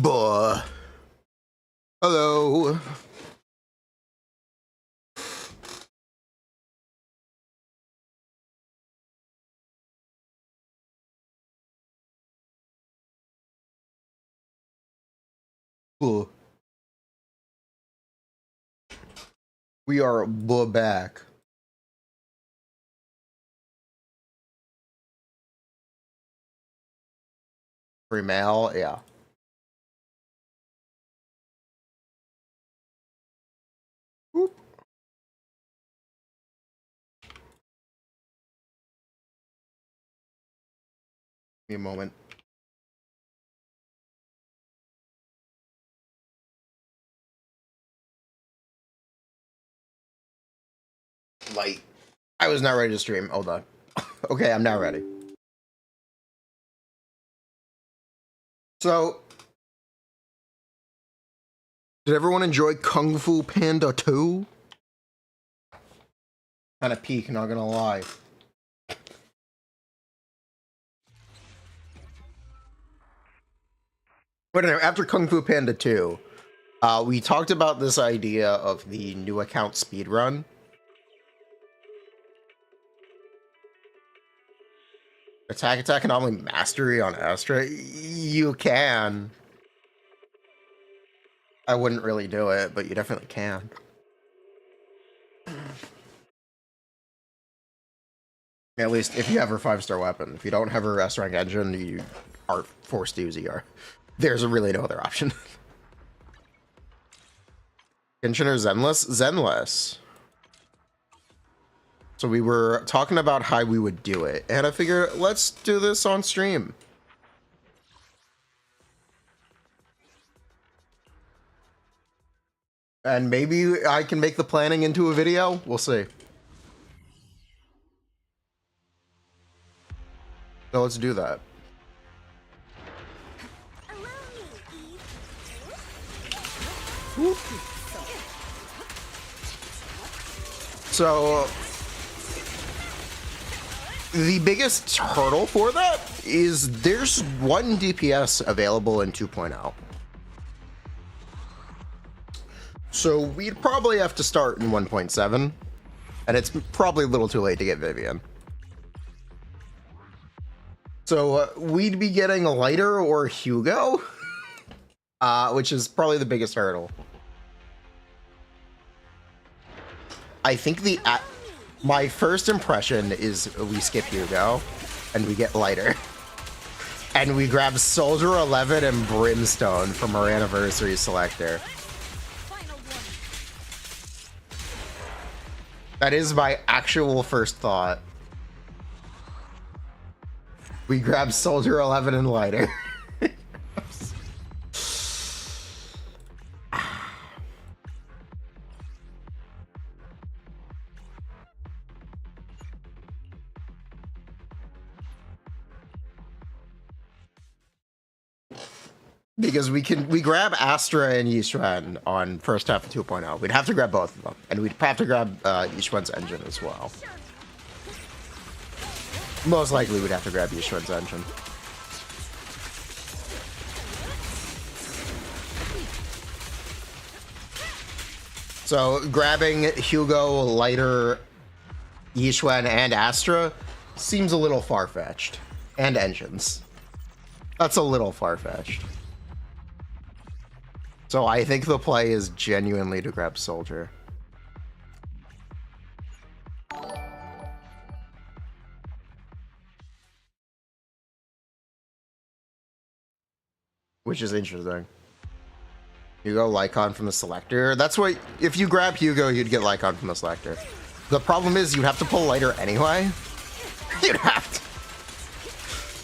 Buh. Hello. Cool. We are back. Free mail, yeah. Whoop. Give me a moment. Light. I was not ready to stream. Hold on. Okay, I'm now ready. So, did everyone enjoy Kung Fu Panda 2? Kind of peak, not gonna lie. But anyway, after Kung Fu Panda 2, we talked about this idea of the new account speedrun. Attack anomaly mastery on Astra? You can. I wouldn't really do it, but you definitely can. At least if you have her 5-star weapon. If you don't have her S-rank engine, you are forced to use ER. There's really no other option. Genshin or Zenless? Zenless. So we were talking about how we would do it, and I figure let's do this on stream. And maybe I can make the planning into a video. We'll see. So let's do that. So the biggest hurdle for that is there's one DPS available in 2.0. So we'd probably have to start in 1.7, and it's probably a little too late to get Vivian. So we'd be getting a lighter or Hugo, which is probably the biggest hurdle. I think my first impression is we skip Hugo and we get lighter. And we grab Soldier 11 and Brimstone from our anniversary selector. That is my actual first thought. We grab Soldier 11 and lighter. Because we grab Astra and Yishuan on first half of 2.0. We'd have to grab both of them. And we'd have to grab Yishuan's engine as well. Most likely we'd have to grab Yishuan's engine. So grabbing Hugo, Lighter, Yishuan, and Astra seems a little far-fetched. And engines. That's a little far-fetched. So I think the play is genuinely to grab Soldier. Which is interesting. Hugo, Lycon from the selector. That's what, if you grab Hugo, you'd get Lycon from the selector. The problem is you'd have to pull lighter anyway. You'd have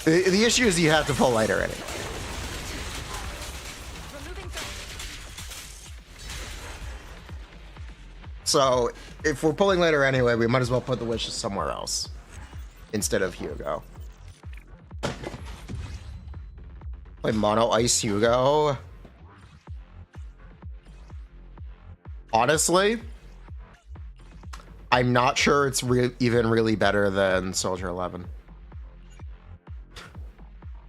to. The issue is you have to pull lighter anyway. So, if we're pulling later anyway, we might as well put the wishes somewhere else instead of Hugo. Play Mono Ice Hugo. Honestly, I'm not sure it's even really better than Soldier 11.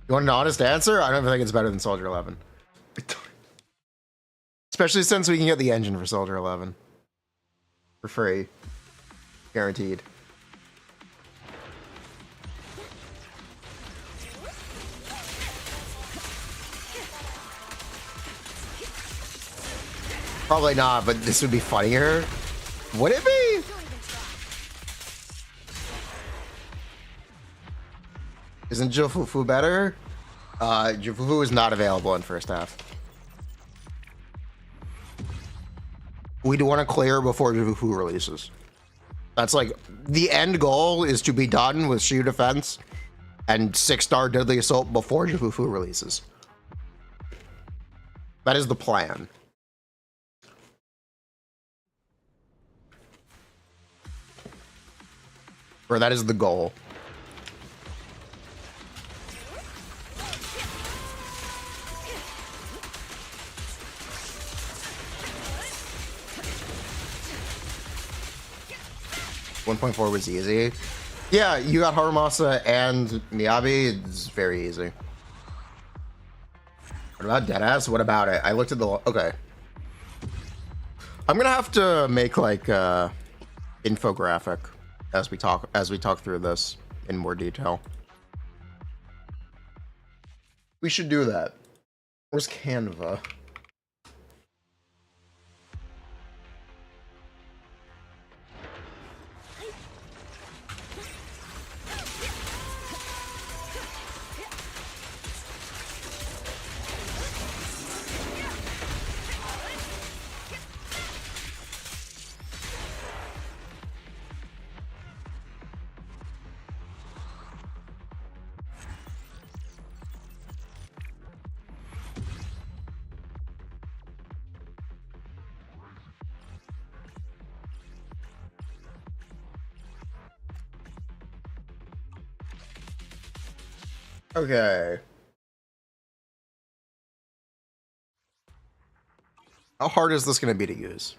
You want an honest answer? I don't even think it's better than Soldier 11. Especially since we can get the engine for Soldier 11. For free. Guaranteed. Probably not, but this would be funnier. Would it be? Isn't Jifufu better? Jifufu is not available in first half. We do want to clear before Jifufu releases. That's like, the end goal is to be done with Shiyu defense and 6-star Deadly Assault before Jifufu releases. That is the plan. Or that is the goal. .4 was easy. Yeah, you got Harumasa and Miyabi. It's very easy. What about Deadass? What about it? I looked at the... Okay. I'm gonna have to make like a infographic as we talk through this in more detail. We should do that. Where's Canva? Okay. How hard is this going to be to use?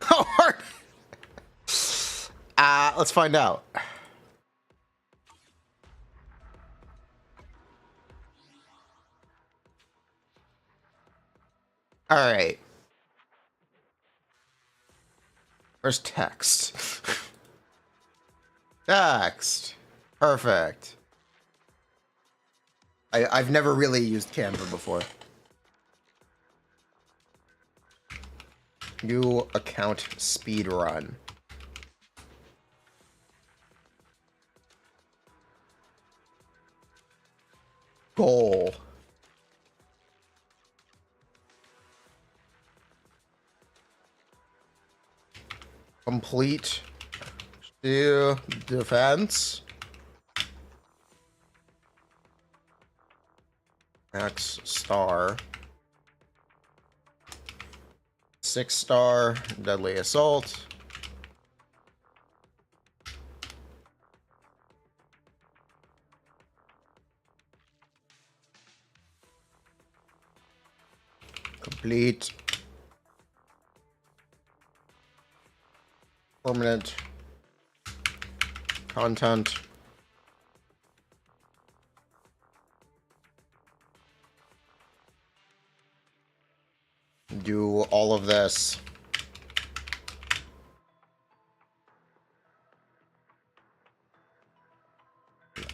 How hard? Let's find out. All right. Where's text? Text. Perfect. I've never really used Canva before. New account speedrun. Goal. Complete the defense. Max star. 6-star Deadly Assault. Complete. Permanent content. Do all of this.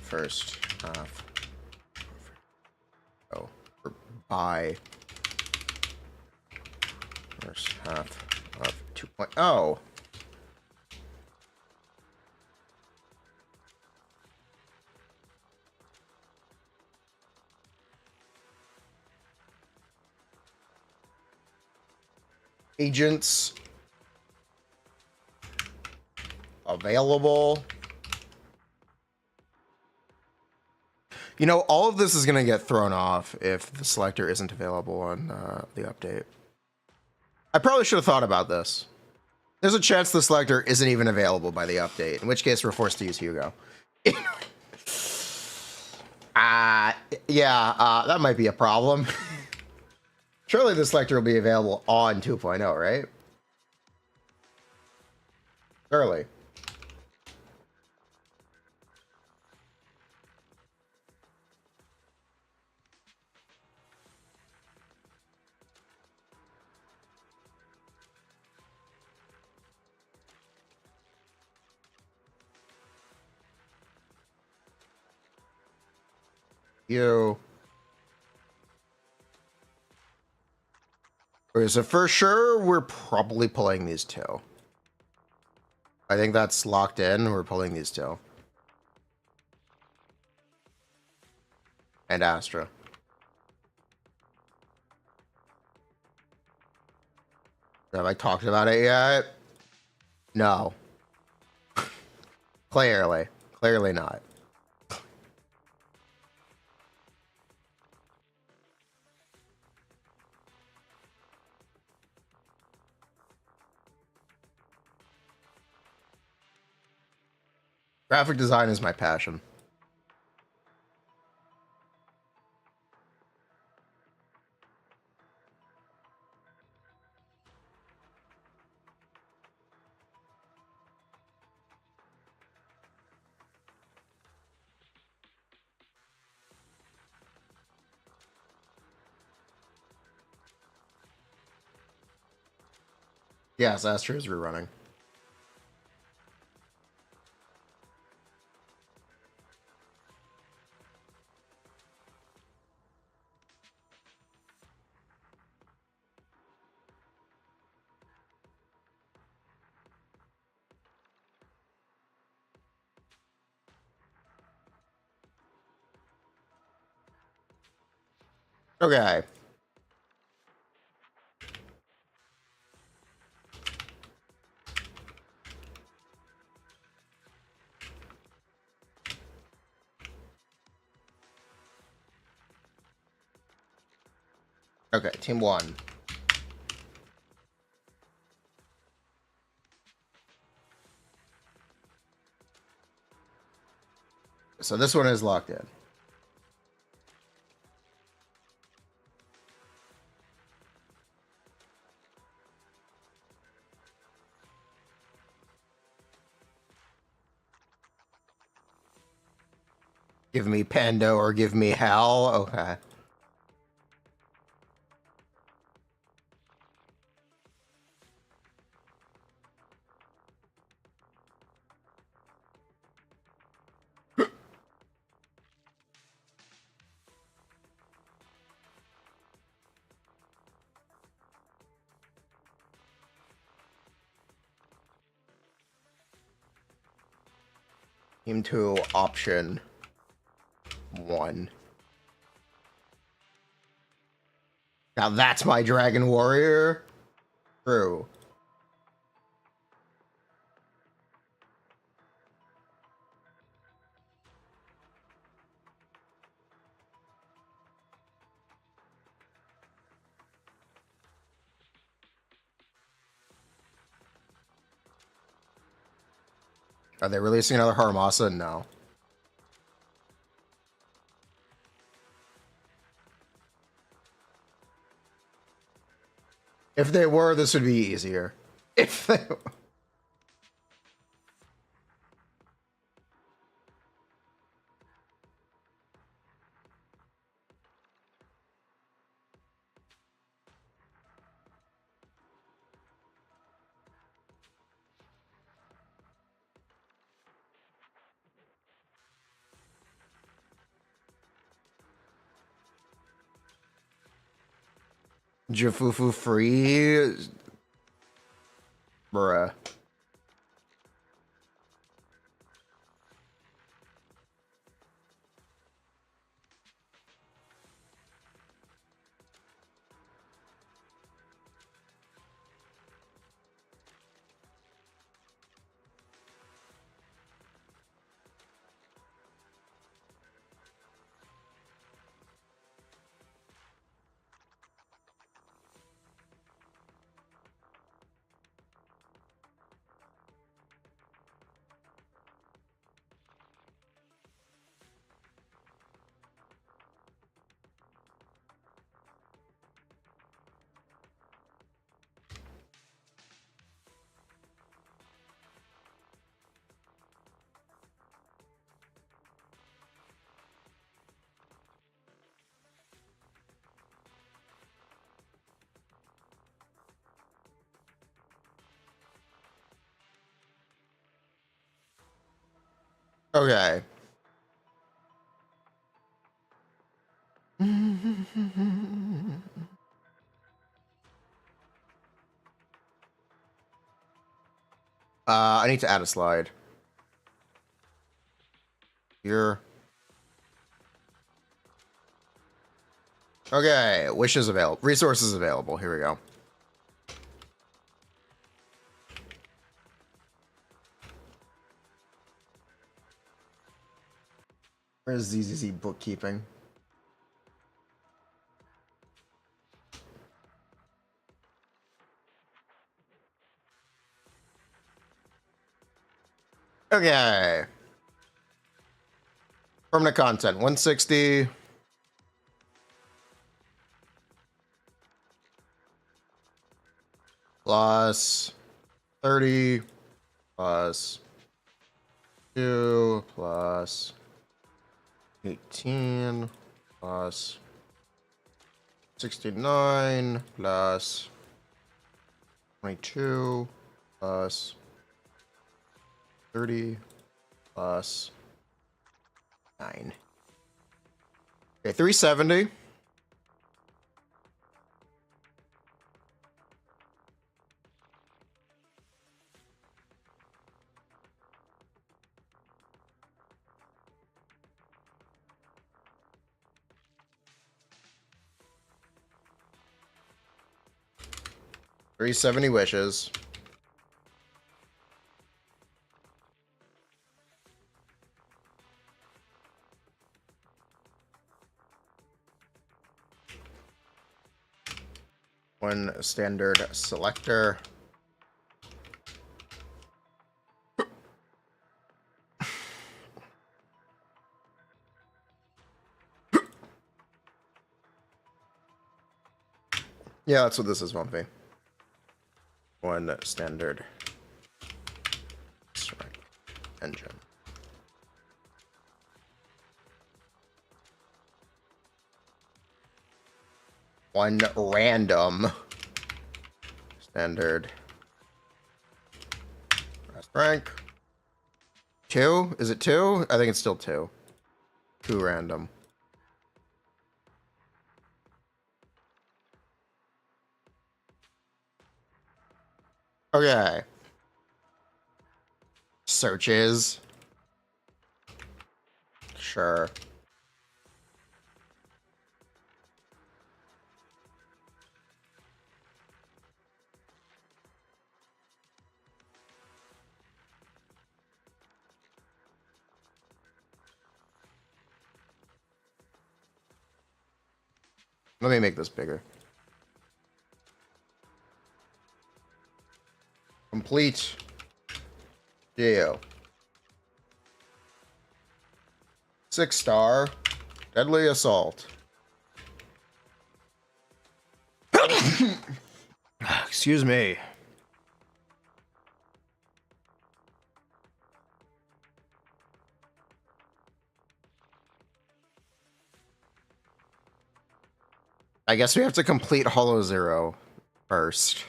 First half. Oh, by first half of 2.0. Agents available. You know, all of this is going to get thrown off if the selector isn't available on the update. I probably should have thought about this. There's a chance the selector isn't even available by the update, in which case we're forced to use Hugo. That might be a problem. Surely the selector will be available on 2.0, right? Surely. You. Okay, so for sure, we're probably pulling these two. I think that's locked in. We're pulling these two. And Astra. Have I talked about it yet? No. Clearly. Clearly not. Graphic design is my passion. Yes, Astra is rerunning. Okay. Okay, team one. So this one is locked in. Give me Pando or give me Hal. Okay. Team two, option one. Now that's my Dragon Warrior. True. Are they releasing another Haramasa? No. If they were, this would be easier. If they Jafufu free, bruh. Okay. I need to add a slide. Here. Okay, wishes available. Resources available. Here we go. Where's ZZZ bookkeeping? Okay. Permanent content, 160. Plus 30 plus 2 plus 18 plus 69 plus 22 plus 30 plus 9. Okay, 370. $370 wishes. One standard selector. Yeah, that's what this is, won't be. One standard engine. One random standard rank. 2? Is it 2? I think it's still 2. 2 random. Okay. Searches. Sure. Let me make this bigger. Complete. Geo. 6-star. Deadly assault. Excuse me. I guess we have to complete Hollow Zero first.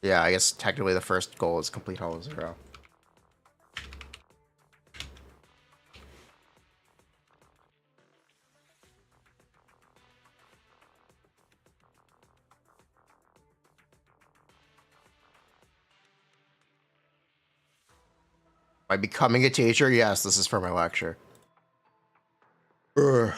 Yeah, I guess technically the first goal is complete Hollow Zero. By becoming a teacher? Yes, this is for my lecture. Ugh.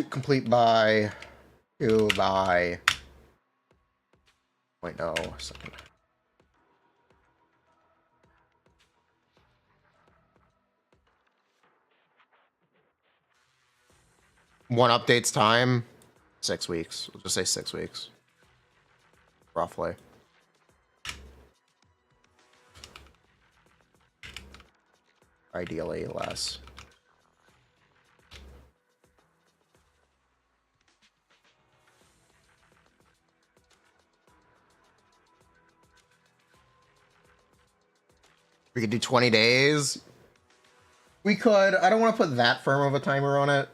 Complete by 2 by 0.0 second. One update's time, 6 weeks. We'll just say 6 weeks, roughly. Ideally less. We could do 20 days. We could. I don't want to put that firm of a timer on it.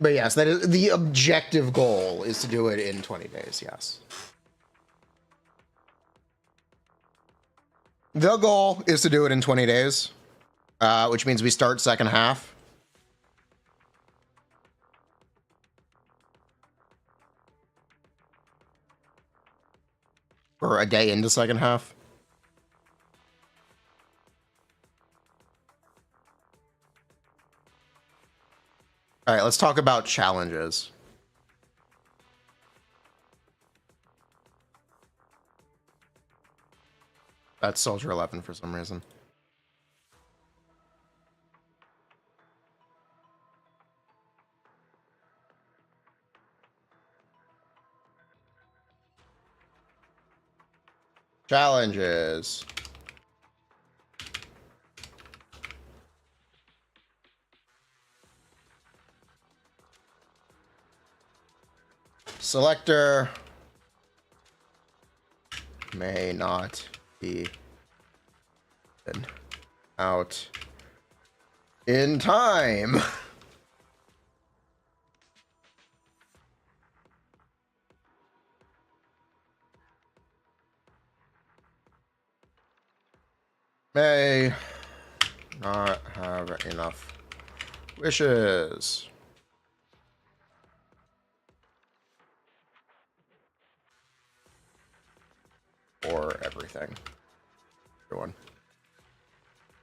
But yes, that is the objective goal, is to do it in 20 days, yes. The goal is to do it in 20 days, which means we start second half. Or a day into second half. All right, let's talk about challenges. That's Soldier 11 for some reason. Challenges. Selector may not be out in time. May not have enough wishes. For everything. Everyone.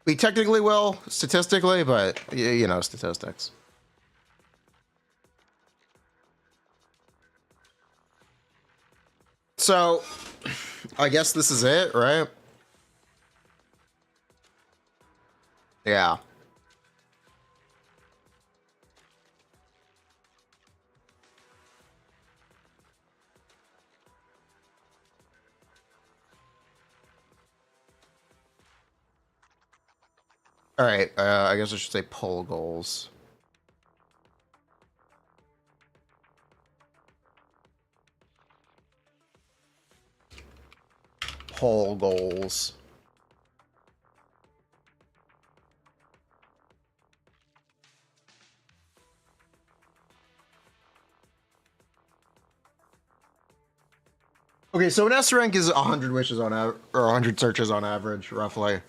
We technically will, statistically, but you know, statistics. So, I guess this is it, right? Yeah. All right, I guess I should say poll goals. Poll goals. Okay, so an S rank is 100 wishes on average, or 100 searches on average, roughly.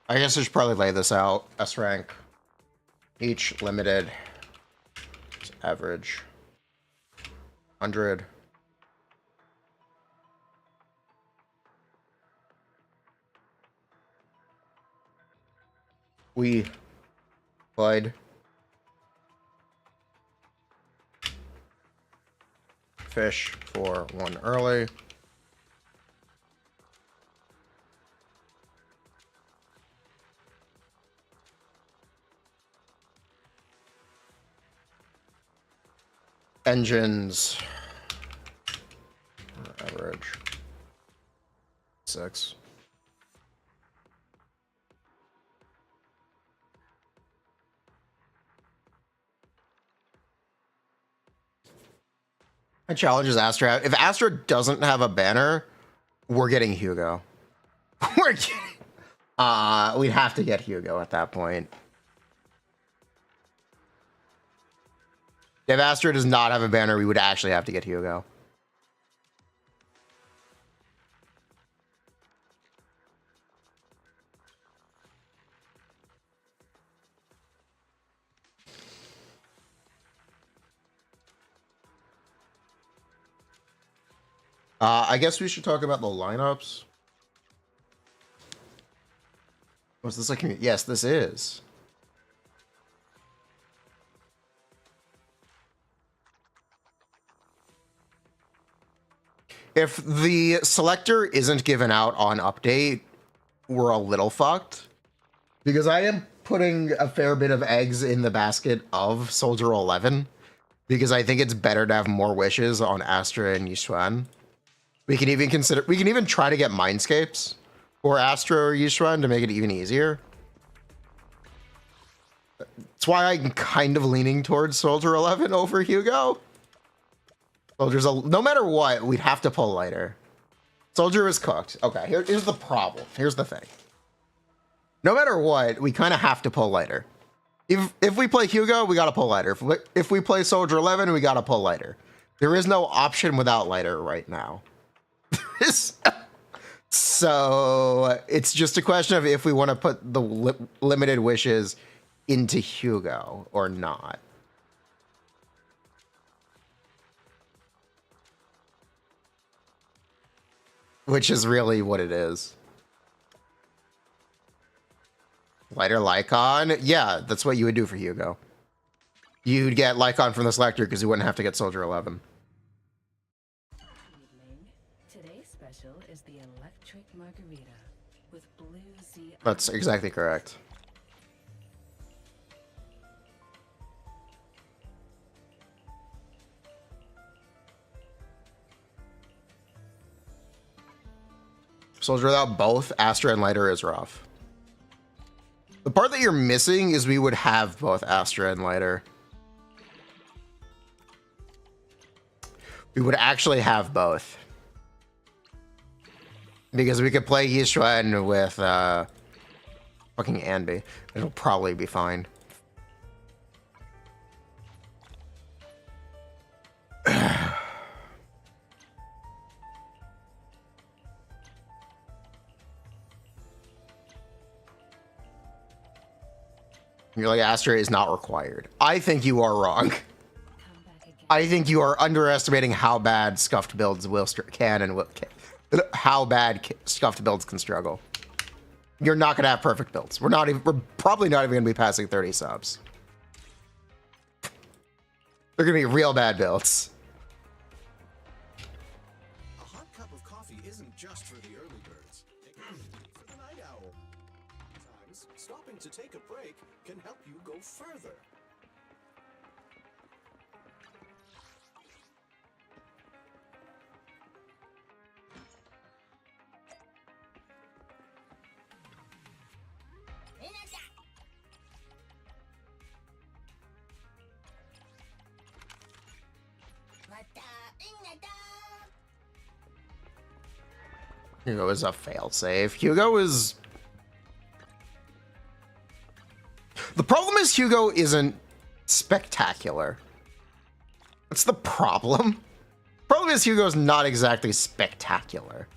I guess I should probably lay this out. S rank, each limited, average, 100. We played fish for one early. Engines, average, 6. My challenge is Astra. If Astra doesn't have a banner, we're getting Hugo. We're getting, we'd have to get Hugo at that point. If Astra does not have a banner, we would actually have to get Hugo. I guess we should talk about the lineups. Was this like? Yes, this is. If the selector isn't given out on update, we're a little fucked. Because I am putting a fair bit of eggs in the basket of Soldier 11. Because I think it's better to have more wishes on Astra and Yixuan. We can even try to get Mindscapes, or Astro or Yishuan to make it even easier. That's why I'm kind of leaning towards Soldier 11 over Hugo. Soldier's no matter what, we'd have to pull lighter. Soldier is cooked. Okay, here's the problem. Here's the thing. No matter what, we kind of have to pull lighter. If we play Hugo, we got to pull lighter. If we play Soldier 11, we got to pull lighter. There is no option without lighter right now. So it's just a question of if we want to put the limited wishes into Hugo or not. Which is really what it is. Lighter Lycon? Yeah, that's what you would do for Hugo. You'd get Lycon from the selector because you wouldn't have to get Soldier 11. Today's special is the electric margarita with blue sea. That's exactly correct. Soldier without both Astra and lighter is rough. The part that you're missing is we would have both Astra and lighter. We would actually have both. Because we could play Yishuan with fucking Anby. It'll probably be fine. You're like, Astra is not required. I think you are wrong. I think you are underestimating how bad scuffed builds how bad scuffed builds can struggle. You're not gonna have perfect builds. We're probably not even gonna be passing 30 subs. They're gonna be real bad builds. A hot cup of coffee isn't just for the early birds. It can be for the night owl. Sometimes stopping to take a break can help you go further. Hugo is a failsafe. Hugo is... The problem is Hugo isn't spectacular. That's the problem. Problem is Hugo's not exactly spectacular.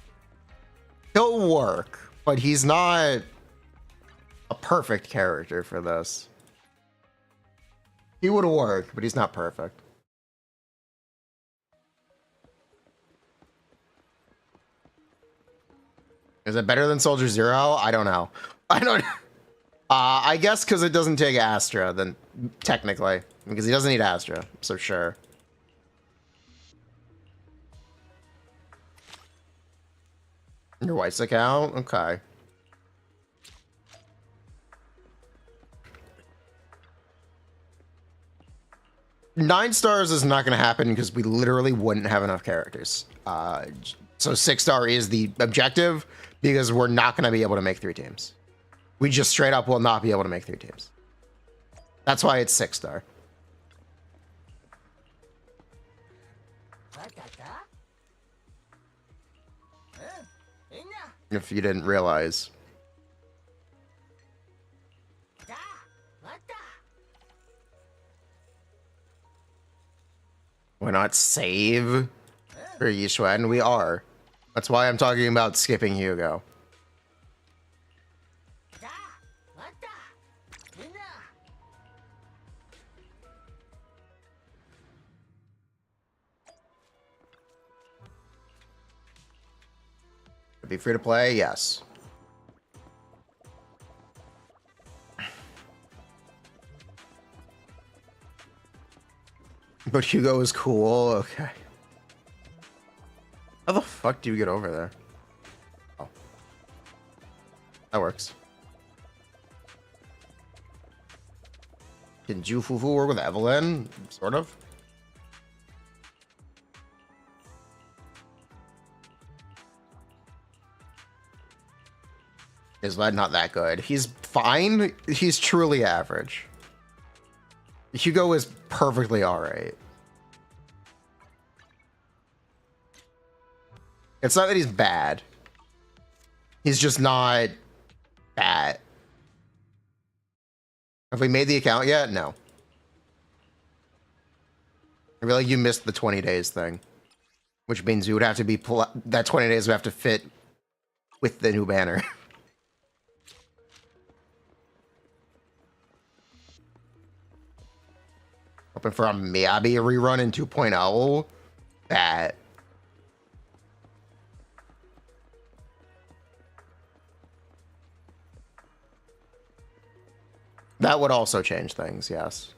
He'll work, but he's not a perfect character for this. He would work, but he's not perfect. Is it better than Soldier Zero? I don't know. I guess because it doesn't take Astra, then technically. Because he doesn't need Astra, so sure. Your wife's account? Okay. Nine stars is not going to happen because we literally wouldn't have enough characters. So 6-star is the objective because we're not going to be able to make 3 teams. We just straight up will not be able to make 3 teams. That's why it's 6-star. If you didn't realize. Why not save for Yishuan? We are. That's why I'm talking about skipping Hugo. Be free to play? Yes. But Hugo is cool. Okay. How the fuck do you get over there? Oh. That works. Can Jufufu work with Evelyn? Sort of. Is that not that good? He's fine. He's truly average. Hugo is perfectly alright. It's not that he's bad. He's just not bad. Have we made the account yet? No. I feel like you missed the 20 days thing. Which means you would have to be... that 20 days would have to fit with the new banner. Hoping for a maybe a rerun in 2.0. That. That would also change things, yes.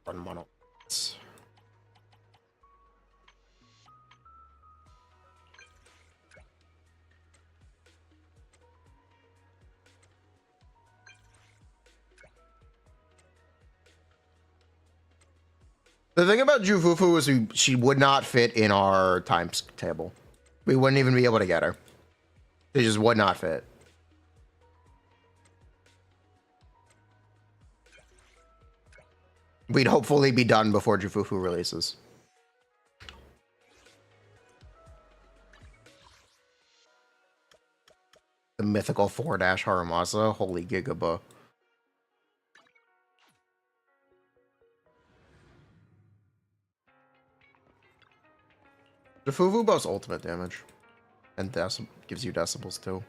Run mono. The thing about Jufufu is she would not fit in our times table. We wouldn't even be able to get her. She just would not fit. We'd hopefully be done before Jufufu releases. The mythical 4-Haramasa. Holy gigaba. Jufufu buffs ultimate damage. And gives you decibels too.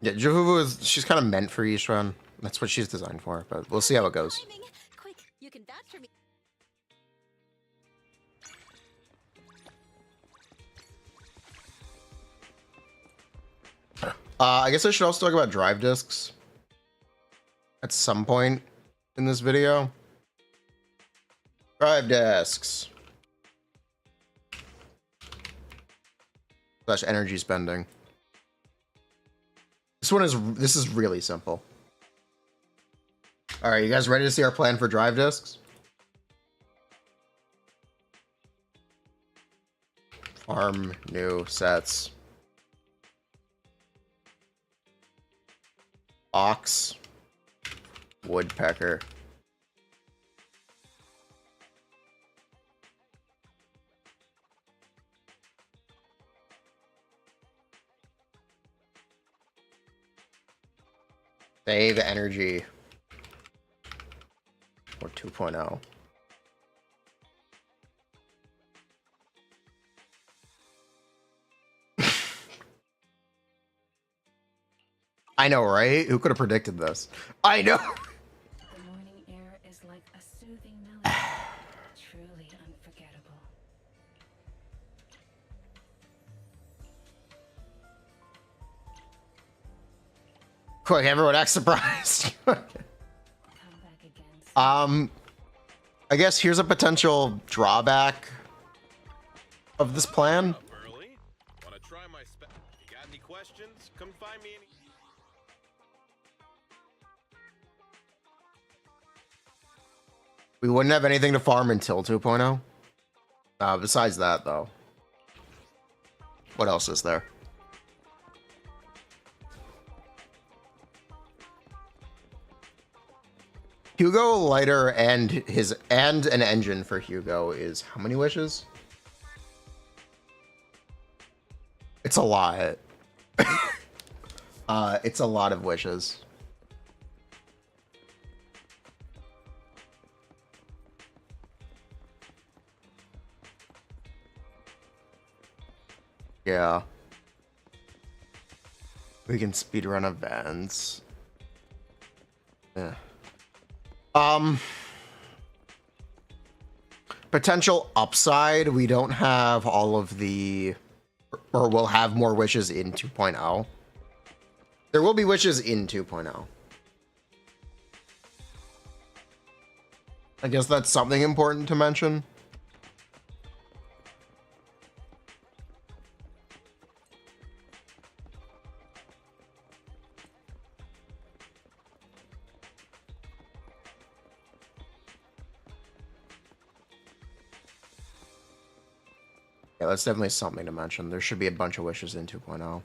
Yeah, Jufufu she's kind of meant for each run. That's what she's designed for, but we'll see how it goes. Quick, you can vouch for me. I guess I should also talk about drive discs at some point in this video. Drive discs. / energy spending. This is really simple. All right, you guys ready to see our plan for drive discs? Farm new sets. Ox. Woodpecker. Save energy. Or 2.0. I know, right? Who could have predicted this? I know. The morning air is like a soothing melody, truly unforgettable. Quick, everyone act surprised. Come back again. I guess here's a potential drawback of this plan. Early. Want to try my You got any questions? Come find me any. We wouldn't have anything to farm until 2.0. Besides that, though. What else is there? Hugo lighter and an engine for Hugo is how many wishes? It's a lot. It's a lot of wishes. Yeah. We can speedrun events. Yeah. Potential upside, we don't have all of the... Or we'll have more wishes in 2.0. There will be wishes in 2.0. I guess that's something important to mention. Yeah, that's definitely something to mention. There should be a bunch of wishes in 2.0.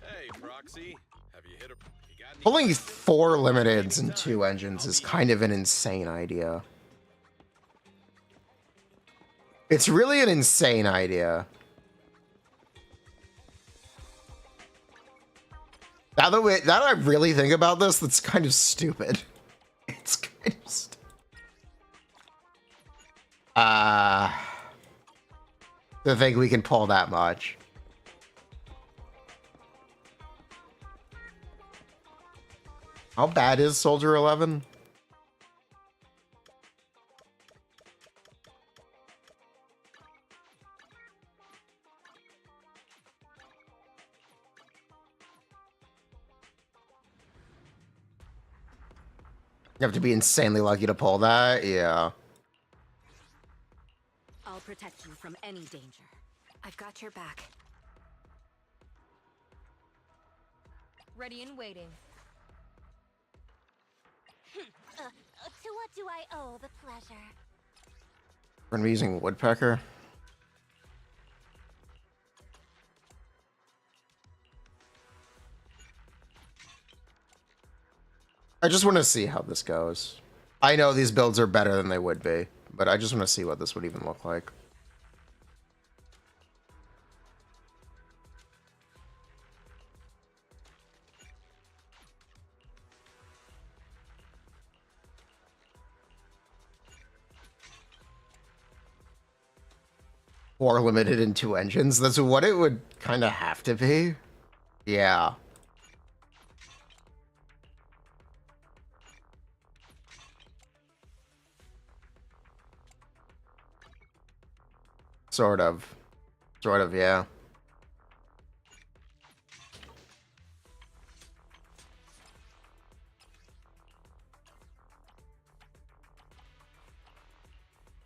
Hey, Proxy. Have you hit a... You got any Pulling questions? 4 limiteds and 2 engines is kind of an insane idea. It's really an insane idea. Now that I really think about this, that's kind of stupid. It's kind of stupid. To think we can pull that much. How bad is Soldier 11? You have to be insanely lucky to pull that, yeah. I'll protect you from any danger. I've got your back. Ready and waiting. To what do I owe the pleasure? We're gonna be using Woodpecker. I just want to see how this goes. I know these builds are better than they would be, but I just want to see what this would even look like. Or limited in 2 engines. That's what it would kind of have to be. Yeah. Sort of. Sort of, yeah.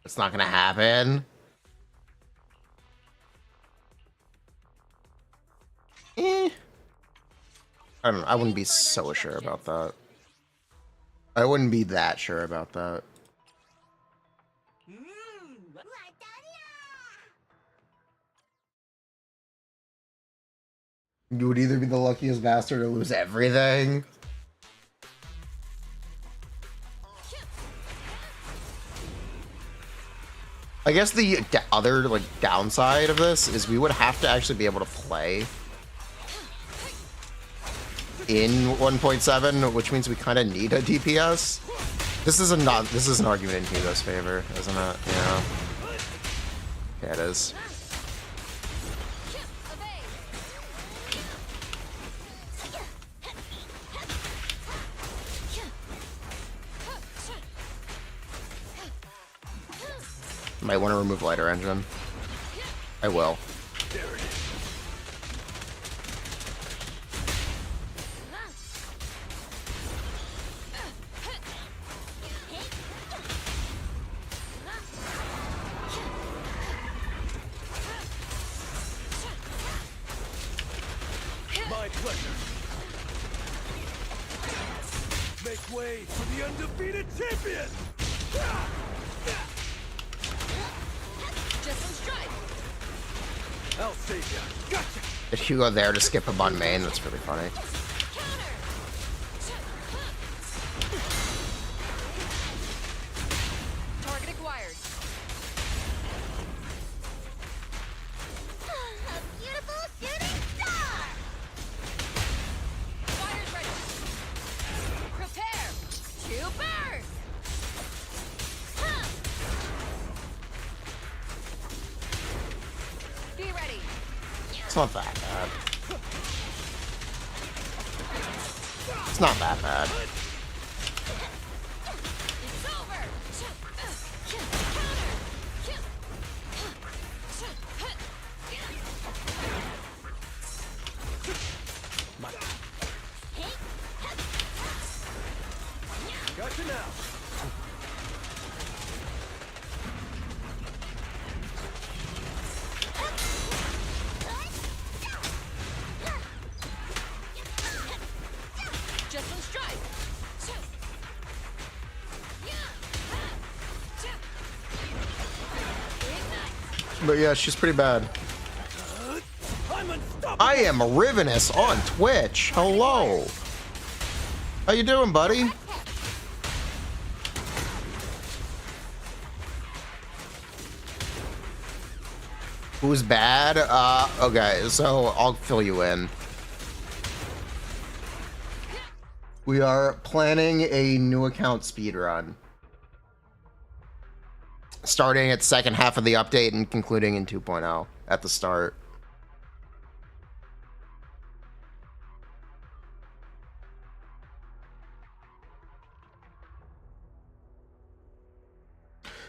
It's not gonna happen. I don't know. I wouldn't be so sure about that. I wouldn't be that sure about that. You would either be the luckiest bastard or lose everything. I guess the other downside of this is we would have to actually be able to play in 1.7, which means we kind of need a DPS. This is an argument in Hugo's favor, isn't it? Yeah. Yeah, it is. Might want to remove lighter engine. I will. My pleasure. Make way for the undefeated champion! Just one strike. I'll save ya. Gotcha! Did Hugo there to skip him on main? That's really funny. Target acquired. A beautiful shooter! It's not that bad. It's not that bad. It's over. Gotcha now. Just one strike. But yeah, she's pretty bad. I'm unstoppable. I am Rivenous on Twitch. Hello. How you doing, buddy? Who's bad? Okay, so I'll fill you in. We are planning a new account speedrun. Starting at second half of the update and concluding in 2.0 at the start.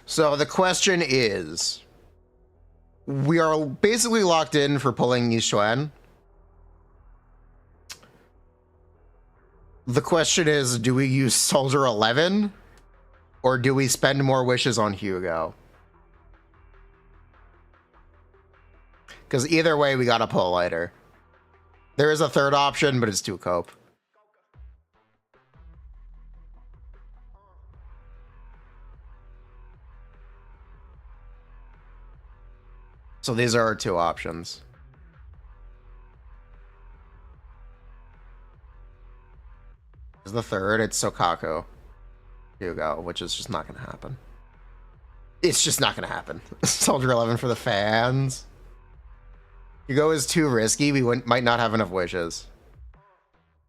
So the question is, we are basically locked in for pulling Yixuan. The question is, do we use Soldier 11 or do we spend more wishes on Hugo? Because either way, we gotta pull later. There is a third option, but it's too cope. So these are our two options. Is the third, it's Sokaku Hugo, which is just not gonna happen. It's just not gonna happen. Soldier 11 for the fans. Hugo is too risky. We might not have enough wishes.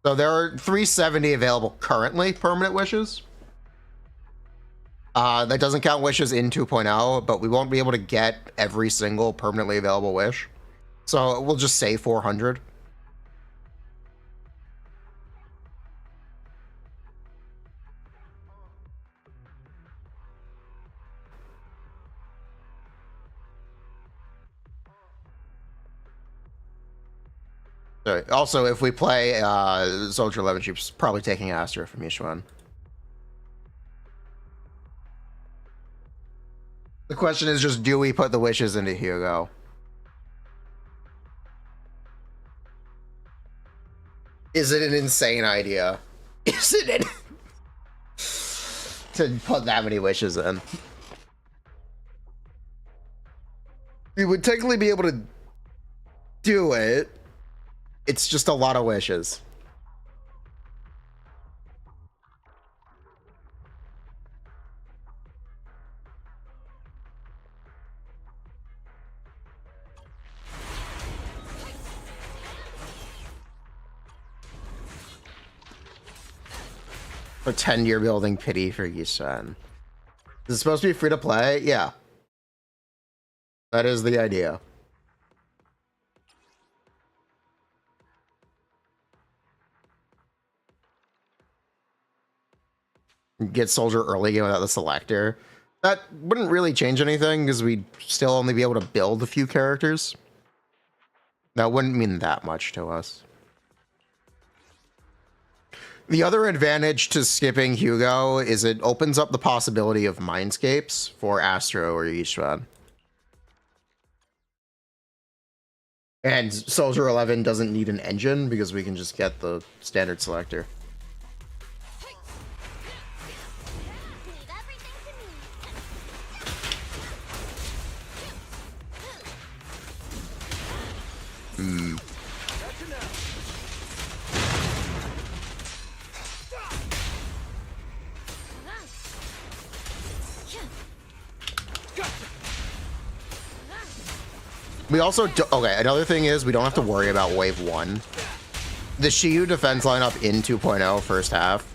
So there are 370 available currently, permanent wishes. That doesn't count wishes in 2.0, but we won't be able to get every single permanently available wish. So we'll just say 400. Also, if we play Soldier 11, she's probably taking Astra from Yixuan. The question is just, do we put the wishes into Hugo? Is it an insane idea? Is it to put that many wishes in? We would technically be able to do it. It's just a lot of wishes. Pretend you're building pity for Yixuan. Is it supposed to be free to play? Yeah. That is the idea. Get Soldier early game without the selector. That wouldn't really change anything because we'd still only be able to build a few characters. That wouldn't mean that much to us. The other advantage to skipping Hugo is it opens up the possibility of Mindscapes for Astro or Yixuan. And Soldier 11 doesn't need an engine because we can just get the standard selector. Leave everything to me. We also do, okay, another thing is we don't have to worry about wave 1. The Shiyu defense lineup in 2.0 first half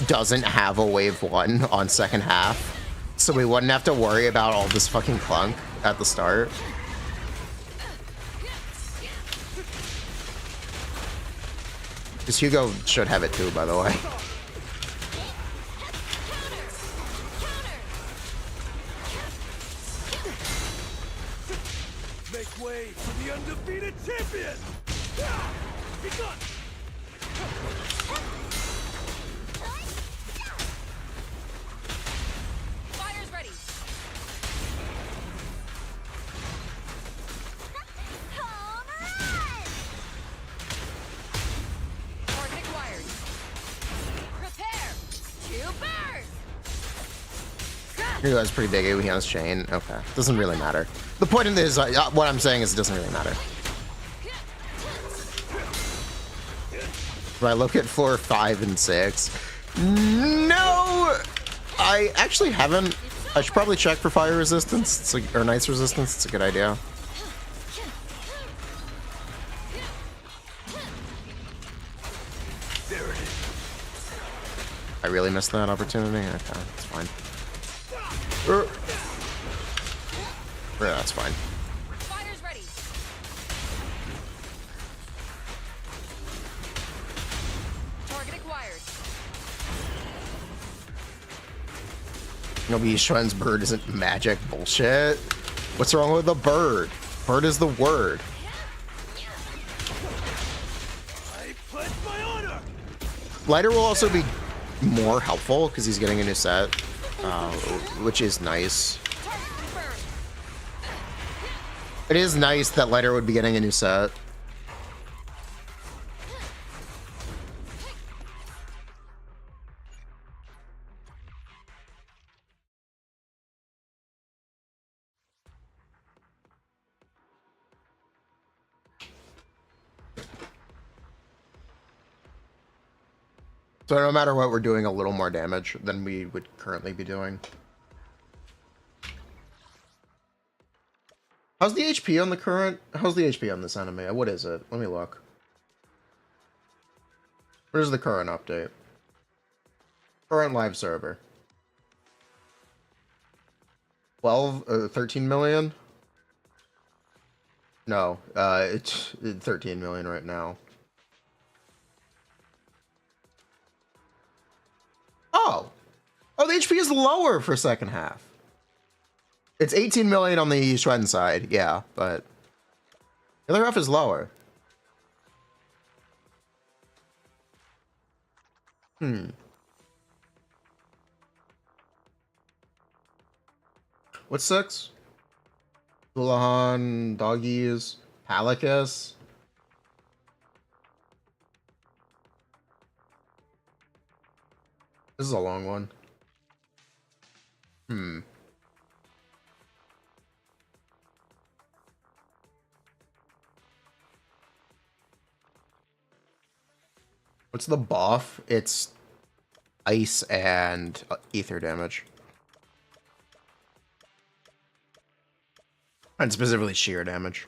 doesn't have a wave 1 on second half, so we wouldn't have to worry about all this fucking clunk at the start. Because Hugo should have it too, by the way. Make way for the undefeated champion! Be gone! Fire's ready. Home run! Target acquired. Prepare to burn. Hugo's pretty big AoE on his chain. Okay. Doesn't really matter. The point of this, what I'm saying is it doesn't really matter. Do I look at floor 5 and 6? No! I actually haven't. I should probably check for fire resistance. It's like, or ice resistance. It's a good idea. I really missed that opportunity? Okay, that's fine. Yeah, that's fine. Fire's ready. Target acquired. Nobody Shuan's bird isn't magic bullshit. What's wrong with the bird? Bird is the word. I pledge my honor! Lighter will also be more helpful because he's getting a new set, which is nice. Target confirmed. It is nice that Lighter would be getting a new set. So no matter what, we're doing a little more damage than we would currently be doing. How's the HP on the current? How's the HP on this anime? What is it? Let me look. What is the current update? Current live server. 13 million? No, it's 13 million right now. Oh, the HP is lower for second half. It's 18 million on the Shuan side, yeah, but the other half is lower. What's 6? Hulahan, Doggies, Palicus. This is a long one. What's the buff? It's ice and ether damage. And specifically sheer damage.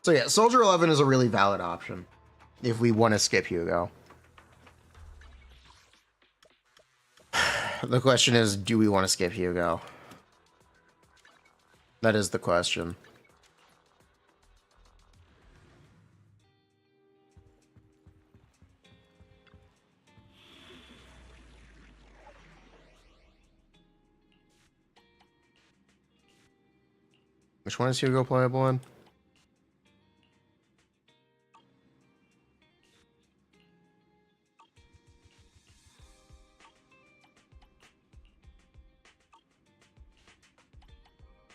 So yeah, Soldier 11 is a really valid option if we want to skip Hugo. The question is, do we want to skip Hugo? That is the question. Which one is Hugo playable in?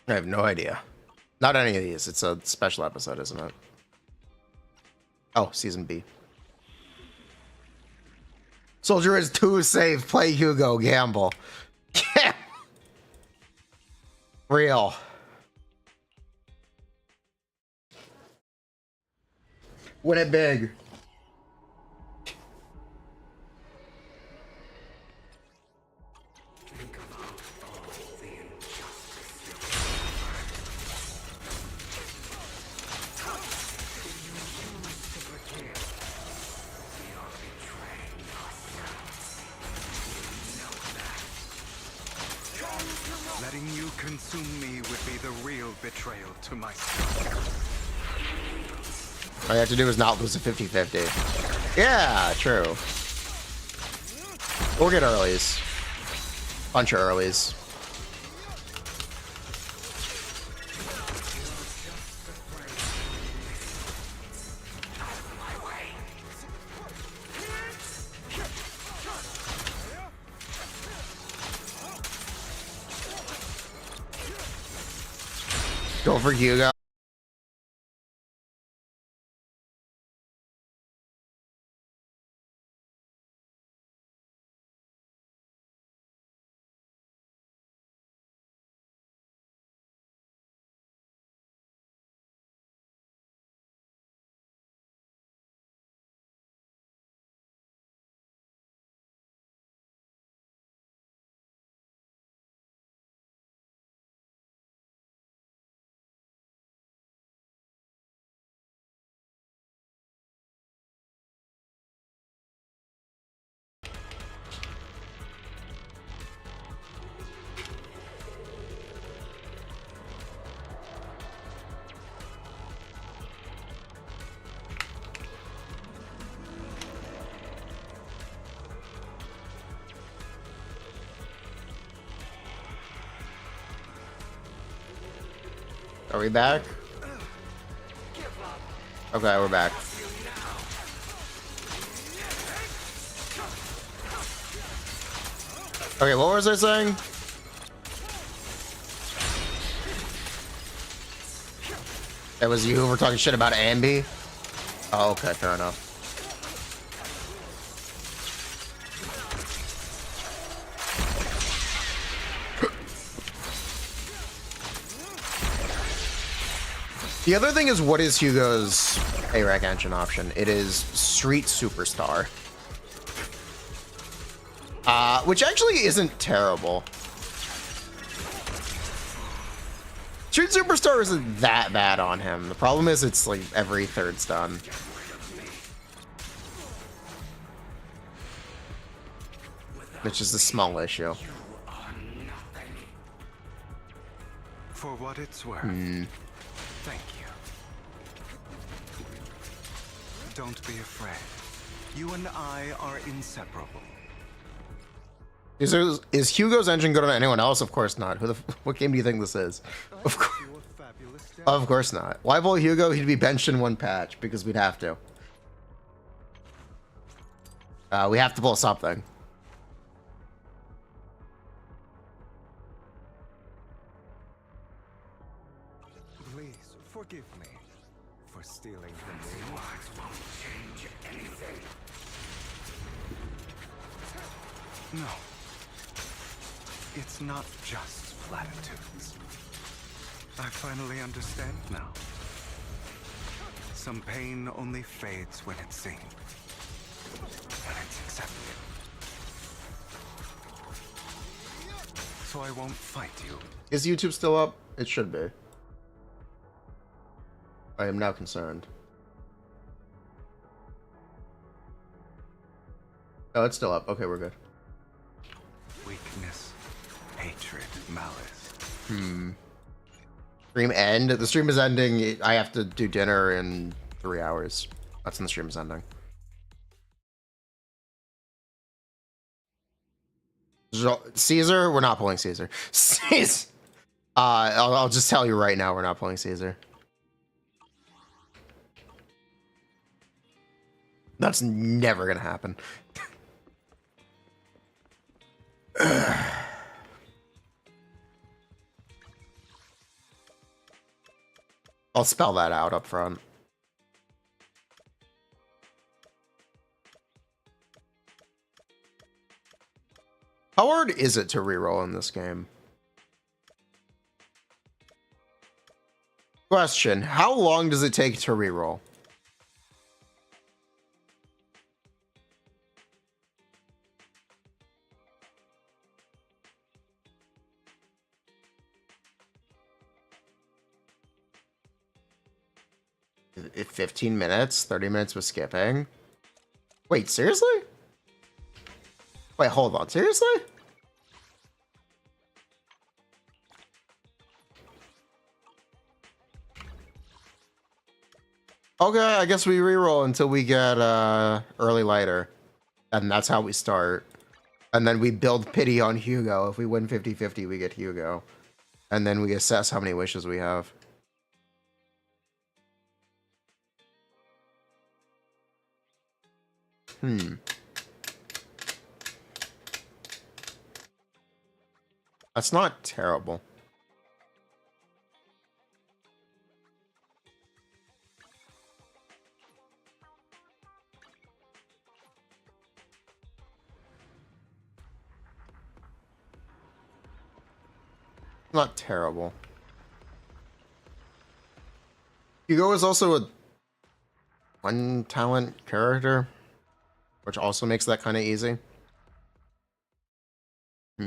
I have no idea. Not any of these. It's a special episode, isn't it? Oh, season B. Soldier is too safe. Play Hugo. Gamble. Yeah. Real. Win it big. Letting assume me would be the real betrayal to myself. All you have to do is not lose a 50-50. Yeah, true. Or get earlies. Bunch of earlies. Go for Hugo. Are we back? Okay, we're back. Okay, what was I saying? That was you who were talking shit about Ambi? Oh, okay, fair enough. The other thing is, what is Hugo's A-Rack engine option? It is Street Superstar. Which actually isn't terrible. Street Superstar isn't that bad on him. The problem is it's like every third stun. Which is a small issue. For what it's worth. Thank you. Don't be afraid. You and I are inseparable. Is Hugo's engine good on anyone else? Of course not. What game do you think this is? Of course not. Why vote Hugo? He'd be benched in one patch because we'd have to. We have to pull something. Please forgive me for stealing from you. Won't change anything. No. It's not just platitudes. I finally understand now. Some pain only fades when it's seen. When it's accepted. So I won't fight you. Is YouTube still up? It should be. I am now concerned. Oh, it's still up. Okay, we're good. Weakness, hatred, malice. Stream end? The stream is ending. I have to do dinner in 3 hours. That's when the stream is ending. Caesar? We're not pulling Caesar. Caesar. I'll just tell you right now, we're not pulling Caesar. That's never gonna happen. I'll spell that out up front. How hard is it to reroll in this game? Question, how long does it take to reroll? If 15 minutes, 30 minutes with skipping. Wait, seriously? Wait, hold on, seriously? Okay, I guess we reroll until we get early lighter. And that's how we start. And then we build pity on Hugo. If we win 50-50, we get Hugo. And then we assess how many wishes we have. That's not terrible. Not terrible. Hugo is also a one talent character, which also makes that kind of easy. My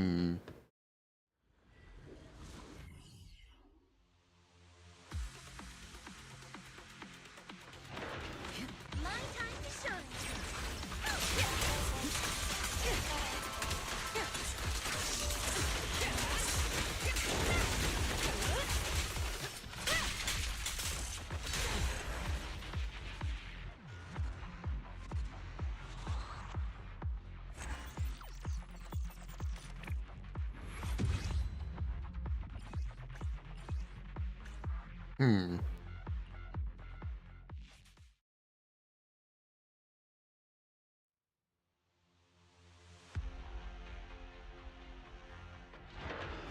time to shine.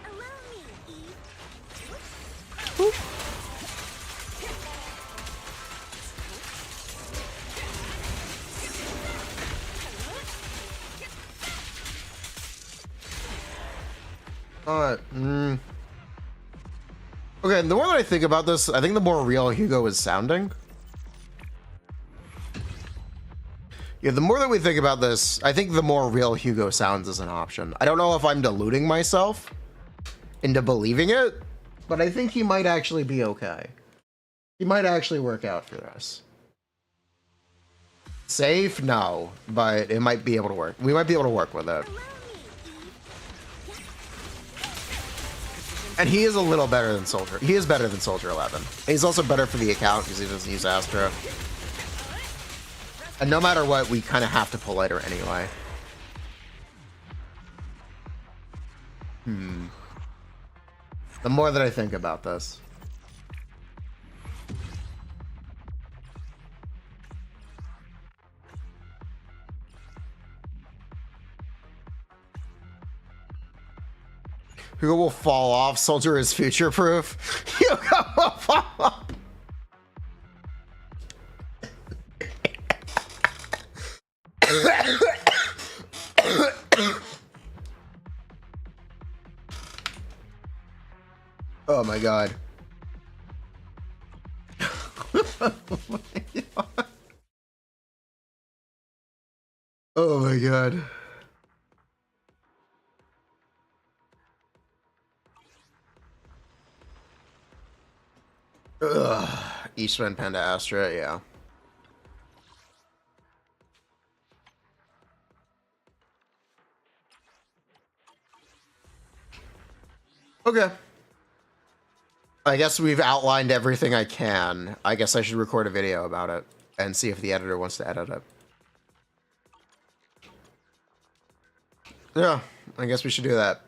Allow me, Eve. Okay, the more that I think about this, I think the more real Hugo is sounding. Yeah, the more that we think about this, I think the more real Hugo sounds as an option. I don't know if I'm deluding myself into believing it, but I think he might actually be okay. He might actually work out for us. Safe? No, but it might be able to work. We might be able to work with it. And he is a little better than Soldier. He is better than Soldier 11. And he's also better for the account because he doesn't use Astra. And no matter what, we kind of have to pull lighter anyway. The more that I think about this. Hugo will fall off. Soldier is future proof. Hugo will fall off. Oh my god. Oh my god. Ugh. Eastman Panda Astra, yeah. Okay. I guess we've outlined everything I can. I guess I should record a video about it and see if the editor wants to edit it. Yeah, I guess we should do that.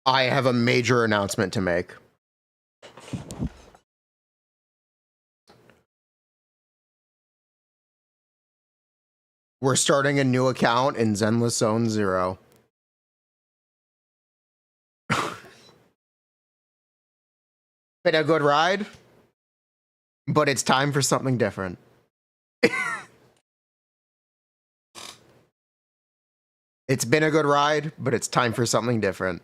I have a major announcement to make. We're starting a new account in Zenless Zone 0. Been a good ride, but it's time for something different. It's been a good ride, but it's time for something different.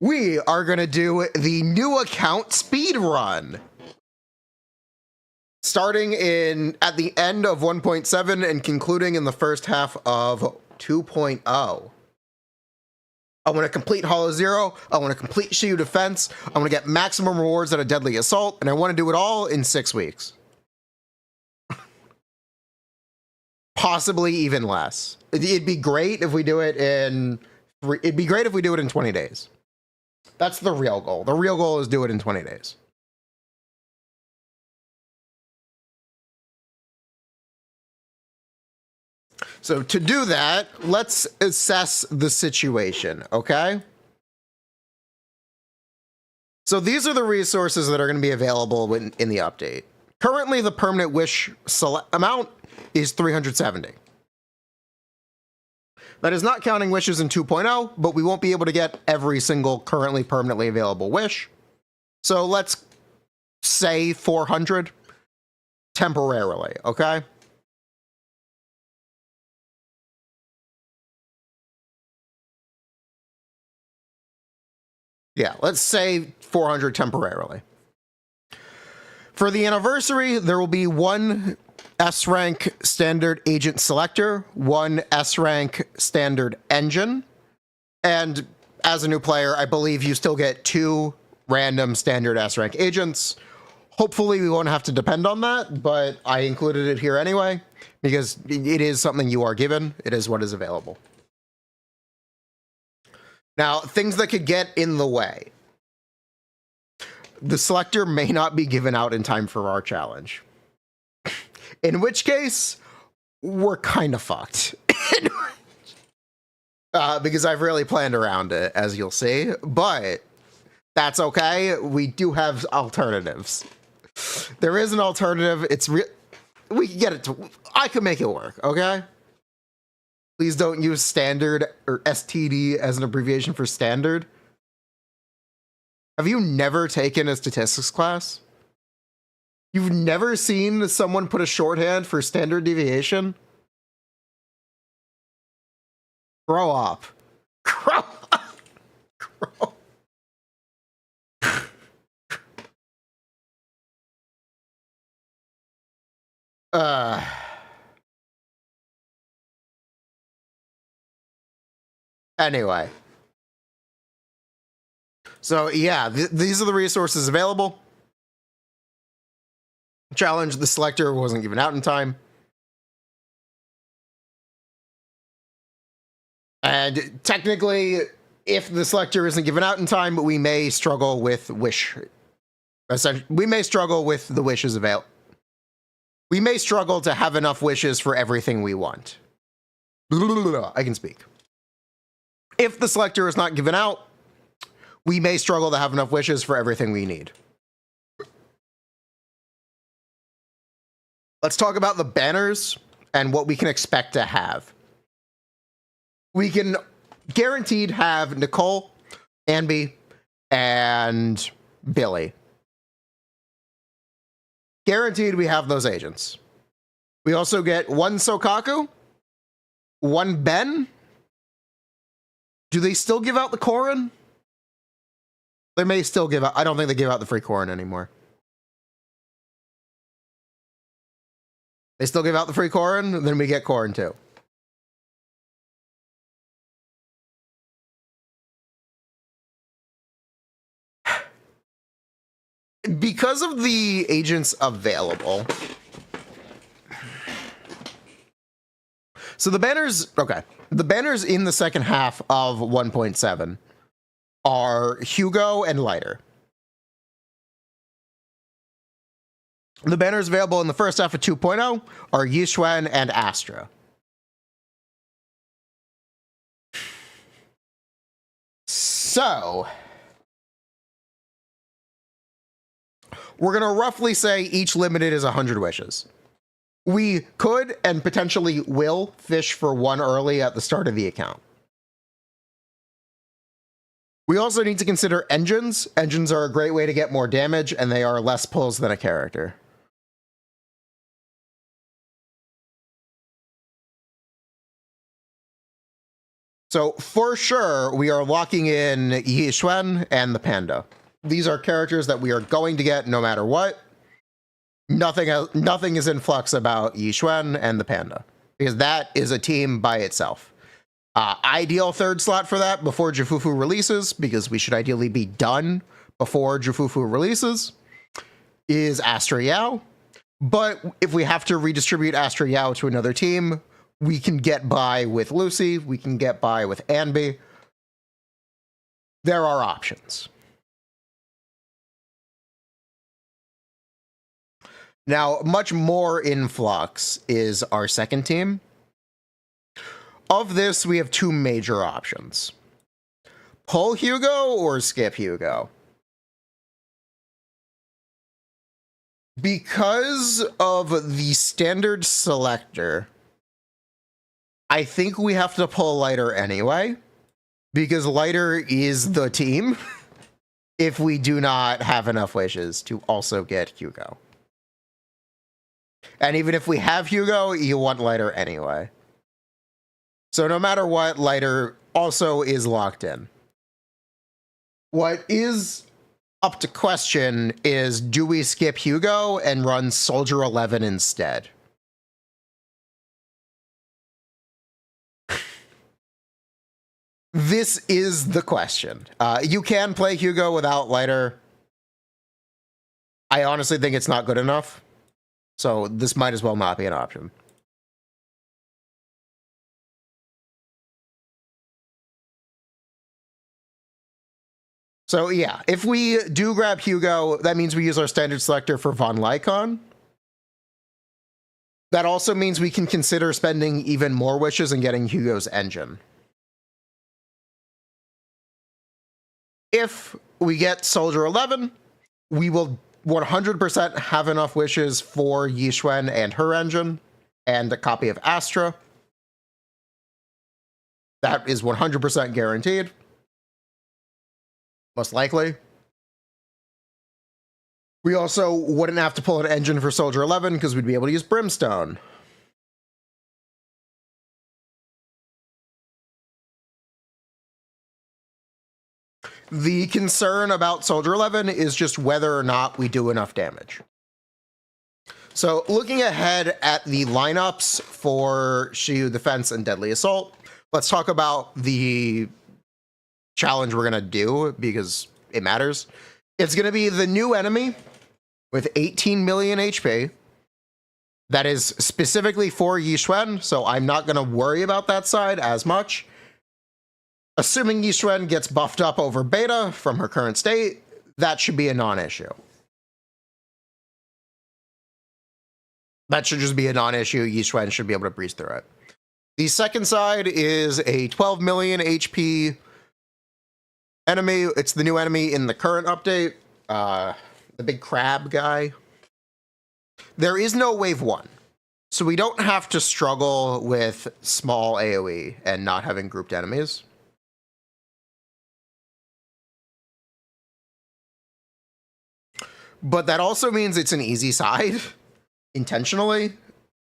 We are going to do the new account speed run. Starting at the end of 1.7 and concluding in the first half of 2.0. I want to complete Hollow Zero. I want to complete Shiyu Defense. I want to get maximum rewards at a Deadly Assault, and I want to do it all in 6 weeks. Possibly even less. It'd be great if we do it in... It'd be great if we do it in 20 days. That's the real goal. The real goal is do it in 20 days. So to do that, let's assess the situation, okay? So these are the resources that are going to be available in the update. Currently, the permanent wish amount is 370. That is not counting wishes in 2.0, but we won't be able to get every single currently permanently available wish. So let's say 400 temporarily, okay? Yeah, let's say 400 temporarily. For the anniversary, there will be one S-rank standard agent selector, one S-rank standard engine, and as a new player, I believe you still get 2 random standard S-rank agents. Hopefully we won't have to depend on that, but I included it here anyway, because it is something you are given. It is what is available. Now, things that could get in the way. The selector may not be given out in time for our challenge. In which case, we're kind of fucked. Because I've really planned around it, as you'll see. But that's okay. We do have alternatives. There is an alternative. It's we can get it to... I can make it work, okay? Please don't use standard or STD as an abbreviation for standard. Have you never taken a statistics class? You've never seen someone put a shorthand for standard deviation? Grow up. Grow up. Grow up. Anyway. So, yeah, these are the resources available. Challenge, the selector wasn't given out in time. And technically, if the selector isn't given out in time, we may struggle with wish. We may struggle with the wishes available. We may struggle to have enough wishes for everything we want. I can speak. If the selector is not given out, we may struggle to have enough wishes for everything we need. Let's talk about the banners and what we can expect to have. We can guaranteed have Nicole, Anby, and Billy. Guaranteed we have those agents. We also get one Sokaku, one Ben. Do they still give out the Korin? They may still give out... I don't think they give out the free Korin anymore. They still give out the free Korin, then we get Korin too. Because of the agents available... So the banners... Okay. The banners in the second half of 1.7 are Hugo and Lighter. The banners available in the first half of 2.0 are Yixuan and Astra. So, we're going to roughly say each limited is 100 wishes. We could and potentially will fish for one early at the start of the account. We also need to consider engines. Engines are a great way to get more damage, and they are less pulls than a character. So, for sure, we are locking in Yixuan and the Panda. These are characters that we are going to get no matter what. Nothing is in flux about Yixuan and the Panda, because that is a team by itself. Ideal third slot for that before Jufufu releases, because we should ideally be done before Jufufu releases, is Astra Yao. But if we have to redistribute Astra Yao to another team, we can get by with Lucy, we can get by with Anby. There are options. Now, much more in flux is our second team. Of this, we have two major options. Pull Hugo or skip Hugo. Because of the standard selector, I think we have to pull Lighter anyway, because Lighter is the team if we do not have enough wishes to also get Hugo. And even if we have Hugo, you want Lighter anyway. So no matter what, Lighter also is locked in. What is up to question is, do we skip Hugo and run Soldier 11 instead? This is the question. You can play Hugo without Lighter. I honestly think it's not good enough. So this might as well not be an option. So yeah, if we do grab Hugo, that means we use our standard selector for Von Lycon. That also means we can consider spending even more wishes and getting Hugo's engine. If we get Soldier 11, we will 100% have enough wishes for Yixuan and her engine, and a copy of Astra. That is 100% guaranteed. Most likely. We also wouldn't have to pull an engine for Soldier 11 because we'd be able to use Brimstone. The concern about Soldier 11 is just whether or not we do enough damage. So looking ahead at the lineups for Shiyu Defense and Deadly Assault, let's talk about the challenge we're going to do because it matters. It's going to be the new enemy with 18 million HP. That is specifically for Yixuan, so I'm not going to worry about that side as much. Assuming Yixuan gets buffed up over beta from her current state, that should be a non-issue. That should just be a non-issue. Yixuan should be able to breeze through it. The second side is a 12 million HP enemy. It's the new enemy in the current update. The big crab guy. There is no wave 1. So we don't have to struggle with small AoE and not having grouped enemies. But that also means it's an easy side, intentionally.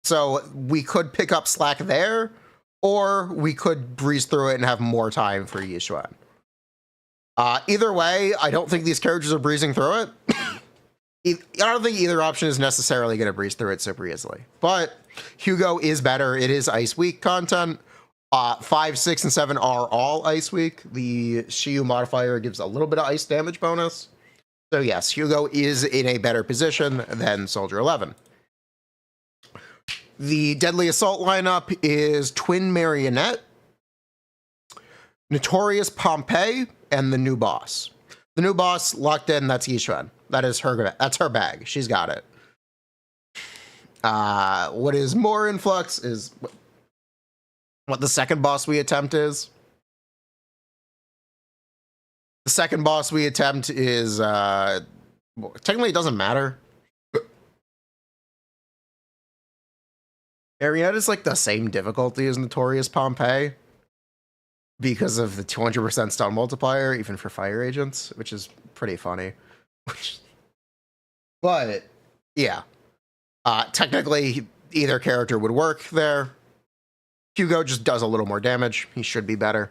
So we could pick up slack there, or we could breeze through it and have more time for Yixuan. Either way, I don't think these characters are breezing through it. I don't think either option is necessarily going to breeze through it super easily. But Hugo is better. It is Ice Week content. 5, 6, and 7 are all Ice Week. The Shiyu modifier gives a little bit of ice damage bonus. So yes, Hugo is in a better position than Soldier 11. The Deadly Assault lineup is Twin Marionette, Notorious Pompeii, and the new boss. The new boss locked in, that's Yixuan. That's her bag. She's got it. What is more in flux is what the second boss we attempt is. The second boss we attempt is, technically it doesn't matter. Marionette is like the same difficulty as Notorious Pompeii because of the 200% stun multiplier, even for fire agents, which is pretty funny. But, yeah. Technically, either character would work there. Hugo just does a little more damage. He should be better.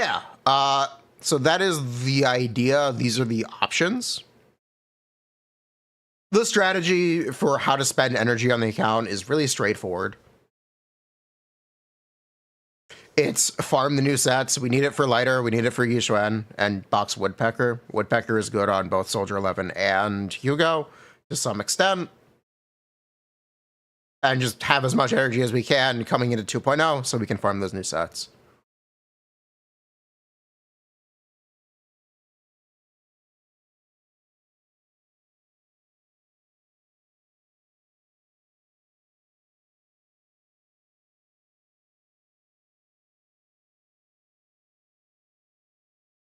yeah, so that is the idea. These are the options. The strategy for how to spend energy on the account is really straightforward. It's farm the new sets. We need it for Lighter, we need it for Yixuan, and box Woodpecker. Woodpecker is good on both Soldier 11 and Hugo to some extent. And just have as much energy as we can coming into 2.0 so we can farm those new sets.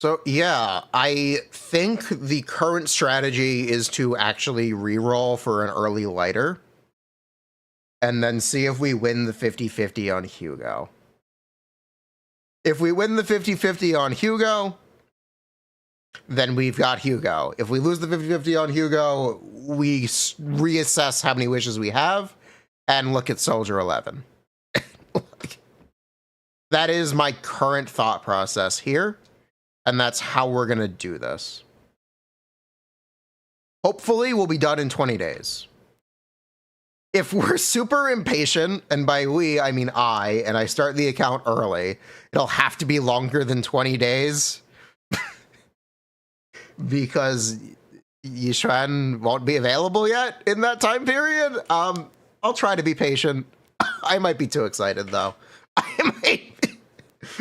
So yeah, I think the current strategy is to actually reroll for an early Lighter and then see if we win the 50-50 on Hugo. If we win the 50-50 on Hugo, then we've got Hugo. If we lose the 50-50 on Hugo, we reassess how many wishes we have and look at Soldier 11. That is my current thought process here. And that's how we're going to do this. Hopefully, we'll be done in 20 days. If we're super impatient, and by we, I mean and I start the account early, it'll have to be longer than 20 days. Because Yixuan won't be available yet in that time period. I'll try to be patient. I might be too excited, though. I might.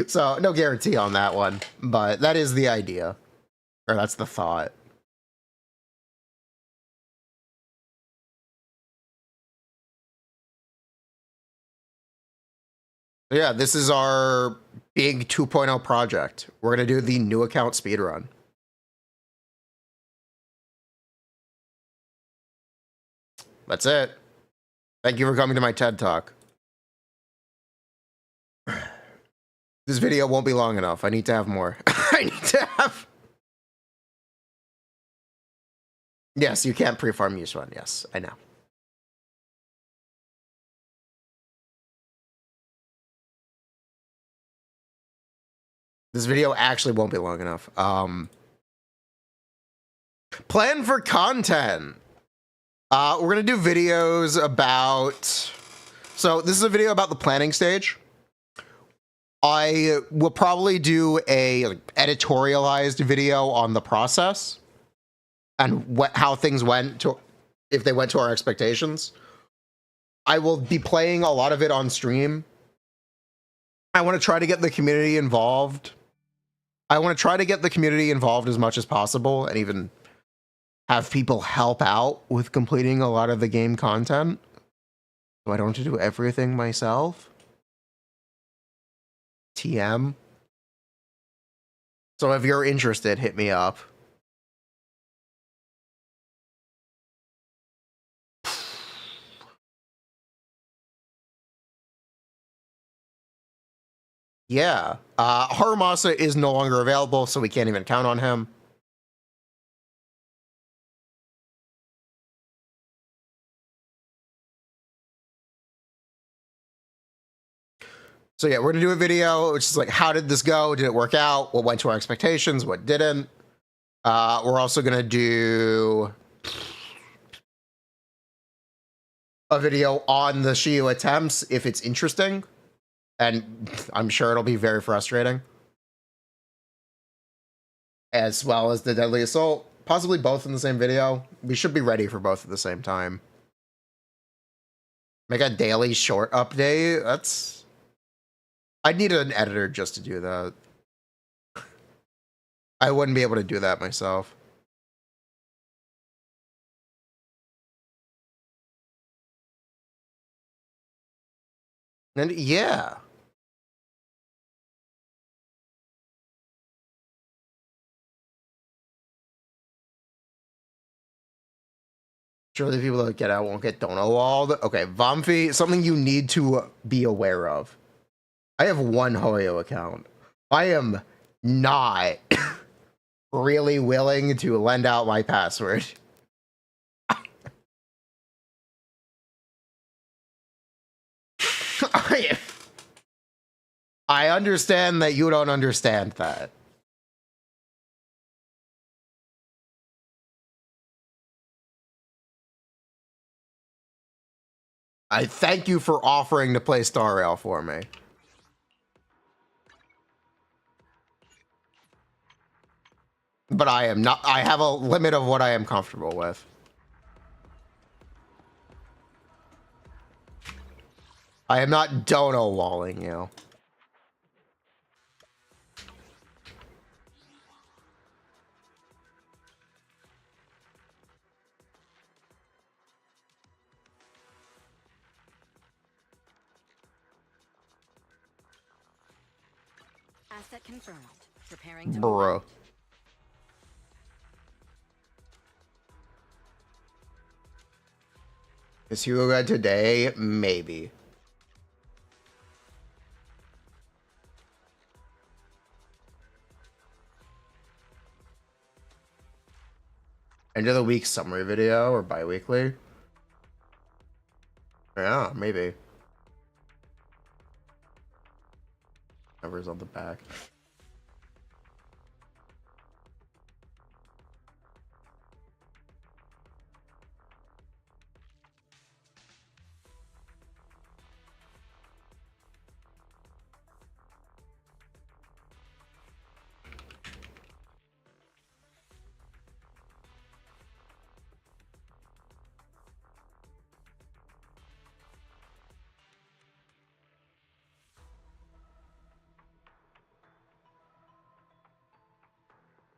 So, no guarantee on that one, but that is the idea. Or that's the thought. Yeah, this is our big 2.0 project. We're going to do the new account speedrun. That's it. Thank you for coming to my TED Talk. This video won't be long enough. I need to have more. I need to have... Yes, you can't pre-farm Yixuan. Yes, I know. This video actually won't be long enough. Plan for content. We're going to do videos about... So this is a video about the planning stage. I will probably do a editorialized video on the process and how things went, if they went to our expectations. I will be playing a lot of it on stream. I want to try to get the community involved. I want to try to get the community involved as much as possible and even have people help out with completing a lot of the game content. So I don't have to do everything myself. TM. So if you're interested, hit me up. Yeah. Harumasa is no longer available, so we can't even count on him. So yeah, we're gonna do a video which is like, how did this go? Did it work out? What went to our expectations? What didn't? We're also gonna do a video on the Shiyu attempts if it's interesting. And I'm sure it'll be very frustrating. As well as the Deadly Assault. Possibly both in the same video. We should be ready for both at the same time. Make a daily short update? That's... I'd need an editor just to do that. I wouldn't be able to do that myself. And yeah. Surely the people that get out won't get Donowalled. Okay, Vamfi, something you need to be aware of. I have one Hoyo account. I am not really willing to lend out my password. I understand that you don't understand that. I thank you for offering to play Star Rail for me. But I am not, I have a limit of what I am comfortable with. I am not dono walling you. Asset confirmed. Preparing to Bro. move. Is Hugo good today? Maybe. End of the week summary video or bi-weekly? Yeah, maybe. Numbers on the back.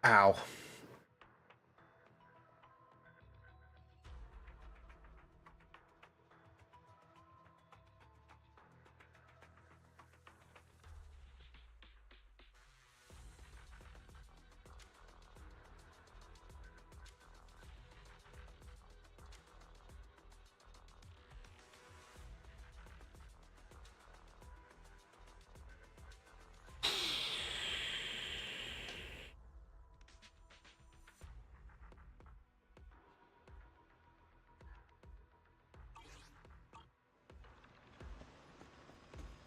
Ow.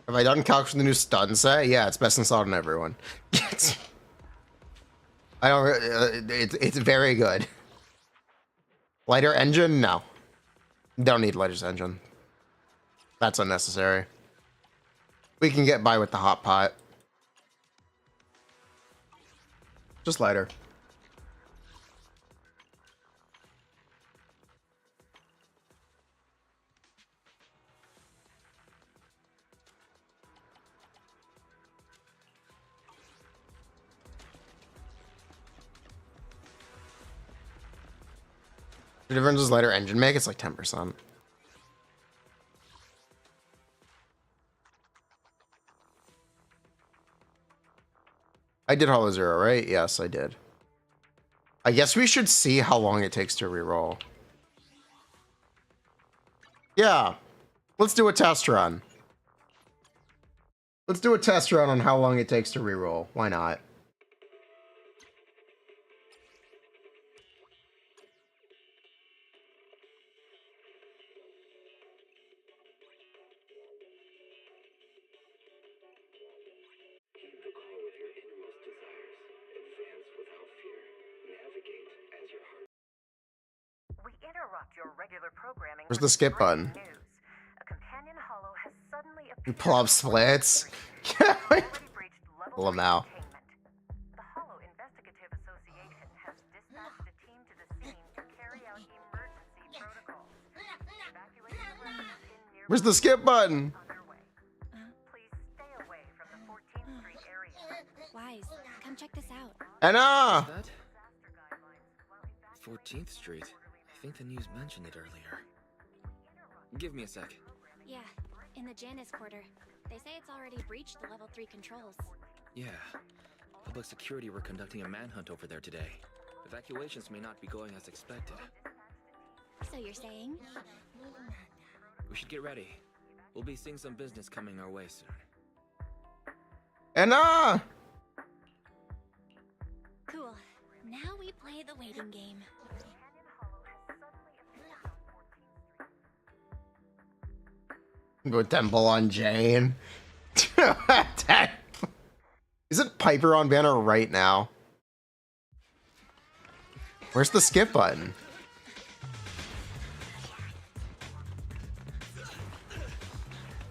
Have I done calcs for the new stun set? Yeah, it's best installed on everyone. I don't. It's very good. Lighter engine? No. Don't need lighter engine. That's unnecessary. We can get by with the hot pot. Just lighter. The difference is lighter engine make, it's like 10%. I did Hollow Zero, right? Yes, I did. I guess we should see how long it takes to reroll. Yeah. Let's do a test run. Let's do a test run on how long it takes to reroll. Why not? We interrupt your regular programming. Where's the skip button? News. A companion hollow has suddenly You appeared pull up on splits. already breached level Pull 'em 3 out. containment. The Hollow Investigative Association has dispatched a team to the scene to carry out emergency protocols. Evacuation plans in nearby Where's the skip button? underway. Please stay away from the 14th Street area. Wise, come check this out. Anna! That? 14th Street. I think the news mentioned it earlier. Give me a sec. Yeah, in the Janus quarter. They say it's already breached the level 3 controls. Yeah. Public security were conducting a manhunt over there today. Evacuations may not be going as expected. So you're saying? We should get ready. We'll be seeing some business coming our way soon. Anna! Cool. Now we play the waiting game. Go temple on Jane. Piper on banner right now. Where's the skip button?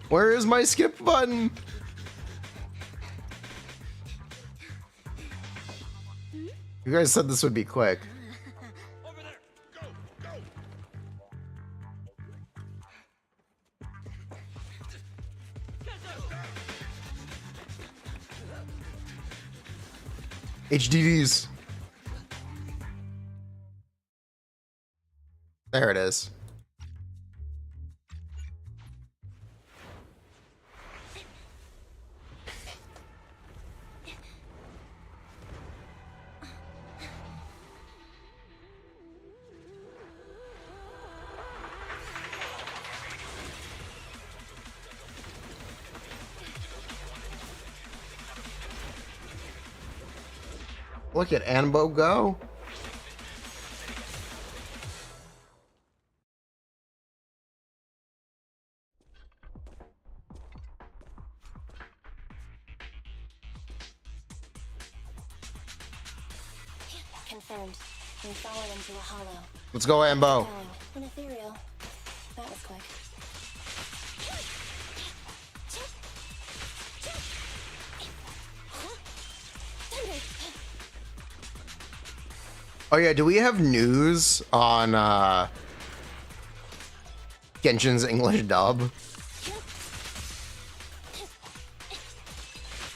Where is my skip button? You guys said this would be quick. Over there. Go, go. HDDs. There it is. Look at Anbo go. Confirmed. We followed him to a hollow. Let's go, Anbo. An ethereal. That was quick. Oh yeah, do we have news on Genshin's English dub?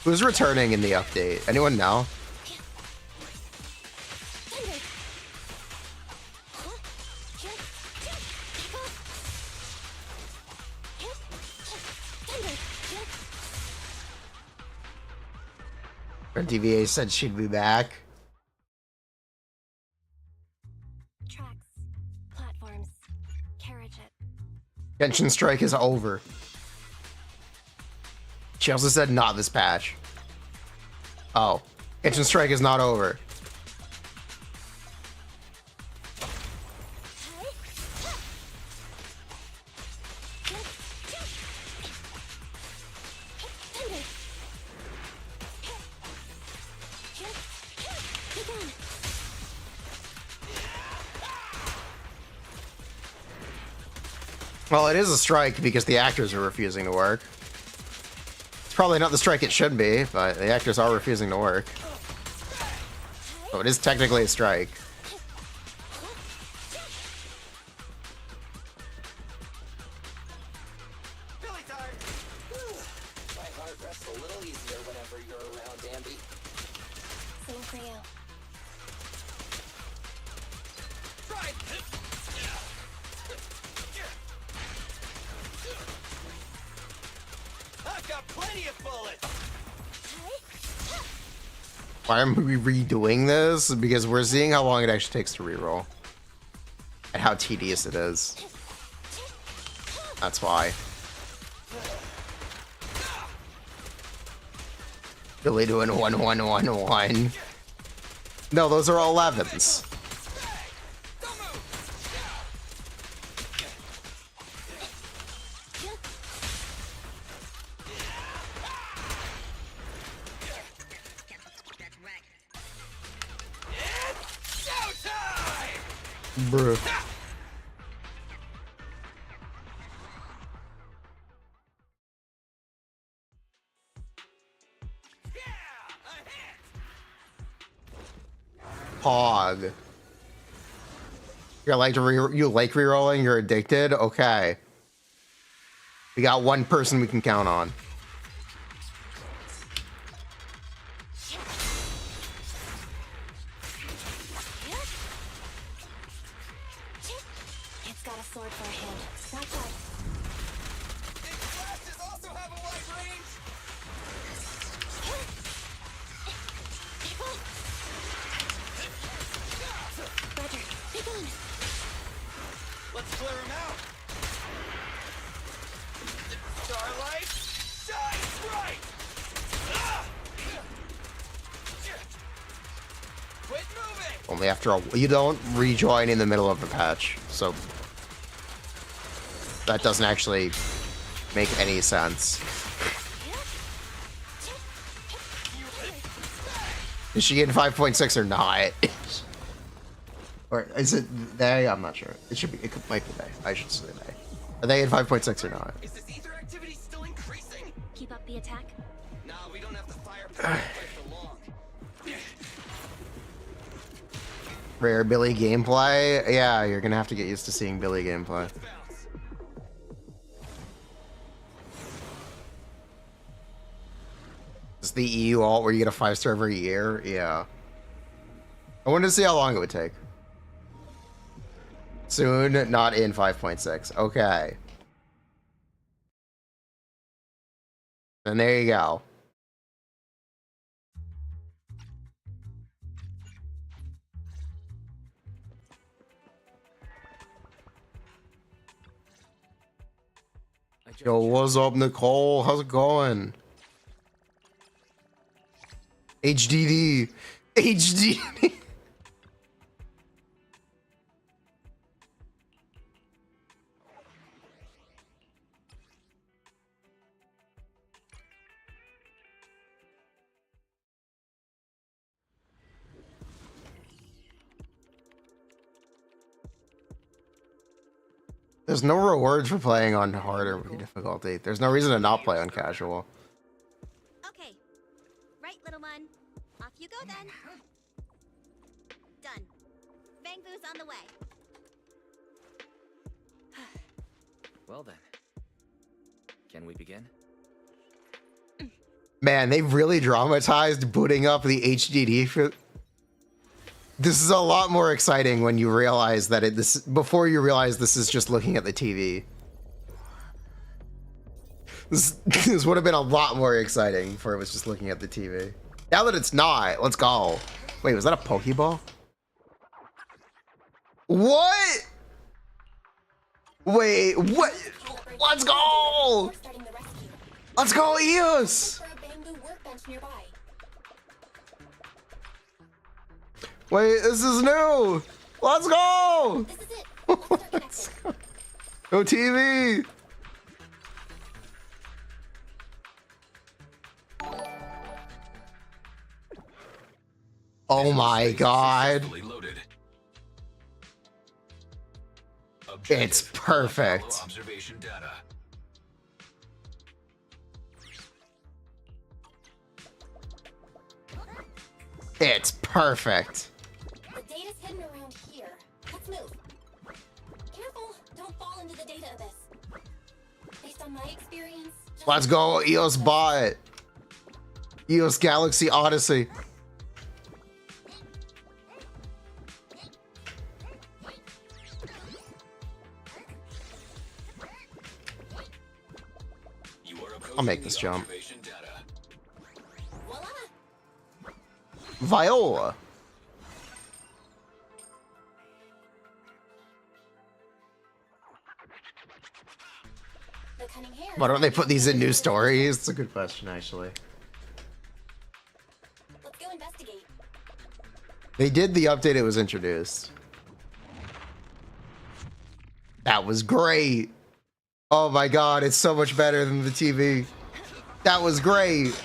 Who's returning in the update? Anyone know? Our DVA said she'd be back. Tracks, platforms, carriage it. Genshin Strike is over. She also said not this patch. Oh, Genshin Strike is not over. Well, it is a strike because the actors are refusing to work. It's probably not the strike it should be, but the actors are refusing to work. So it is technically a strike. Billy time! My heart rests a little easier whenever you're around, Andy. Same for you. Right. I've got plenty of bullets. Why am we redoing this? Because we're seeing how long it actually takes to reroll. And how tedious it is. That's why. Billy doing 1-1-1-1. No, those are all 11s. Bruh. Pog. You like rerolling? You're addicted? Okay. We got one person we can count on. It's got a sword for a hand. Not bad. Its flashes also have a wide range. Roger. Be gone. Let's clear him out. Starlight, shine bright. Ah! Quit moving. Only after a... You don't rejoin in the middle of the patch, so... That doesn't actually make any sense. Is she in 5.6 or not? Or is it they? I'm not sure. It should be. It might be they. I should say they. Are they in 5.6 or not? Is this ether activity still increasing? Keep up the attack. Nah, we don't have the firepower to play for long. Rare Billy gameplay? Yeah, you're gonna have to get used to seeing Billy gameplay. Is the EU alt where you get a 5-star every year? Yeah. I wanted to see how long it would take. Soon, not in 5.6. Okay. And there you go. Yo, what's up, Nicole? How's it going? HDD. HDD. There's no rewards for playing on harder difficulty. There's no reason to not play on casual. Okay. Right, little one. Off you go then. Done. Bang Boo's on the way. Well then. Can we begin? Man, they really dramatized booting up the HDD for... This is a lot more exciting when you realize that before you realize this is just looking at the TV. This would have been a lot more exciting before it was just looking at the TV. Now that it's not, let's go. Wait, was that a Pokeball? What? Wait, what? Let's go! Let's go, EOS! Wait, this is new! Let's go! Let's go. Go TV! Oh my god. It's perfect. It's perfect. The data's hidden around here. Let's move. Careful, don't fall into the data abyss. Based on my experience... Let's go, EOS bot. EOS Galaxy Odyssey. I'll make this jump. Viola. Why don't they put these in new stories? It's a good question, actually. Let's go investigate. They did the update it was introduced. That was great. Oh my god, it's so much better than the TV. That was great.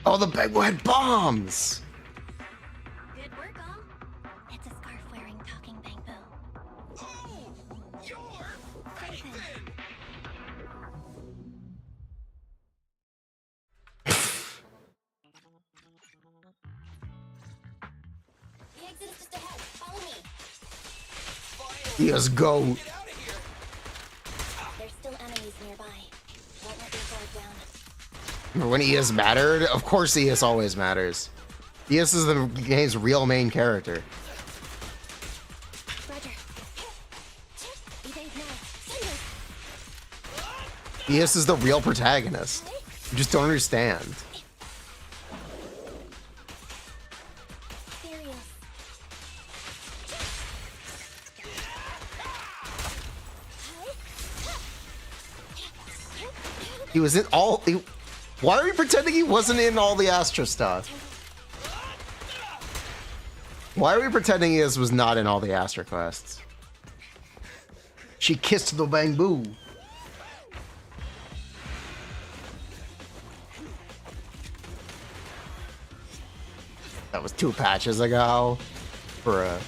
Oh, the Bego had bombs! Good work, all. It's a scarf-wearing talking Bangbo. Oh, you're Nathan! The exit is just ahead. Follow me. Yes, go. There's still enemies nearby. Won't let your guard down. When ES mattered? Of course ES always matters. ES is the game's real main character. Roger. Evade now. ES is the real protagonist. You just don't understand. He was in all. Why are we pretending he wasn't in all the Astra stuff? Why are we pretending he was not in all the Astra quests? She kissed the bamboo. That was 2 patches ago. Bruh.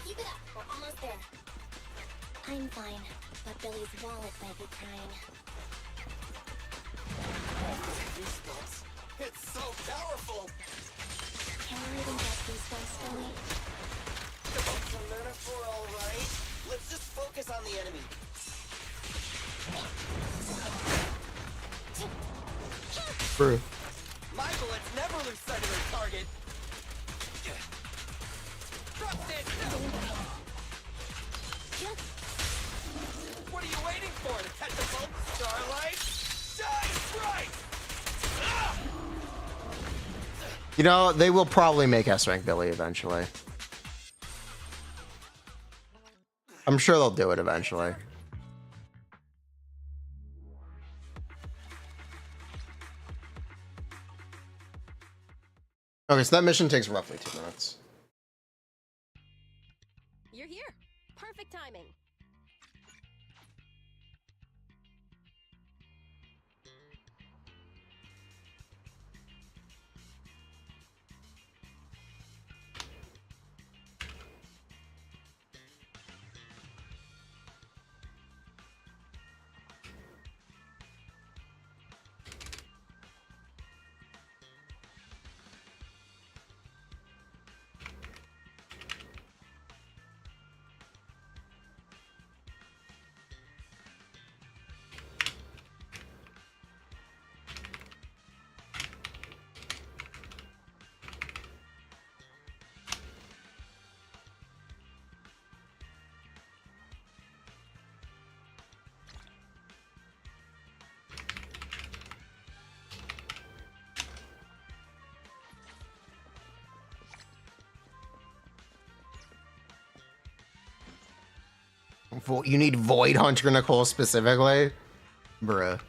Keep it up. We're almost there. I'm fine, but Billy's wallet might be crying. Goosebumps. It's so powerful. Can you even get goosebumps, Billy? It's a metaphor, all right. Let's just focus on the enemy. Bruh. My bullets never lose sight of their target. Drop it! What are you waiting for? To catch a bolt? Starlight? Shine bright! You know, they will probably make S-Rank Billy eventually. I'm sure they'll do it eventually. Okay, so that mission takes roughly 2 minutes. You're here. Perfect timing. You need Void Hunter Nicole specifically? Bruh.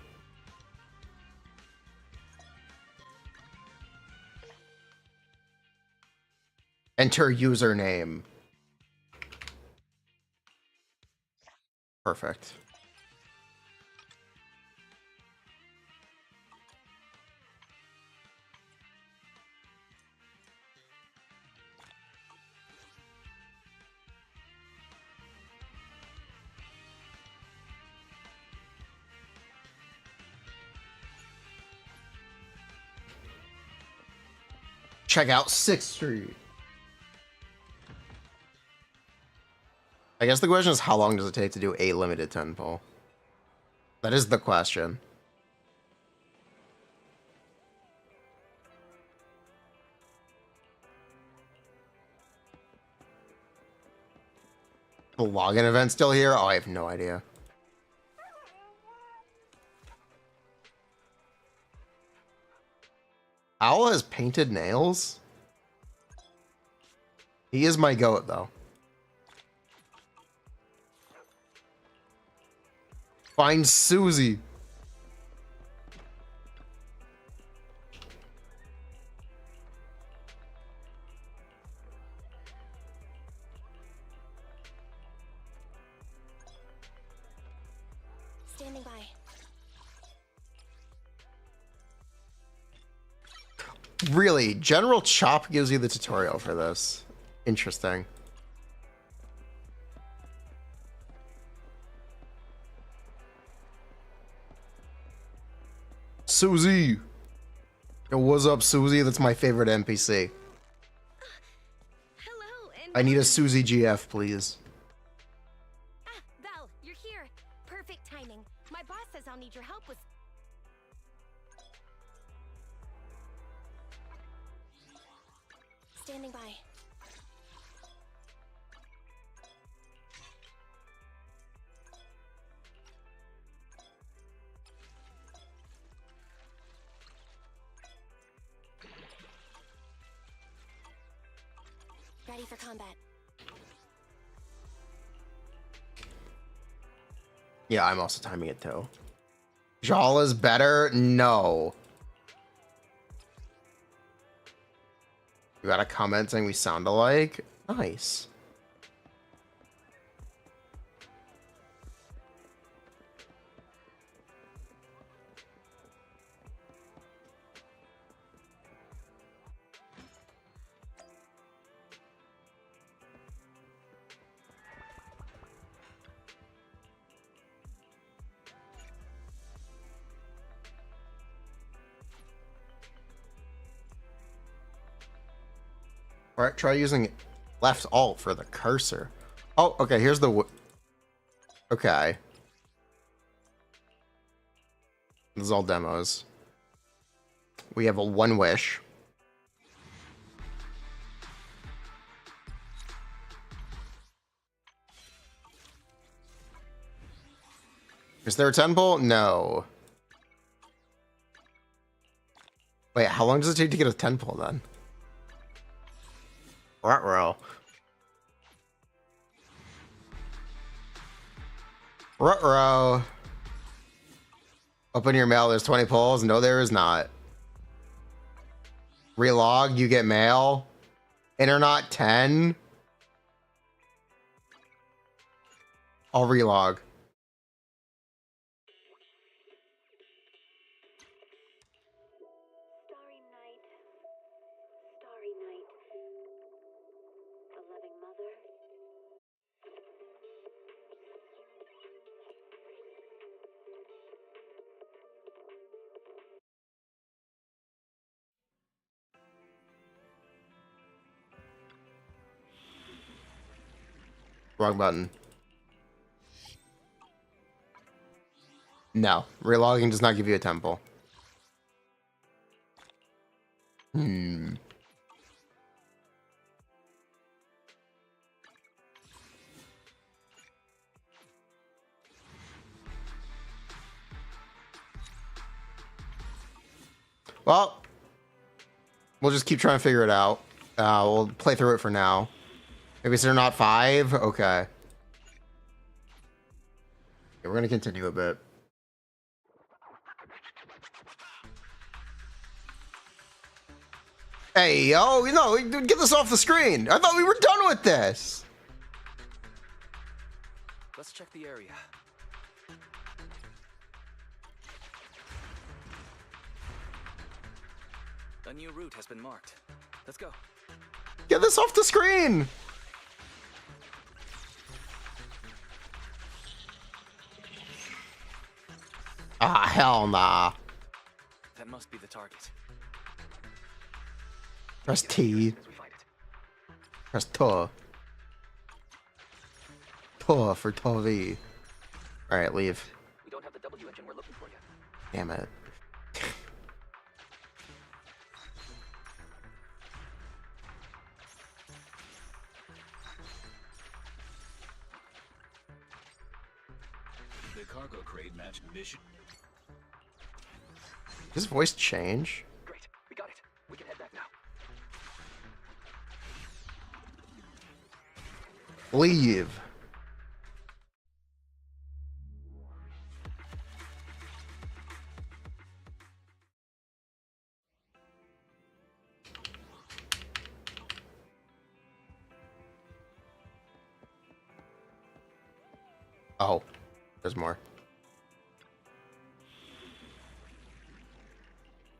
Enter username. Perfect. Check out 6th Street. I guess the question is, how long does it take to do a limited 10 pull? That is the question. The login event still here? Oh, I have no idea. Owl has painted nails? He is my goat, though. Find Susie. Standing by. Really, General Chop gives you the tutorial for this. Interesting. Susie. Yo, what's up, Susie? That's my favorite NPC. Hello, and I need a Susie GF, please. Val, you're here. Perfect timing. My boss says I'll need your help with. Standing by. Ready for combat. Yeah, I'm also timing it too. Jala's better? No. You got a comment saying we sound alike? Nice. All right, try using left alt for the cursor. Oh, okay, here's the... Okay. This is all demos. We have a one wish. Is there a temple? No. Wait, how long does it take to get a temple then? Ruh-roh. Ruh-roh. Open your mail, there's 20 polls. No, there is not. Relog, you get mail. Internet 10. I'll relog. Starry night. Starry night. The loving mother. Wrong button. No, relogging does not give you a temple. Well, we'll just keep trying to figure it out. We'll play through it for now. Maybe they're not 5? Okay. Yeah, we're gonna continue a bit. Hey, yo, no, get this off the screen. I thought we were done with this. Let's check the area. A new route has been marked. Let's go. Get this off the screen. Ah, hell nah. That must be the target. Press T. Press T. T for T-V. Alright, leave. We don't have the W engine we're looking for yet. Damn it. The cargo crate matched mission. Does his voice change? Great, we got it. We can head back now. Leave. Oh, there's more.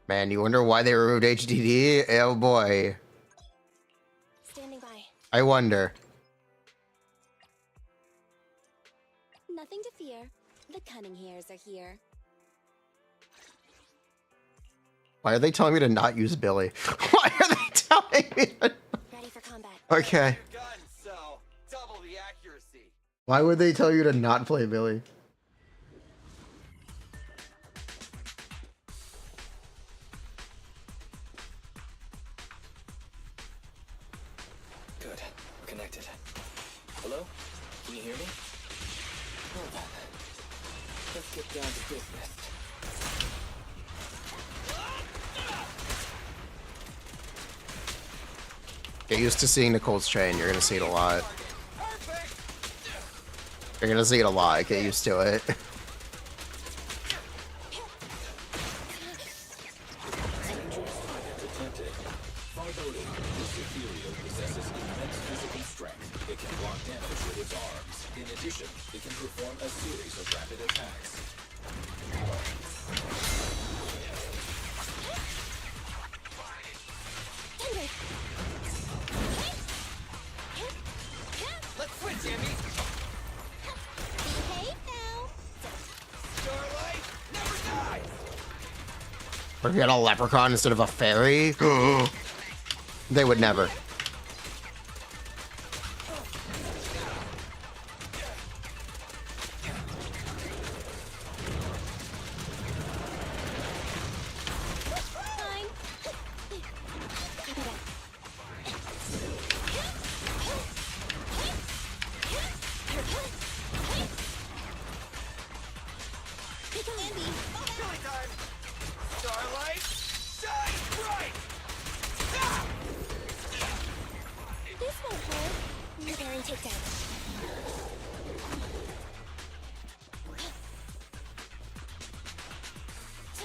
Man, you wonder why they removed HDD? Oh boy. Standing by. I wonder. Nothing to fear. The cunning hairs are here. Why are they telling me to not use Billy? Why are they telling me to... Ready for combat. Okay. Gun, so double the accuracy. Why would they tell you to not play Billy? disconnected. Hello? Can you hear me? Well then, let's get down to business. Get used to seeing Nicole's chain. You're gonna see it a lot. You're gonna see it a lot. Get used to it. Or if you had a leprechaun instead of a fairy, they would never.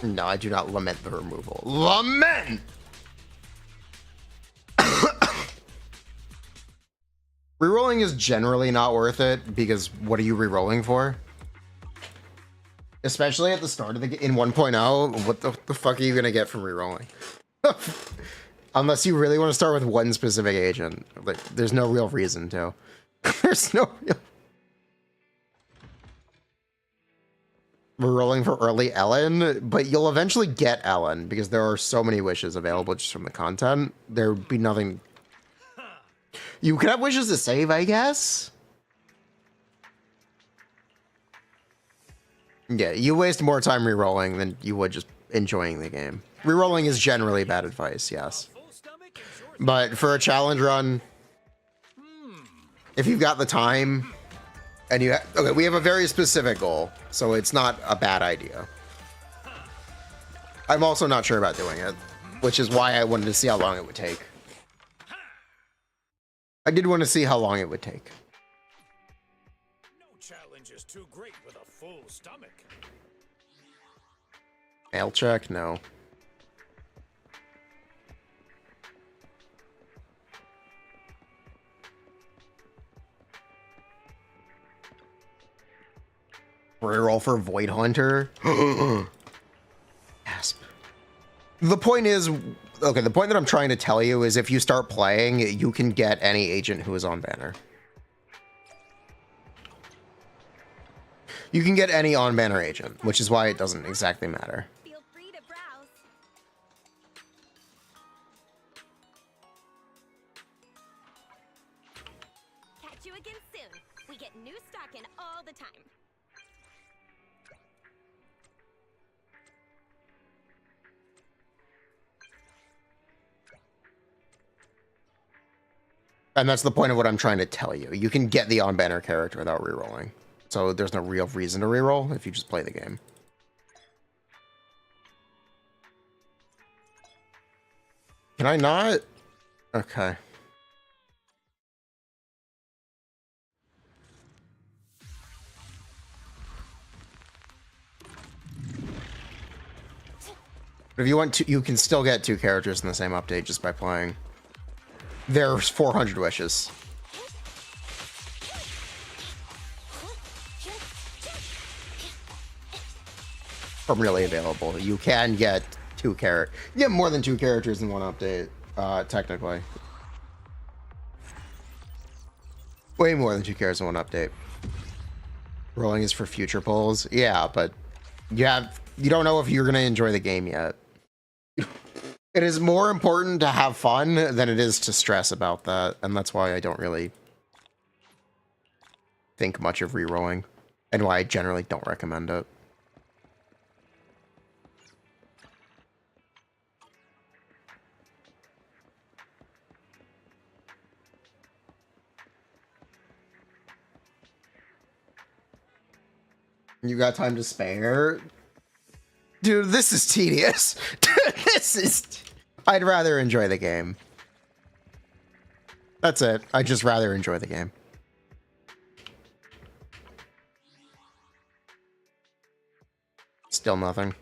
No, I do not lament the removal. Lament! Rerolling is generally not worth it because what are you rerolling for? Especially at the start of the game in 1.0, what the fuck are you gonna get from rerolling? Unless you really want to start with one specific agent. Like, there's no real reason to. There's no real... We're rolling for early Ellen, but you'll eventually get Ellen because there are so many wishes available just from the content. There would be nothing. You could have wishes to save, I guess. Yeah, you waste more time rerolling than you would just enjoying the game. Rerolling is generally bad advice, yes. But for a challenge run, if you've got the time, and you okay, we have a very specific goal, so it's not a bad idea. I'm also not sure about doing it, which is why I wanted to see how long it would take. I did want to see how long it would take. No challenge is too great with a full stomach. Mail check? No. Reroll for Void Hunter. Gasp. The point is, okay, the point that I'm trying to tell you is if you start playing, you can get any agent who is on banner. You can get any on banner agent, which is why it doesn't exactly matter. Feel free to browse. Catch you again soon. We get new stock in all the time. And that's the point of what I'm trying to tell you. You can get the on-banner character without rerolling. So there's no real reason to reroll if you just play the game. Can I not? Okay. But if you want to, you can still get 2 characters in the same update just by playing. There's 400 wishes. From really available. You can get 2 characters. You get more than 2 characters in one update, technically. Way more than 2 characters in one update. Rolling is for future polls. Yeah, but you don't know if you're gonna enjoy the game yet. It is more important to have fun than it is to stress about that, and that's why I don't really think much of rerolling, and why I generally don't recommend it. You got time to spare? Dude, this is tedious. This is... I'd rather enjoy the game. That's it. I'd just rather enjoy the game. Still nothing.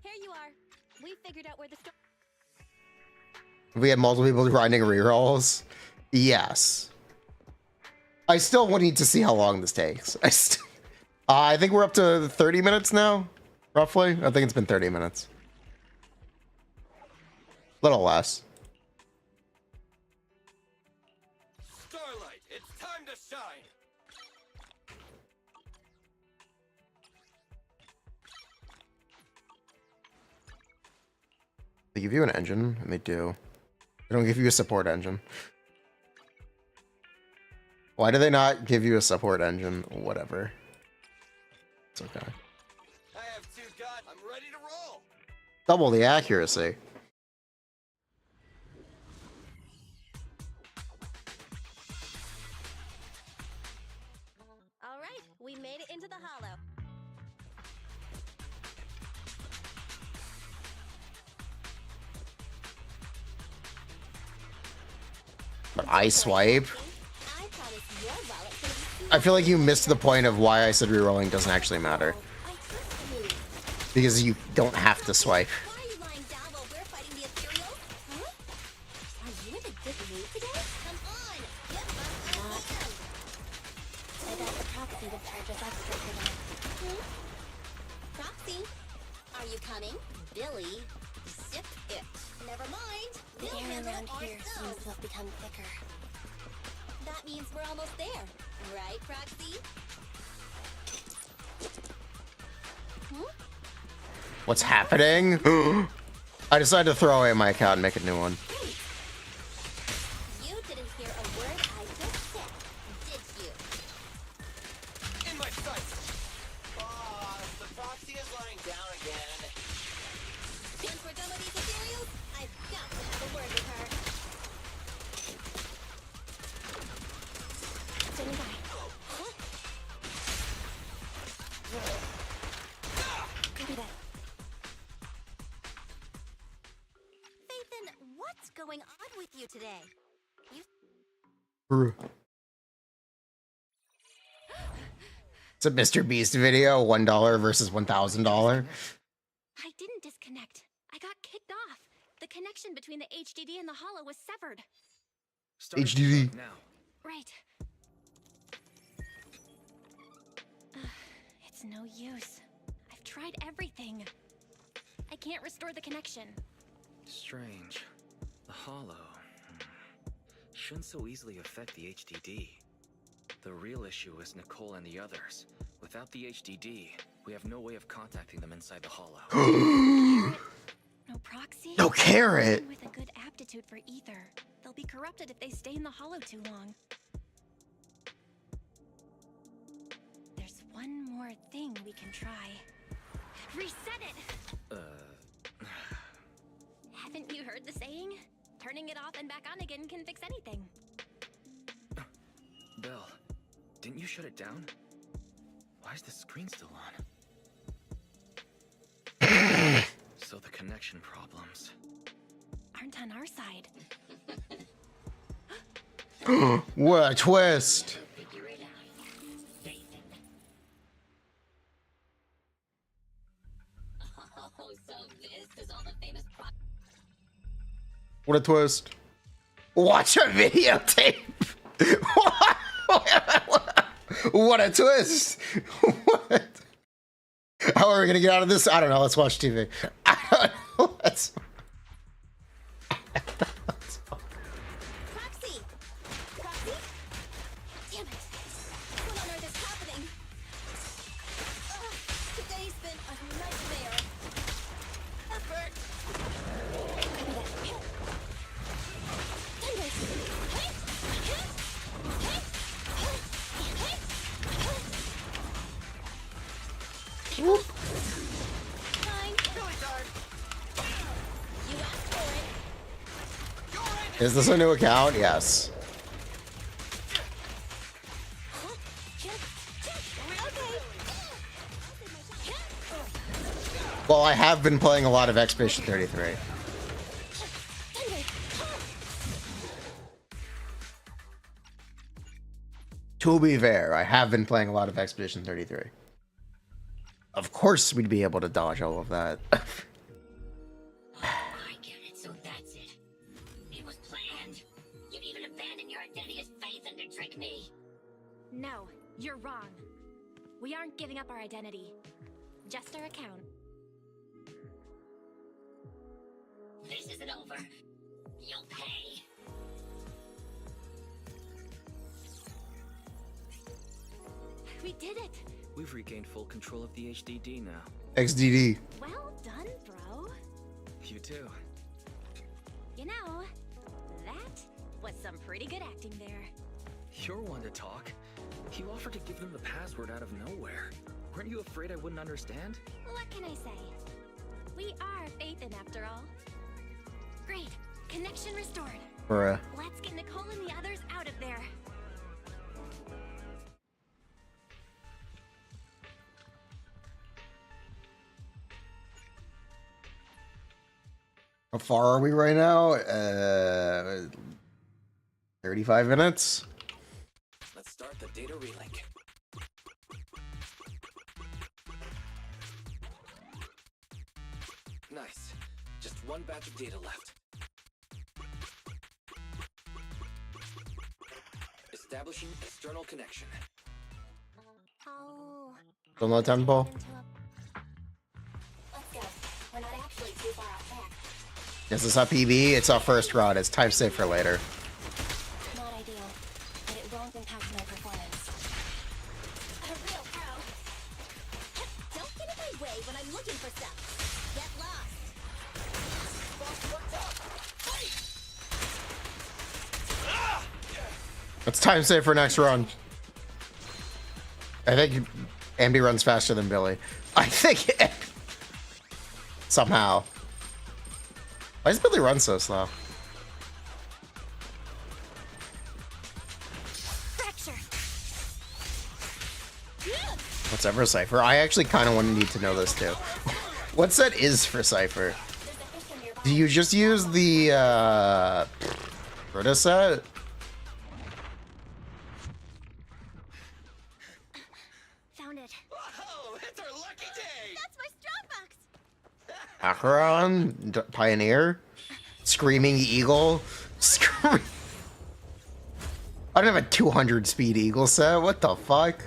Here you are. We figured out where the store. We had multiple people grinding rerolls. Yes. I still need to see how long this takes. I think we're up to 30 minutes now, roughly. I think it's been 30 minutes. Little less. Starlight, it's time to shine. They give you an engine, and they do. They don't give you a support engine. Why do they not give you a support engine? Whatever. It's okay. I have 2 guns. I'm ready to roll. Double the accuracy. All right, we made it into the hollow. But I swipe. I feel like you missed the point of why I said rerolling doesn't actually matter. Because you don't have to swipe. Why are you lying down while we're fighting the Ethereals? Huh? Are you in a good mood today? Come on! Get up! I got the proxy to charge us extra today. Proxy? Are you coming? Billy? Zip it. Never mind. The air around here seems to have become thicker. That means we're almost there. Right, Proxy? What's happening? I decided to throw away my account and make a new one. You didn't hear a word I just said, did you? In my sights! Boss, the proxy is lying down again. Since we're done with these Ethereals, I've got to have a word with her. Standing by. Copy that. Nathan, what's going on with you today? It's a Mr. Beast video, $1 versus $1,000. I didn't disconnect. I got kicked off. The connection between the HDD and the hollow was severed. HDD. Now. Right. It's no use. I've tried everything. I can't restore the connection. Strange. The hollow shouldn't so easily affect the HDD. The real issue is Nicole and the others. Without the HDD, we have no way of contacting them inside the hollow. No proxy? No carrot. With a good aptitude for ether. They'll be corrupted if they stay in the hollow too long. There's one more thing we can try. Reset it! Haven't you heard the saying? Turning it off and back on again can fix anything. Belle, didn't you shut it down? Why is the screen still on? So the connection problems aren't on our side. What a twist. What a twist. Watch a videotape. What a twist. What? How are we gonna get out of this? I don't know. Let's watch TV. I don't know. Let's... Proxy! Proxy? Damn it! What on earth is happening? Today's been a nightmare. Effort! Whoop. Fine. You asked for it. Is this a new account? Yes. Well, I have been playing a lot of Expedition 33. To be fair, I have been playing a lot of Expedition 33. Of course we'd be able to dodge all of that. I get it, so that's it. It was planned. You'd even abandon your identity as faith and to trick me. No, you're wrong. We aren't giving up our identity. Just our account. This isn't over. You'll pay. We did it! We've regained full control of the HDD now. XDD. Well done, bro. You too. You know, that was some pretty good acting there. You're one to talk. You offered to give them the password out of nowhere. Weren't you afraid I wouldn't understand? What can I say? We are Faithin after all. Great. Connection restored. Bruh. Let's get Nicole and the others out of there. How far are we right now? 35 minutes? Let's start the data relink. Nice. Just one batch of data left. Establishing external connection. Oh. Don't know tempo. Let's go. We're not actually too far off track. Is this up PB? It's our first run. It's time safe for later. Not ideal, but it won't impact my performance. A real pro. Don't get in my way when I'm looking for stuff. Get lost. It's time safe for next run. I think Ambi runs faster than Billy. I think somehow. Why does Billy run so slow? Fracture. What's that for Cypher? I actually kind of want to need to know this too. What's that is for Cypher? Do you just use the Rota set? Found it. Whoa, it's our lucky day! That's my strong box. Acheron? Pioneer? Screaming Eagle? I don't have a 200 speed Eagle set. What the fuck?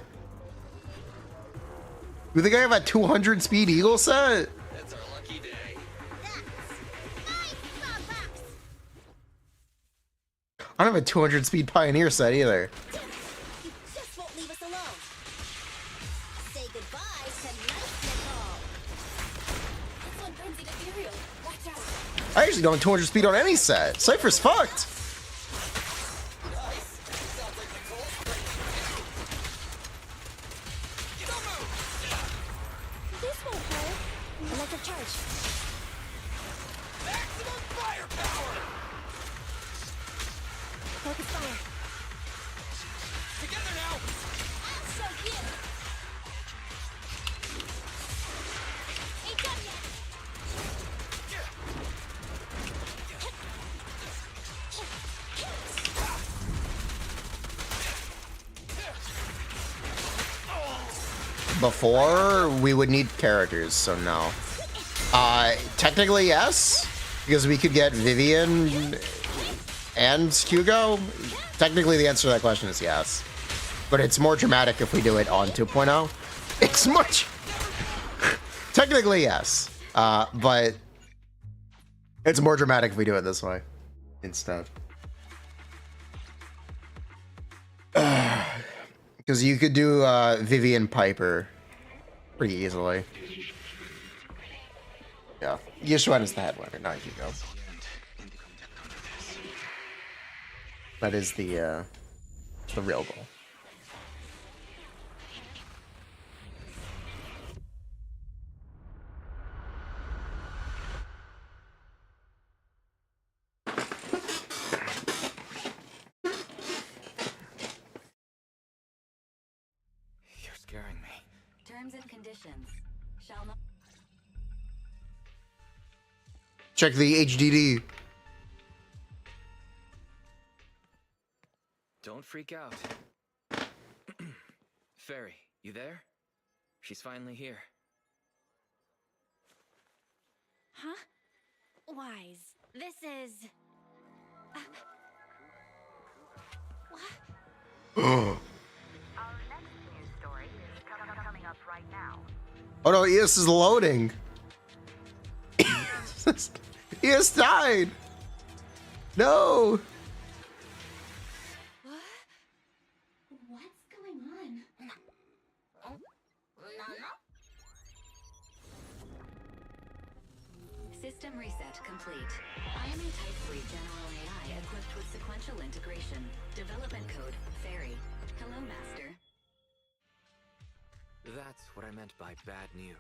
You think I have a 200 speed Eagle set? It's our lucky day. I don't have a 200 speed Pioneer set either. You just won't leave us alone. Say goodbye to nice Nicole. This one brings it ethereal. Watch out. I actually don't have 200 speed on any set. Cypher's fucked. This won't hurt. Electric charge. Maximum firepower! Focus fire. Together now! I'll show you. Ain't done yet. Before, we would need characters, so no. Technically, yes. Because we could get Vivian and Hugo. Technically, the answer to that question is yes. But it's more dramatic if we do it on 2.0. It's much... Technically, yes. But it's more dramatic if we do it this way instead. Because you could do Vivian Piper pretty easily. Yeah, Yeshua is the headliner, not Hugo. That is the real goal. scaring me. Terms and conditions shall not. Check the HDD. Don't freak out. Fairy, you there? She's finally here. Huh? Wise. This is... Our next news story is coming up right now. Oh no, ES is loading. ES died. No. What's going on? System reset complete. I am a Type 3 General AI equipped with sequential integration. Development code, Fairy. Hello, Master. That's what I meant by bad news.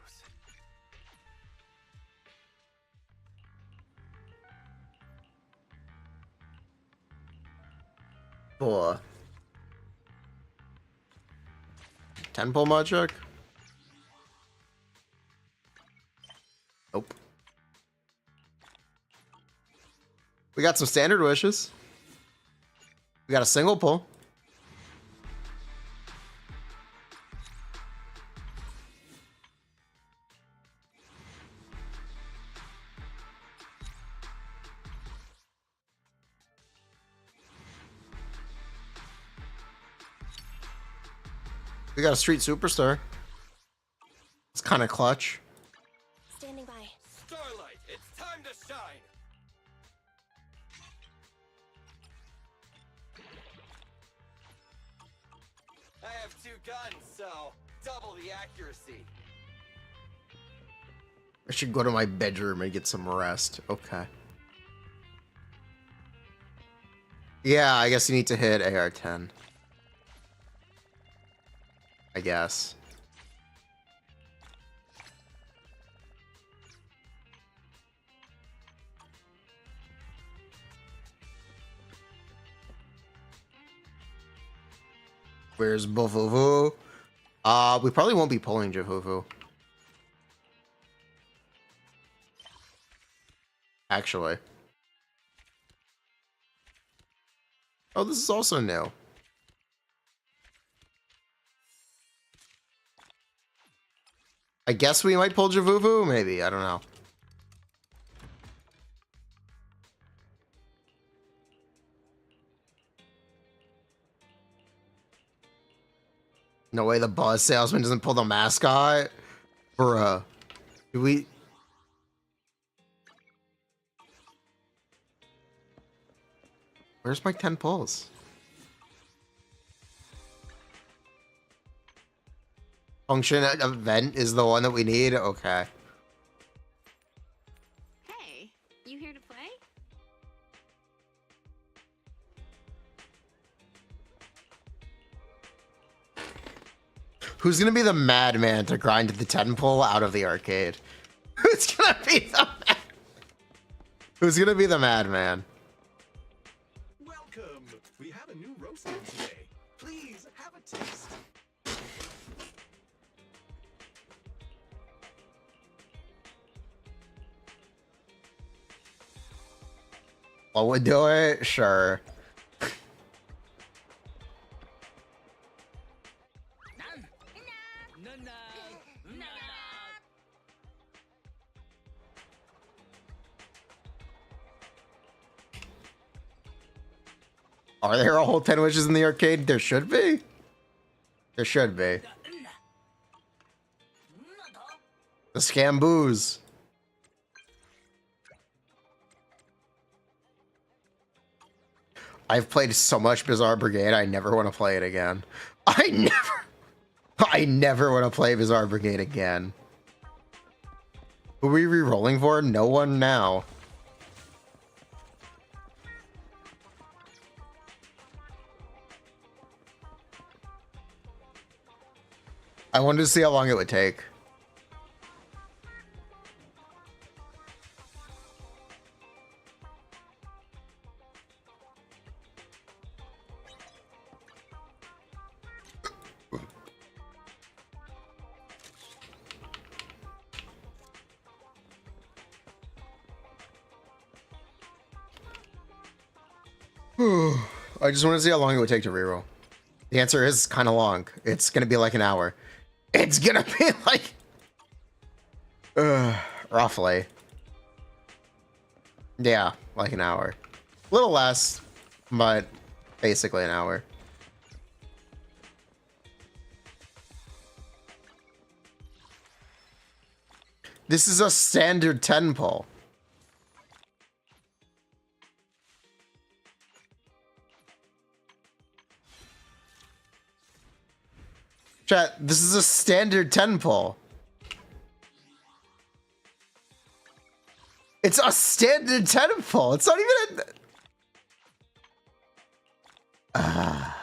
Boy. 10 pull mod check? Nope. We got some standard wishes. We got a single pull. We got a street superstar. It's kind of clutch. Standing by. Starlight, it's time to shine! I have 2 guns, so double the accuracy. I should go to my bedroom and get some rest. Okay. Yeah, I guess you need to hit AR-10. I guess. Where's Bovuvu? We probably won't be pulling Javuvu. Actually. Oh, this is also new. I guess we might pull Javuvu? Maybe, I don't know. No way the buzz salesman doesn't pull the mascot? Bruh. Do we... Where's my 10 pulls? Function event is the one that we need? Okay. Hey, you here to play? Who's gonna be the madman to grind the 10 pull out of the arcade? Who's gonna be the mad... Who's gonna be the madman? Welcome. We have a new roast today. Please have a taste. What would do it? Sure. Are there a whole 10 wishes in the arcade? There should be. There should be. The Scamboos. I've played so much Bizarre Brigade, I never want to play it again. I never want to play Bizarre Brigade again. Who are we re-rolling for? No one now. I wanted to see how long it would take. I just want to see how long it would take to reroll. The answer is kind of long. It's gonna be like an hour. It's gonna be like, roughly. Yeah, like an hour. A little less, but basically an hour. This is a standard 10 pull. Chat, this is a standard 10 pull. It's a standard 10 pull. It's not even a...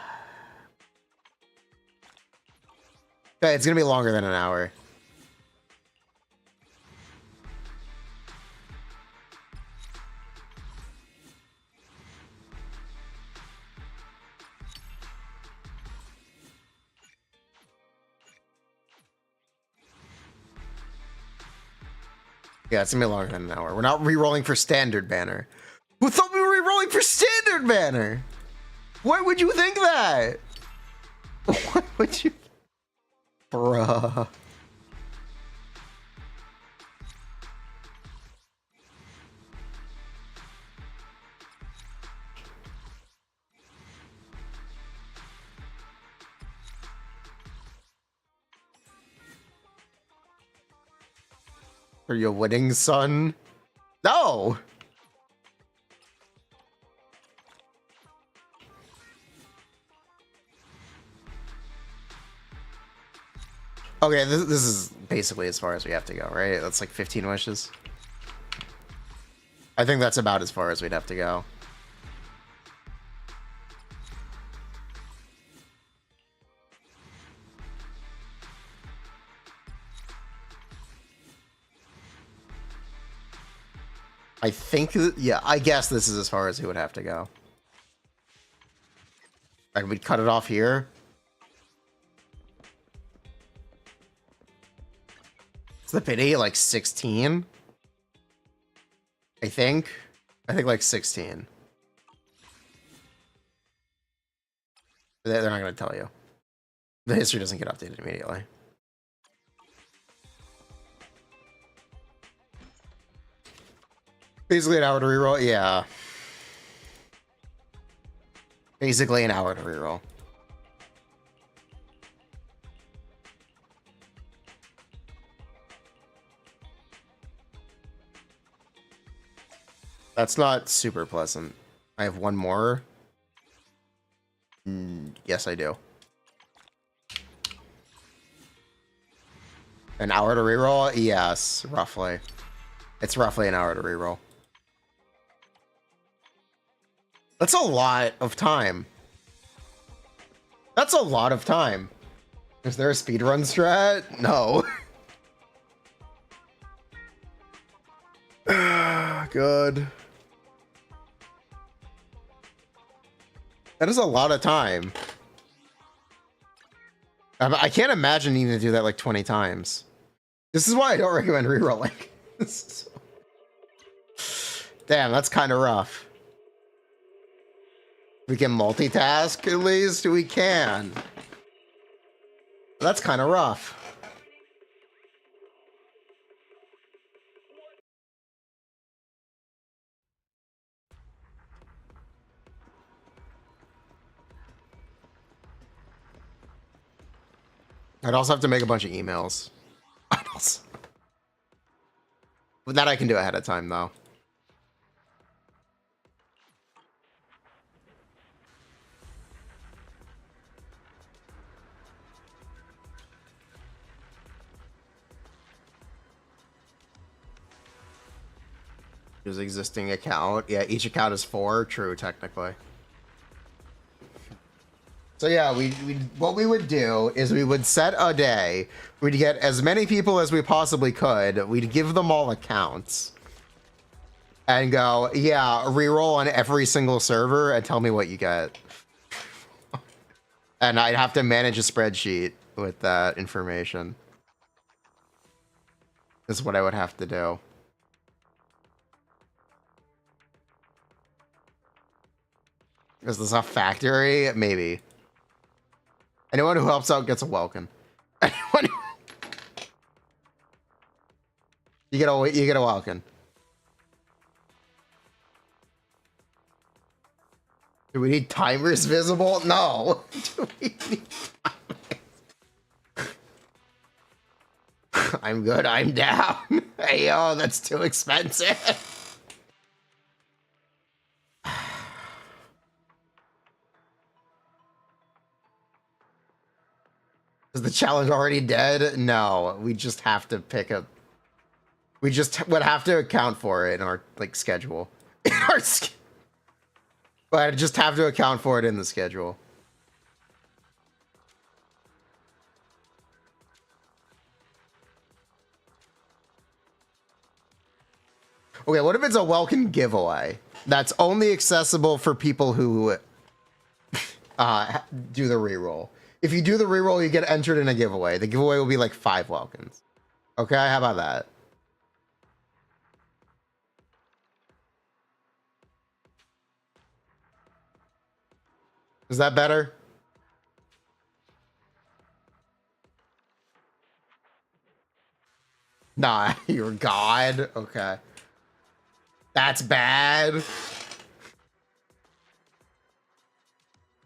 Okay, it's gonna be longer than an hour. Yeah, it's gonna be longer than an hour. We're not re-rolling for standard banner. Who thought we were re-rolling for standard banner? Why would you think that? Why would you? Bruh. Are you winning, son? No! Okay, this is basically as far as we have to go, right? That's like 15 wishes. I think that's about as far as we'd have to go. I think, yeah, I guess this is as far as he would have to go. Right, we'd cut it off here. Is the pity like 16? I think like 16. They're not going to tell you. The history doesn't get updated immediately. Basically an hour to reroll, yeah. Basically an hour to reroll. That's not super pleasant. I have one more. Yes, I do. An hour to reroll? Yes, roughly. It's roughly an hour to reroll. That's a lot of time. That's a lot of time. Is there a speedrun strat? No. Good. That is a lot of time. I can't imagine needing to do that like 20 times. This is why I don't recommend rerolling. Damn, that's kind of rough. We can multitask at least? We can. That's kind of rough. I'd also have to make a bunch of emails. But that I can do ahead of time, though. His existing account. Yeah, each account is 4. True, technically. So yeah, what we would do is we would set a day. We'd get as many people as we possibly could. We'd give them all accounts. And go, yeah, reroll on every single server and tell me what you get. And I'd have to manage a spreadsheet with that information. That's what I would have to do. Is this a factory? Maybe. Anyone who helps out gets a welcome. Anyone you get a welcome. Do we need timers visible? No. Do we need timers? I'm good, I'm down. Hey yo, that's too expensive. Is the challenge already dead? No, we just have to pick up. We just would have to account for it in our like schedule. In our but I just have to account for it in the schedule. Okay, what if it's a welcome giveaway that's only accessible for people who do the reroll? If you do the reroll, you get entered in a giveaway. The giveaway will be like 5 welcomes. Okay, how about that? Is that better? Nah, you're God. Okay. That's bad.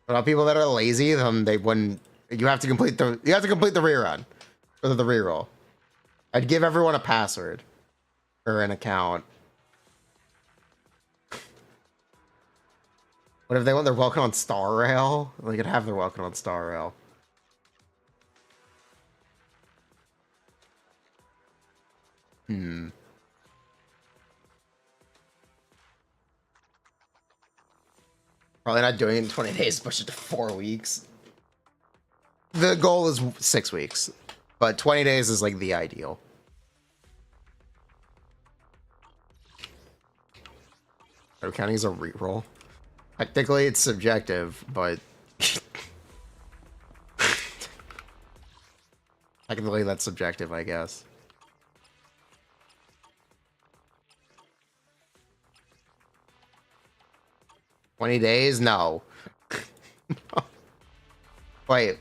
But on people that are lazy, then they wouldn't. You have to complete the rerun or the reroll. I'd give everyone a password or an account. What if they want their welcome on Star Rail? They could have their welcome on Star Rail. Probably not doing it in 20 days, push it to 4 weeks. The goal is 6 weeks, but 20 days is like the ideal. Are we counting as a reroll? Technically, it's subjective, but technically that's subjective, I guess. $20 days? No. Wait.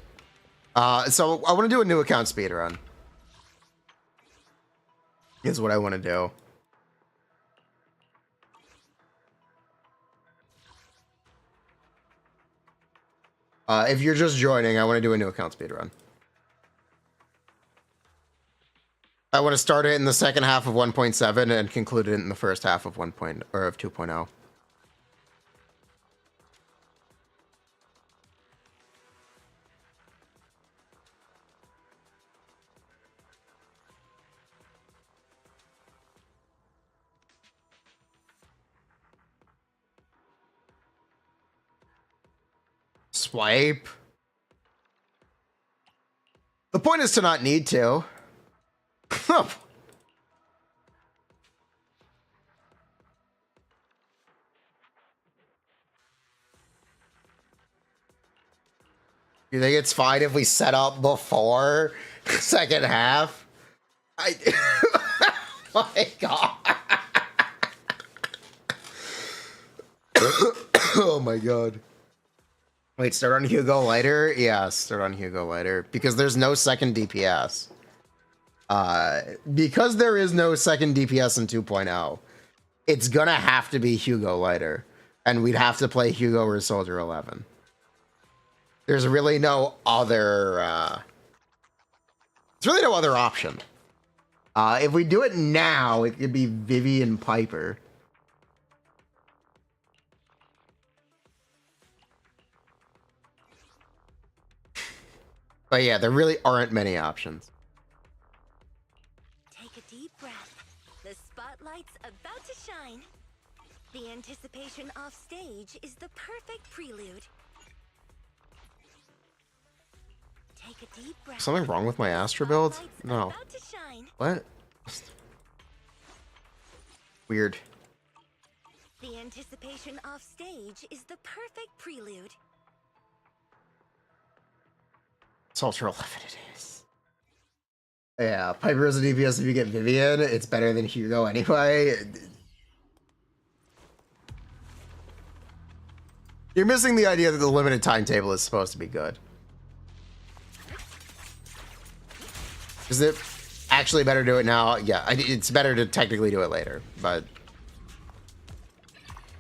So I want to do a new account speedrun. Is what I want to do. If you're just joining, I want to do a new account speedrun. I want to start it in the second half of 1.7 and conclude it in the first half of 2.0. Swipe. The point is to not need to. You think it's fine if we set up before second half? My God. Oh my God. Wait, start on Hugo later? Yeah, start on Hugo later. Because there's no second DPS. Because there is no second DPS in 2.0, it's gonna have to be Hugo later. And we'd have to play Hugo or Soldier 11. There's really no other... there's really no other option. If we do it now, it could be Vivi and Piper. But yeah, there really aren't many options. Take a deep breath. The spotlight's about to shine. The anticipation off stage is the perfect prelude. Take a deep breath. Something wrong with my Astra build? No. What? Weird. The anticipation off stage is the perfect prelude. Soldier 11 it is. Yeah, Piper as a DPS if you get Vivian, it's better than Hugo anyway. You're missing the idea that the limited timetable is supposed to be good. Is it actually better to do it now? Yeah, it's better to technically do it later, but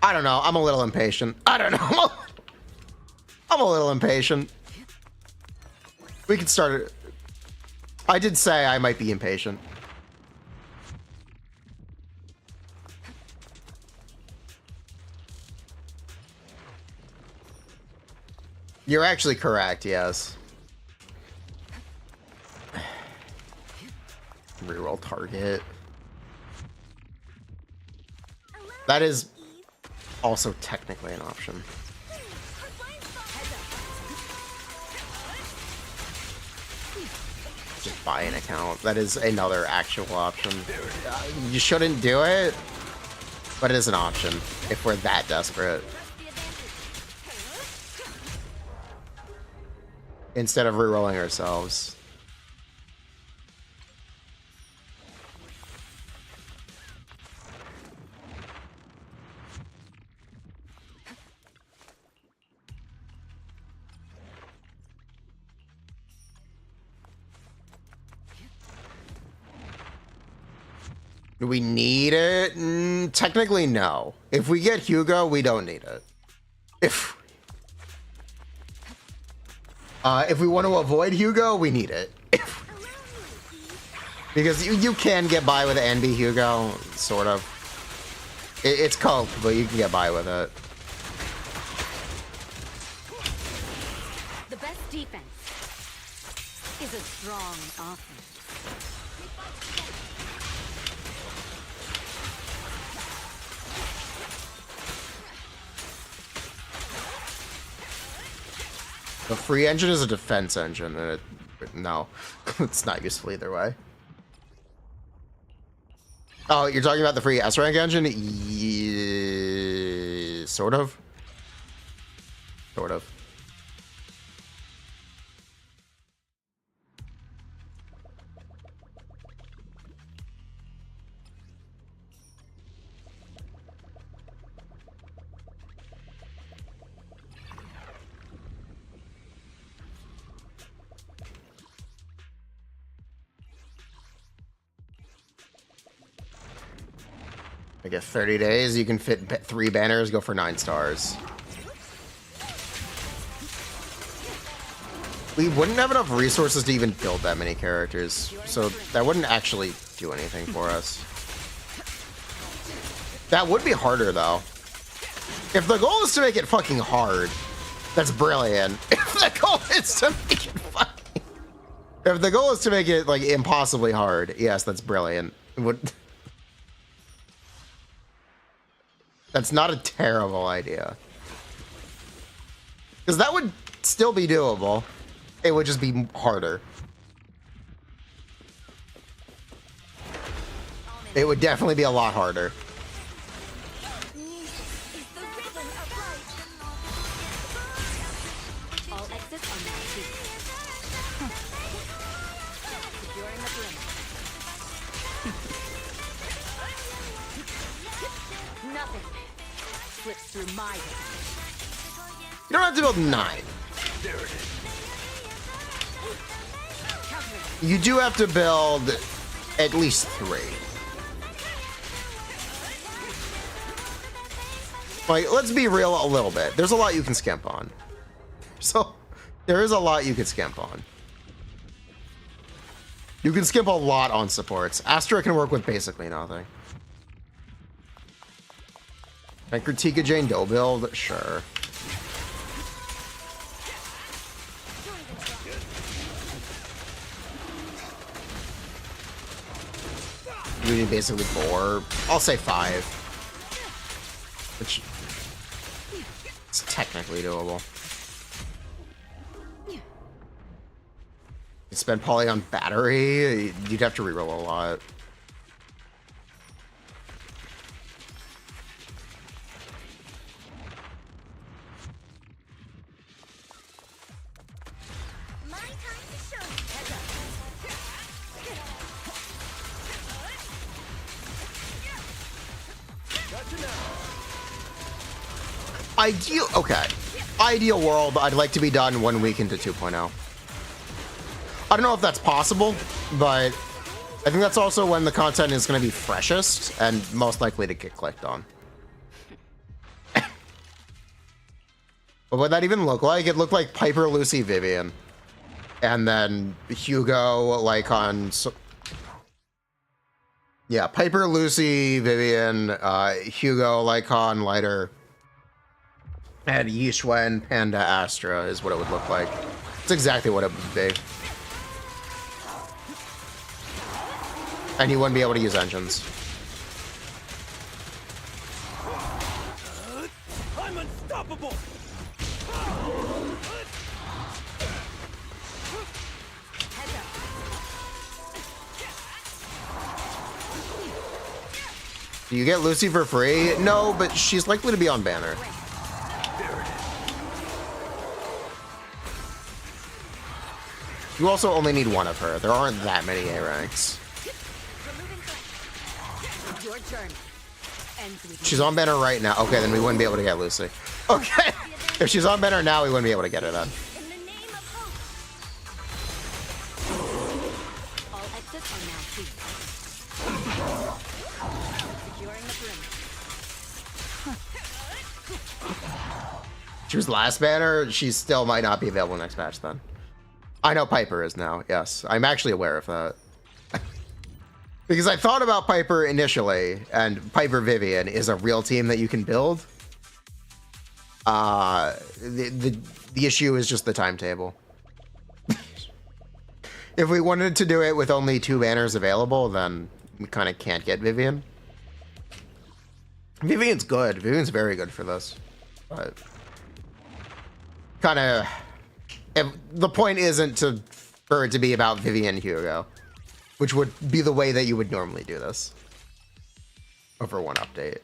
I don't know. I'm a little impatient. I don't know. I'm a little impatient. We could start it. I did say I might be impatient. You're actually correct, yes. Reroll target. That is also technically an option. Just buy an account. That is another actual option. You shouldn't do it, but it is an option if we're that desperate. Instead of rerolling ourselves. Do we need it? Technically, no. If we get Hugo, we don't need it. If we want to avoid Hugo, we need it. Because you can get by with NB Hugo, sort of. It's cope, but you can get by with it. The best defense is a strong offense. The free engine is a defense engine, and no, it's not useful either way. Oh, you're talking about the free S-rank engine? Sort of. Sort of. I get 30 days, you can fit 3 banners, go for 9 stars. We wouldn't have enough resources to even build that many characters, so that wouldn't actually do anything for us. That would be harder, though. If the goal is to make it fucking hard, that's brilliant. If the goal is to make it fucking... If the goal is to make it, like, impossibly hard, yes, that's brilliant. That's not a terrible idea. Because that would still be doable. It would just be harder. It would definitely be a lot harder. All exits are now securing the perimeter. Nothing slips through my hands. You don't have to build 9. There it is. You do have to build at least 3. Like, let's be real a little bit. There's a lot you can skimp on. So, there is a lot you can skimp on. You can skimp a lot on supports. Astra can work with basically nothing. Can I critique a Jane Doe build? Sure. We need basically 4. I'll say 5. Which is technically doable. You spend poly on battery, you'd have to reroll a lot. Okay. ideal world, I'd like to be done 1 week into 2.0. I don't know if that's possible, but I think that's also when the content is going to be freshest and most likely to get clicked on. What would that even look like? It looked like Piper, Lucy, Vivian. And then Hugo, Lycon... Yeah, Piper, Lucy, Vivian, Hugo, Lycon, Lighter, and Yishwen, Panda, Astra is what it would look like. It's exactly what it would be. And you wouldn't be able to use engines. I'm unstoppable. Do you get Lucy for free? No, but she's likely to be on banner. You also only need one of her. There aren't that many A ranks. Your turn. She's on banner right now. Okay, then we wouldn't be able to get Lucy. Okay. If she's on banner now, we wouldn't be able to get her then. All exits are now free. Securing the perimeter. She was last banner. She still might not be available next patch then. I know Piper is now. Yes, I'm actually aware of that. Because I thought about Piper initially, and Piper Vivian is a real team that you can build. The issue is just the timetable. If we wanted to do it with only 2 banners available, then we kind of can't get Vivian. Vivian's good. Vivian's very good for this. But kind of... The point isn't for it to be about Vivian Hugo, which would be the way that you would normally do this over one update.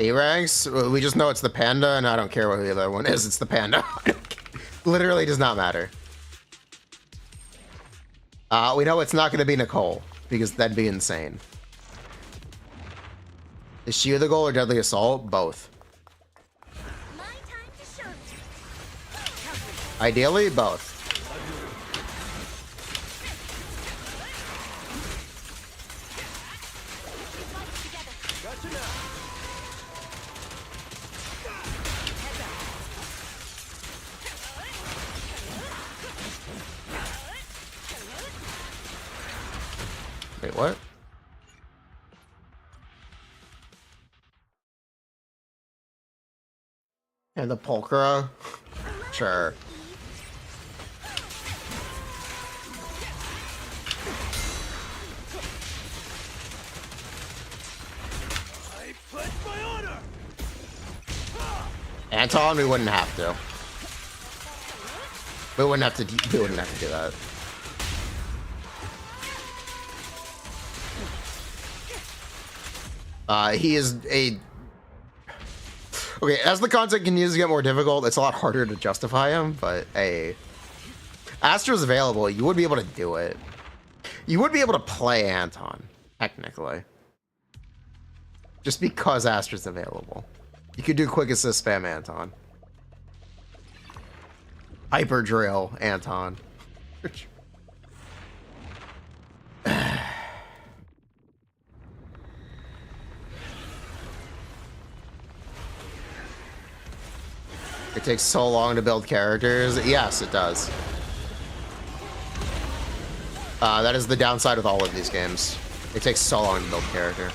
A ranks? We just know it's the Panda, and I don't care what the other one is. It's the Panda. Literally does not matter. We know it's not going to be Nicole, because that'd be insane. Is Shiyu the goal or Deadly Assault? Both. Ideally, both. Wait, what? And the Pulchra? Sure. I pledge my honor. Anton, we wouldn't have to. We wouldn't have to do that. He is a... Okay, as the content continues to get more difficult, it's a lot harder to justify him, but Astra's available, you would be able to do it. You would be able to play Anton, technically. Just because Astra's available. You could do quick assist spam Anton. Hyper drill Anton. It takes so long to build characters. Yes, it does. That is the downside with all of these games. It takes so long to build a character.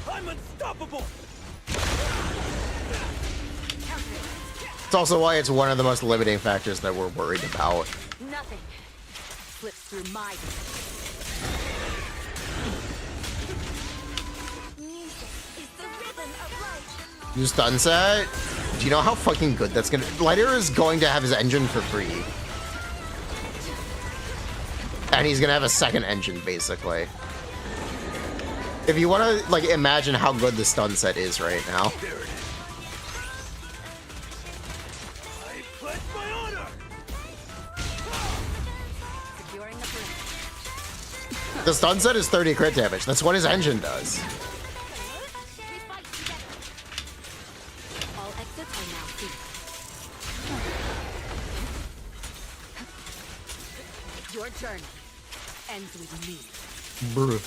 I'm unstoppable. It's also why it's one of the most limiting factors that we're worried about. Nothing slips through my... New stun set? Do you know how fucking good that's gonna... Lighter is going to have his engine for free. And he's gonna have a second engine, basically. If you want to, like, imagine how good the stun set is right now. There it is. I pledge my honor. Securing the perimeter. The stun set is 30 crit damage. That's what his engine does. All exits are now sealed. Your journey ends with me. Bruh.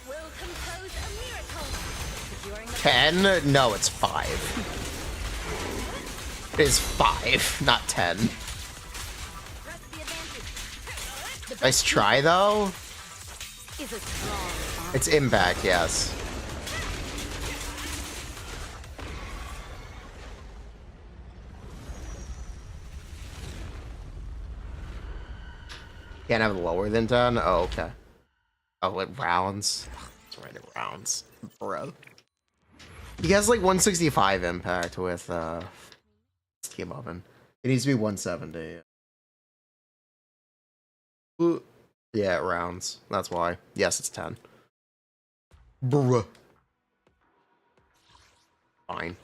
We'll compose a miracle. Securing the 10? No, it's 5. It is 5, not 10. press the advantage. Nice try, though. Is a strong arm. It's impact, yes. Can't have it lower than 10? Oh, okay. Oh, it rounds. That's right, it rounds. Bro. He has like 165 impact with Steam Oven. It needs to be 170. Ooh. Yeah, it rounds. That's why. Yes, it's 10. Bruh. Fine.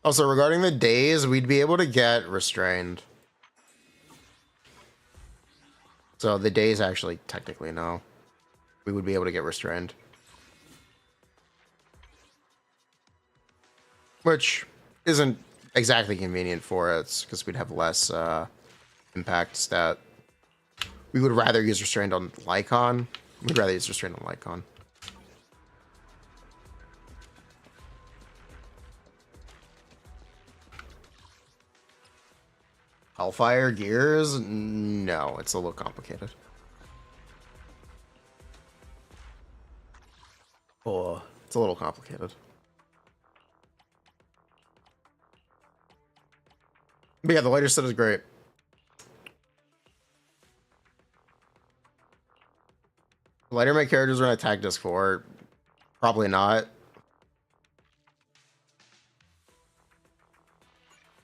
Also, regarding the days, we'd be able to get restrained. So the days actually, technically, no. We would be able to get restrained. Which isn't exactly convenient for us, because we'd have less impact stat. We would rather use restrained on Lycon. We'd rather use restrained on Lycon. Hellfire gears? No, it's a little complicated. Oh, it's a little complicated. But yeah, the lighter set is great. Lighter my characters run attack disc 4? Probably not.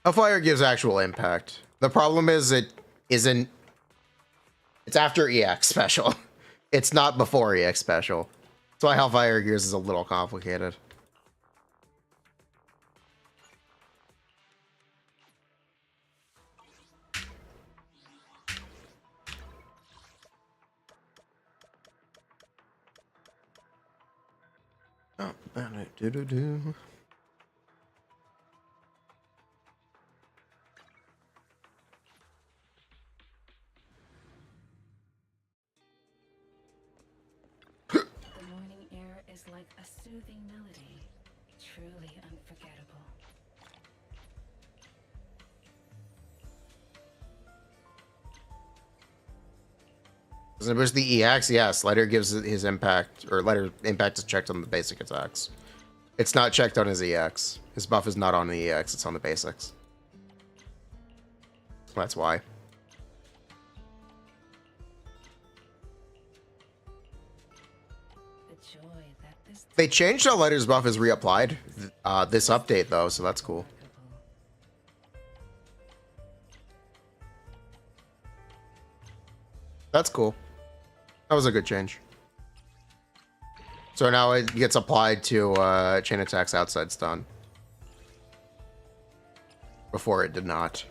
Hellfire gives actual impact. The problem is it isn't... It's after EX special. It's not before EX special. That's why Hellfire Gears is a little complicated. Oh, do-do-do. The morning air is like a soothing melody, truly unforgettable. Doesn't it boost the EX? Yes, Lighter gives his impact, or Lighter impact is checked on the basic attacks. It's not checked on his EX. His buff is not on the EX, it's on the basics. That's why. The joy that this They changed how Lighter's buff is reapplied this update, though, so that's cool. That's cool. That was a good change. So now it gets applied to chain attacks outside stun. Before it did not.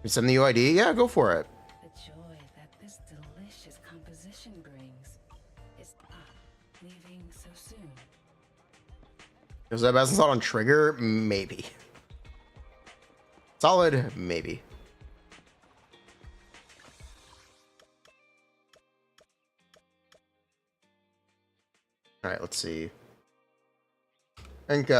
You send the UID? Yeah, go for it. the joy that this delicious composition brings is leaving so soon. Is that best not on trigger? Maybe. Solid? Maybe. Alright, let's see. I think,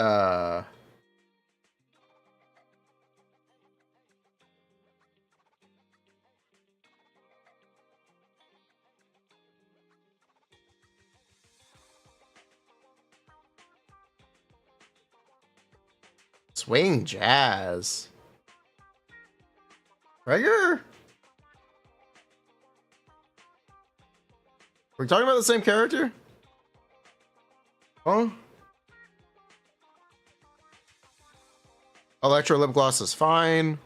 Swing jazz. Trigger? We're talking about the same character? Huh? Electro lip gloss is fine.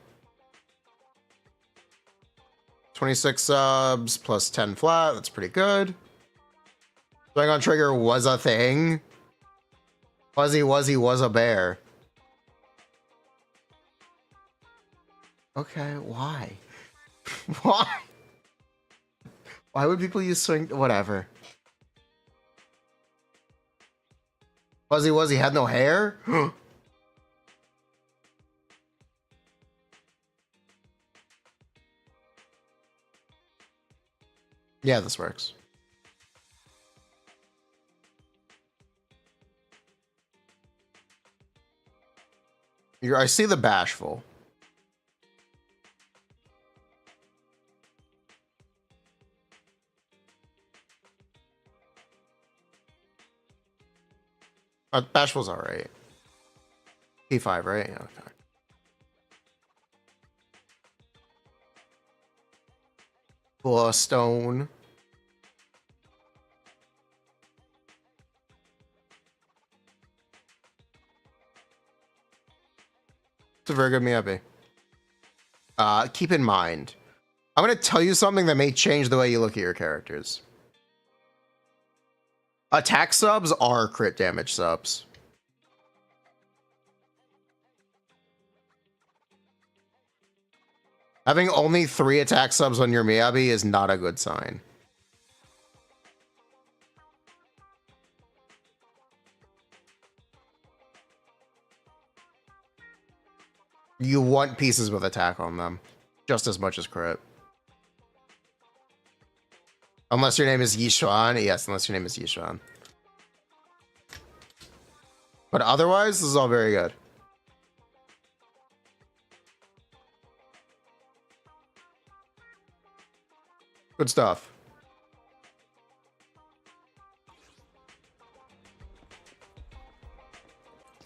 26 subs plus 10 flat. That's pretty good. Swing on trigger was a thing. Fuzzy Wuzzy was a bear. Okay, why? Why? Why would people use swing? Whatever. Fuzzy Wuzzy had no hair? Yeah, this works. I see the bashful. Bashful's alright. P5, right? Yeah, okay. Cool stone. It's a very good Miyabi. Keep in mind, I'm going to tell you something that may change the way you look at your characters. Attack subs are crit damage subs. Having only 3 attack subs on your Miyabi is not a good sign. You want pieces with attack on them, just as much as crit. Unless your name is Yishuan. Yes, unless your name is Yishuan. But otherwise, this is all very good. Good stuff.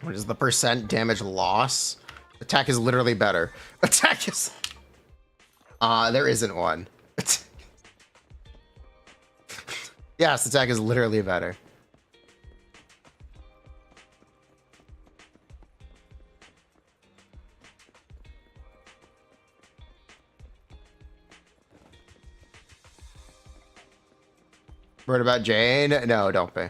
What is the percent damage loss? Attack is literally better. Attack is... there isn't one. Yes, attack is literally better. Worried about Jane? No, don't be.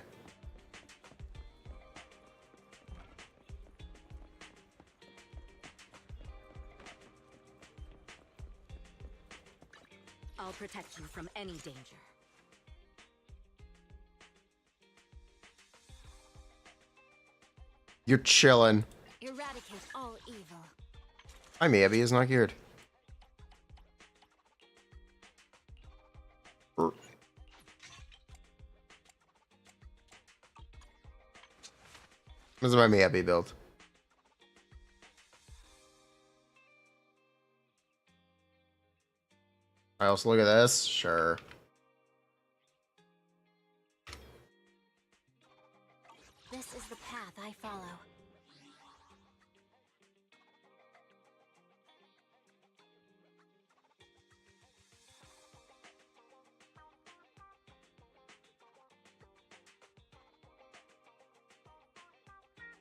I'll protect you from any danger. You're chilling. Eradicate all evil. Hi, Miyabi is not geared. This is my Miyabi build. I also look at this. Sure. This is the path I follow.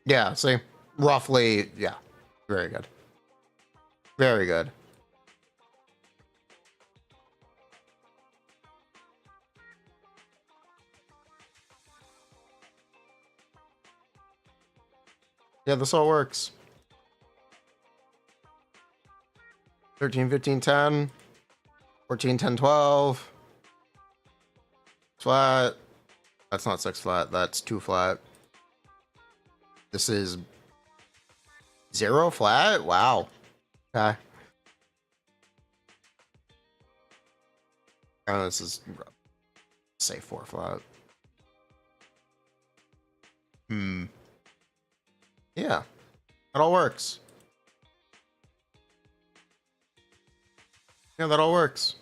Yeah, see? Roughly, yeah. Very good. Very good. Yeah, this all works. 13, 15, 10. 14, 10, 12. Flat. That's not 6 flat. That's 2 flat. This is 0 flat? Wow. Okay. Oh, this is, say 4 flat. Yeah. That all works. Yeah, that all works.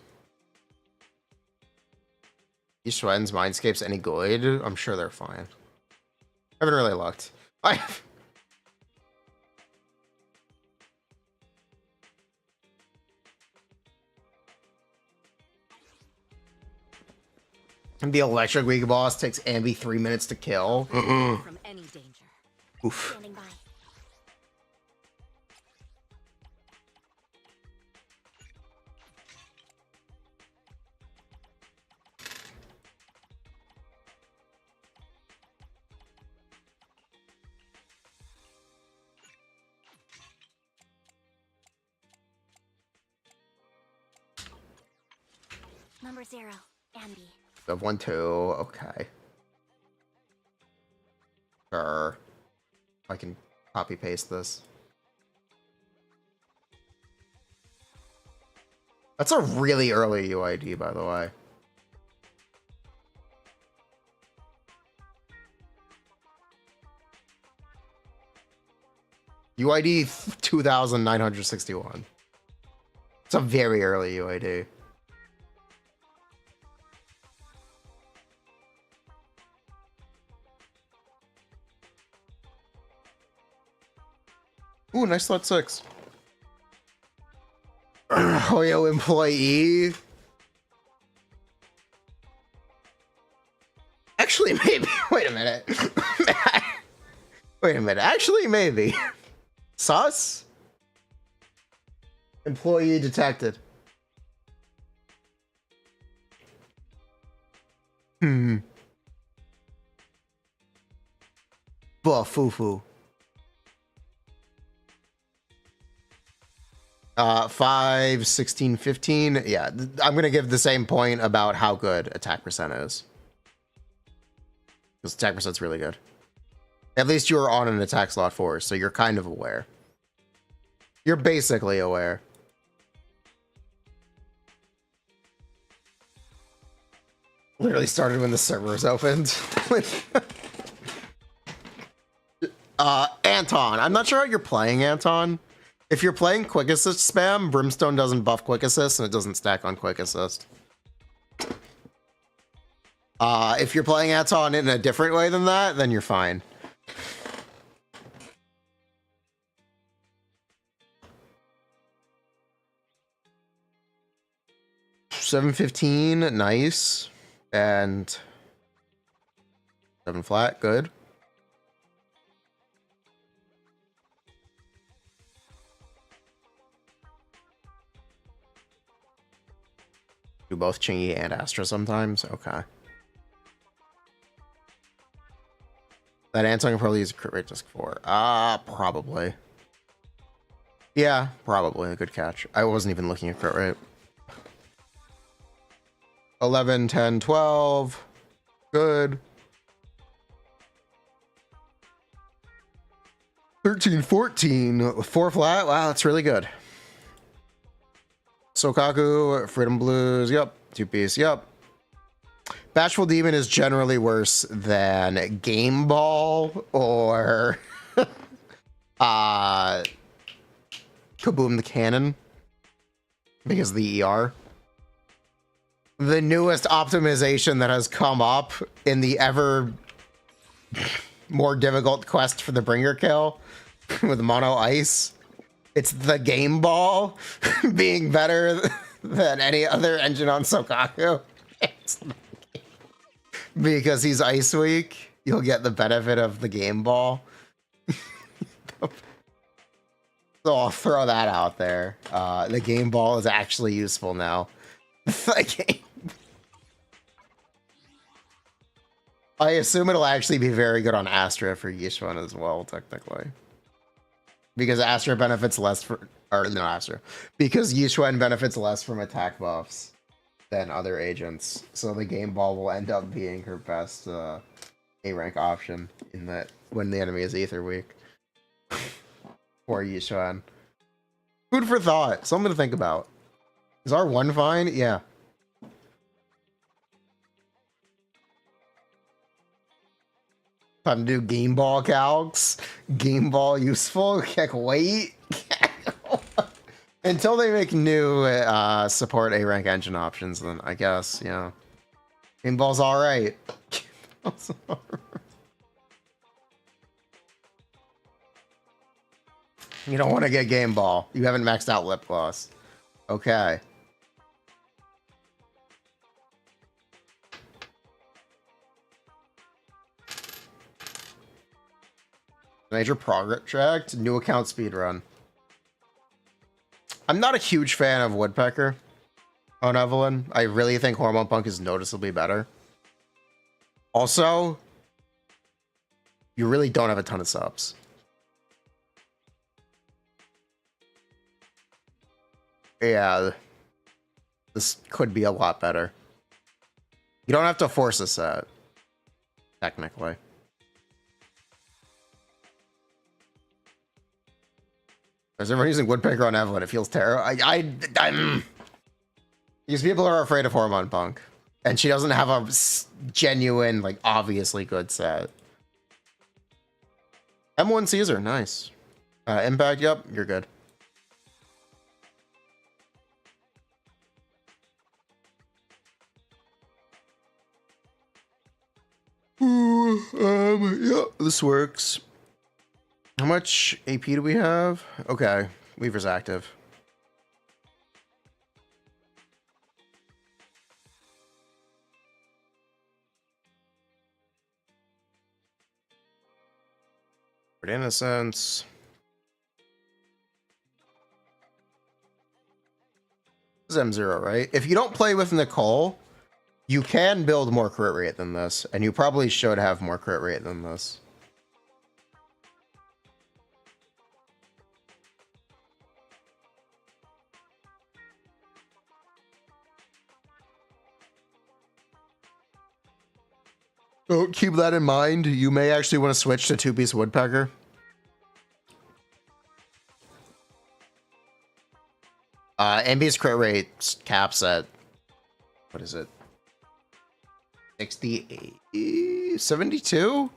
Yishuan's Mindscape's any good? I'm sure they're fine. I haven't really looked. The electric weak boss takes Ambi 3 minutes to kill. From any danger. Oof. Standing by. Number 0, Ambi. So 1, 2, okay. Sure. I can copy paste this. That's a really early UID, by the way. UID 2961. It's a very early UID. Ooh, nice slot 6. Hoyo employee. Actually, maybe. Wait a minute. Wait a minute. Actually, maybe. Sus? Employee detected. Buffoo. 5, 16, 15. Yeah, I'm gonna give the same point about how good attack percent is. Because attack percent's really good. At least you were on an attack slot 4, so you're kind of aware. You're basically aware. Literally started when the servers opened. Anton. I'm not sure how you're playing, Anton. If you're playing quick assist spam, Brimstone doesn't buff quick assist and it doesn't stack on quick assist. If you're playing Anton in a different way than that, then you're fine. $7.15, nice. And 7 flat, good. Do both Chingy and Astra sometimes? Okay. That Anton can probably use a crit rate disc 4. Probably. Yeah, probably. A good catch. I wasn't even looking at crit rate. 11, 10, 12. Good. 13, 14. 4 flat. Wow, that's really good. Sokaku, Freedom Blues, yep. 2-piece, yep. Bashful Demon is generally worse than Game Ball or Kaboom the Cannon because of the ER. The newest optimization that has come up in the ever more difficult quest for the Bringer kill with Mono Ice. It's the Game Ball being better than any other engine on Sokaku. Because he's Ice Weak, you'll get the benefit of the Game Ball. So I'll throw that out there. The Game Ball is actually useful now. I assume it'll actually be very good on Astra for Yishuan as well, technically. Because Astra benefits less for, or no, Astra. Because Yishuan benefits less from attack buffs than other agents. So the Game Ball will end up being her best A-rank option in that when the enemy is Ether weak. For Yishuan. Food for thought. Something to think about. Is R1 fine? Yeah. Time to do Game Ball calcs. Game Ball useful. Heck, wait. Until they make new support A-rank engine options, then I guess, yeah. Game Ball's alright. You don't want to get Game Ball. You haven't maxed out Lip Gloss. Okay. Major project, new account speedrun. I'm not a huge fan of Woodpecker on Evelyn. I really think Hormone Punk is noticeably better. Also, you really don't have a ton of subs. Yeah, this could be a lot better. You don't have to force a set, technically. There's everyone using Woodpecker on Evelyn. It feels terrible. I'm These people are afraid of Hormone Punk, and she doesn't have a genuine, like, obviously good set. M1 Caesar, nice. Impact, yep, you're good. Yeah, this works. How much AP do we have? Okay, Weaver's active. For innocence. This is M0, right? If you don't play with Nicole, you can build more crit rate than this, and you probably should have more crit rate than this. So keep that in mind. You may actually want to switch to two-piece Woodpecker. MB's crit rate caps at, what is it? 68? 72?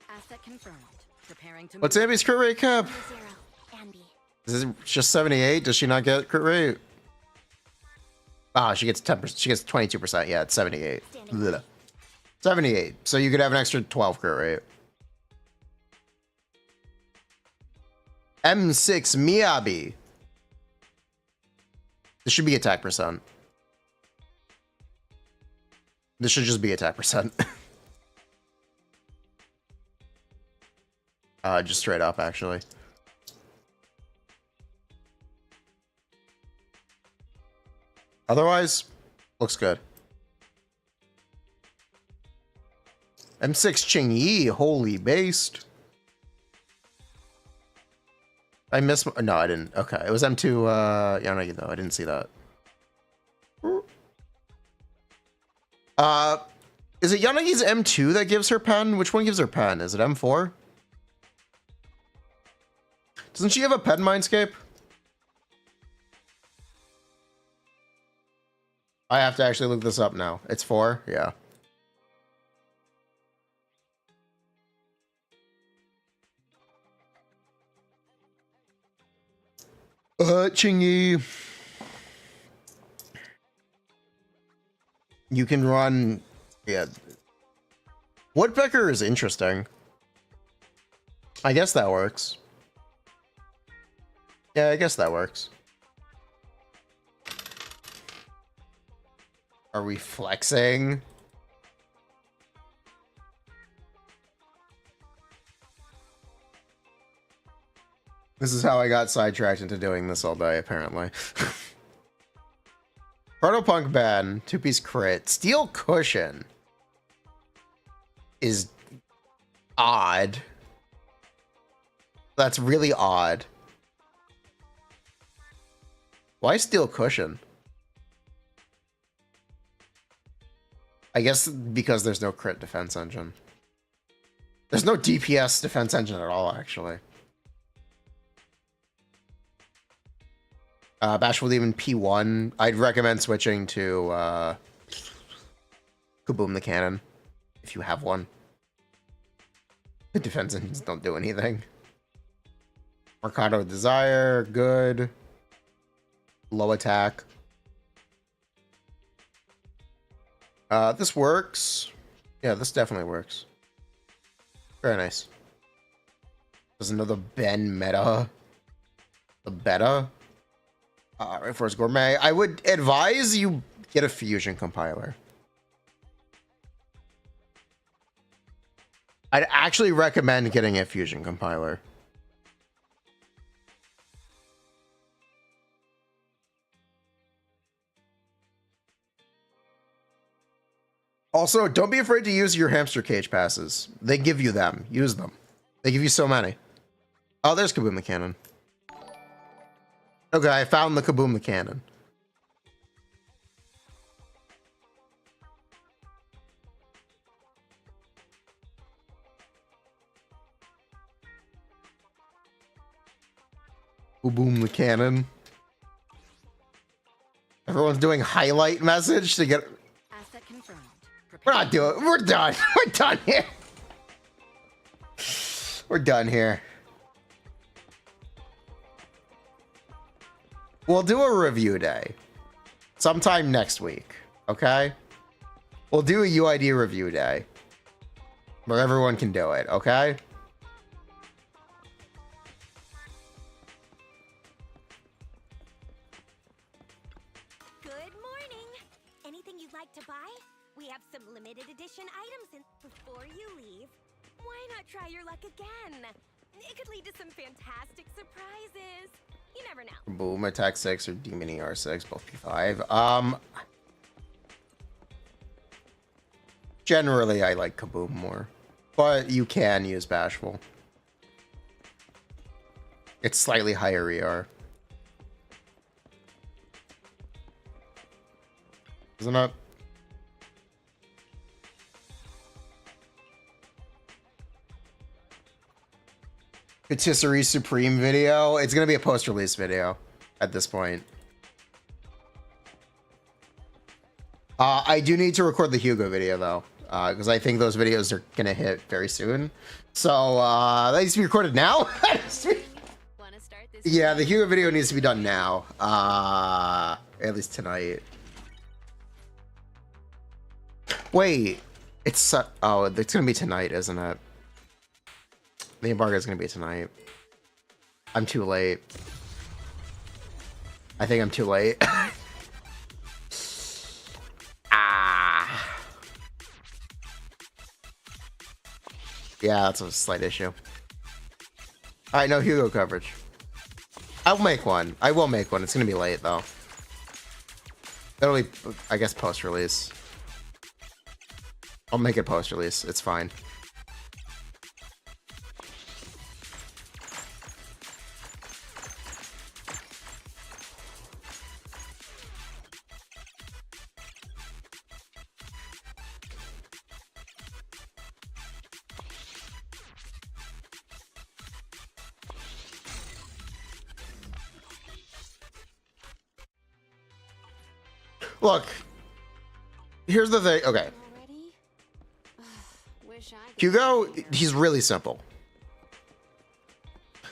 Asset confirmed. Preparing to What's Ambi's crit rate cap? Is it just 78? Does she not get crit rate? Ah, she gets 10%. She gets 22%. Yeah, it's 78. Ugh. 78. So you could have an extra 12 crit rate. M6 Miyabi. This should be attack percent. This should just be attack percent. Just straight up, actually. Otherwise, looks good. M6 Qingyi, holy based. I missed. No, I didn't. Okay, it was M2 Yanagi though. I didn't see that. Is it Yanagi's M2 that gives her pen? Which one gives her pen? Is it M4? Doesn't she have a pen Mindscape? I have to actually look this up now. It's 4? Yeah. Qingyi. You can run, yeah. Woodpecker is interesting. I guess that works. Yeah, I guess that works. Are we flexing? This is how I got sidetracked into doing this all day, apparently. Protopunk Ben, two-piece crit. Steel Cushion is odd. That's really odd. Why Steel Cushion? I guess because there's no crit defense engine. There's no DPS defense engine at all, actually. Bashful Demon P1. I'd recommend switching to Kaboom the Cannon if you have one. The defense engines don't do anything. Mercado Desire, good. Low attack. This works. Yeah, this definitely works. Very nice. There's another Ben meta. The beta. Right, Force Gourmet. I would advise you get a fusion compiler. I'd actually recommend getting a Fusion compiler. Also, don't be afraid to use your hamster cage passes. They give you them. Use them. They give you so many. Oh, there's Kaboom the Cannon. Okay, I found the Kaboom the Cannon. Kaboom the Cannon. Everyone's doing highlight message to get... Asset confirmed. We're not doing... We're done. We're done here. We're done here. We'll do a review day. Sometime next week. Okay? We'll do a UID review day. Where everyone can do it. Okay? Good morning. Anything you'd like to buy? We have some limited edition items in before you leave. Why not try your luck again? It could lead to some fantastic surprises. You never know. Boom, attack 6 or demon ER6, both P5. Generally I like Kaboom more. But you can use Bashful. It's slightly higher ER. Isn't it? Patisserie Supreme video. It's gonna be a post-release video at this point. I do need to record the Hugo video though, because I think those videos are gonna hit very soon. So that needs to be recorded now. Yeah, the Hugo video needs to be done now. At least tonight. Wait, it's oh, it's gonna be tonight, isn't it? The embargo is gonna be tonight. I'm too late. I think I'm too late. Yeah, that's a slight issue. All right, no Hugo coverage. I'll make one. I will make one. It's gonna be late though. That'll be, I guess, post-release. I'll make it post-release. It's fine. Look, here's the thing. Okay. Hugo, he's really simple.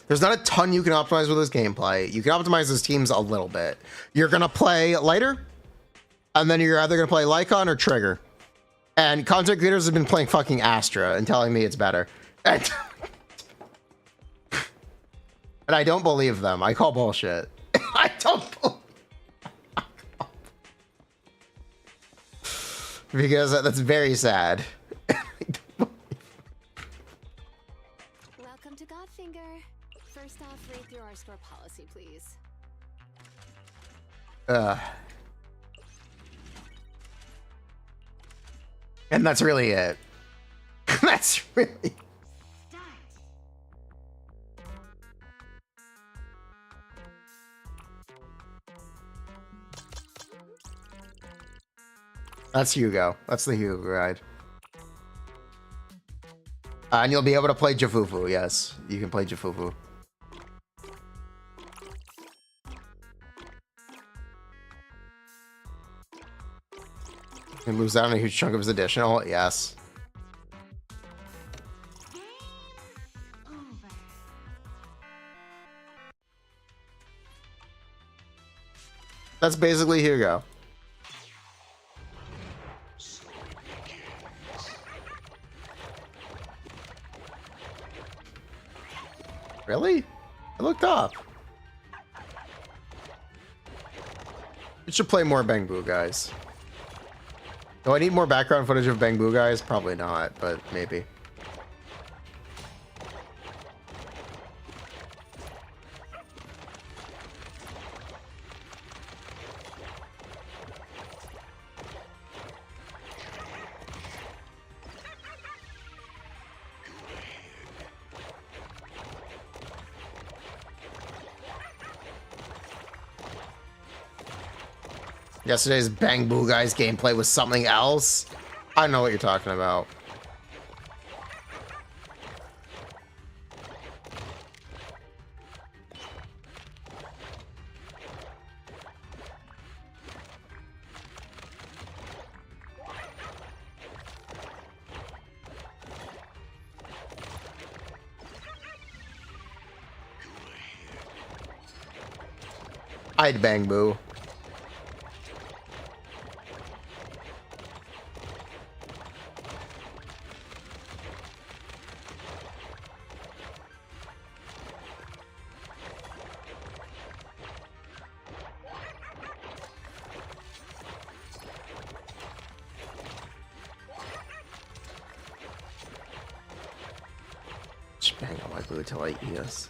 There's not a ton you can optimize with his gameplay. You can optimize his teams a little bit. You're going to play lighter, and then you're either going to play Lycon or Trigger. And content creators have been playing fucking Astra and telling me it's better. And I don't believe them. I call bullshit. I don't believe because that's very sad. Welcome to Godfinger. First off, read through our store policy, please. And that's really it. That's really... That's Hugo. That's the Hugo ride. And you'll be able to play Jafufu. Yes, you can play Jafufu. And lose out on a huge chunk of his additional. Yes. That's basically Hugo. Really? I looked up. We should play more Bang Boo guys. Do I need more background footage of Bang Boo guys? Probably not, but maybe. Yesterday's Bang Boo Guys gameplay was something else. I know what you're talking about. I'd Bang Boo. Just bang on my boo till I eat us.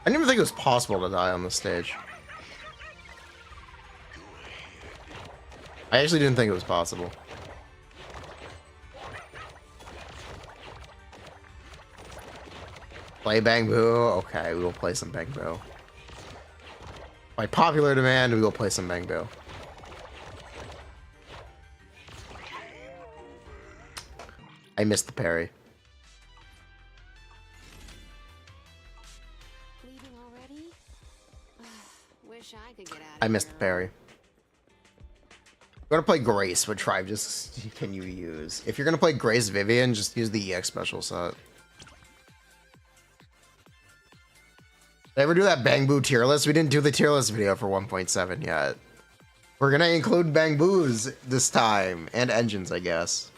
I didn't even think it was possible to die on this stage. I actually didn't think it was possible. Play Bang Boo? Okay, we will play some Bang Boo. By popular demand, we will play some Bang Boo. I missed the parry. I missed the parry. If you're gonna play Grace, what tribe just can you use? If you're gonna play Grace Vivian, just use the EX special set. Did I ever do that Bang Boo tier list? We didn't do the tier list video for 1.7 yet. We're gonna include Bang Boos this time, and engines, I guess.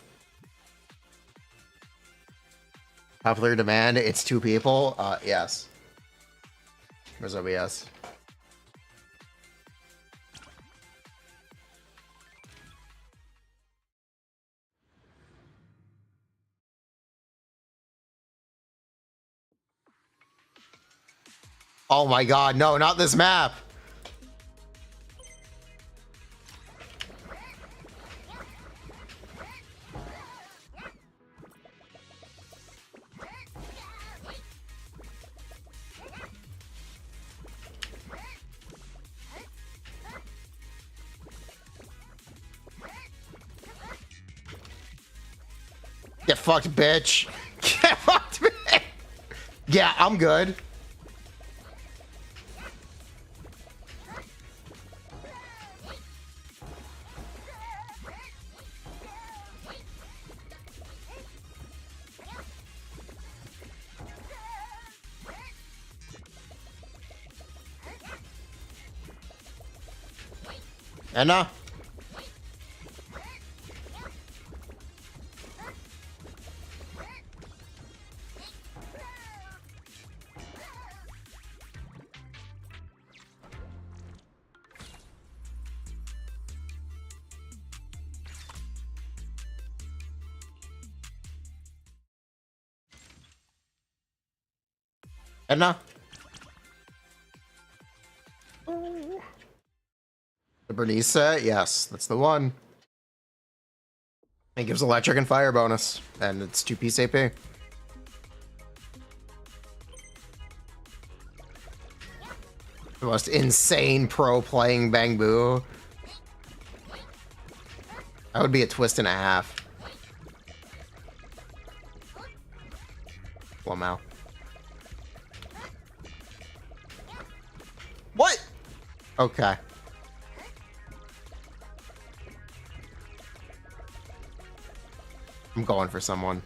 Popular demand, it's 2 people? Yes. Where's OBS? Oh my god, no, not this map! Get fucked, bitch! Get fucked, bitch! Yeah, I'm good. Anna? Edna? The Bernice set? Yes, that's the one. It gives electric and fire bonus, and it's 2-piece AP. The most insane pro playing Bang Boo. That would be a twist and a half. Wow. What? Okay. I'm going for someone.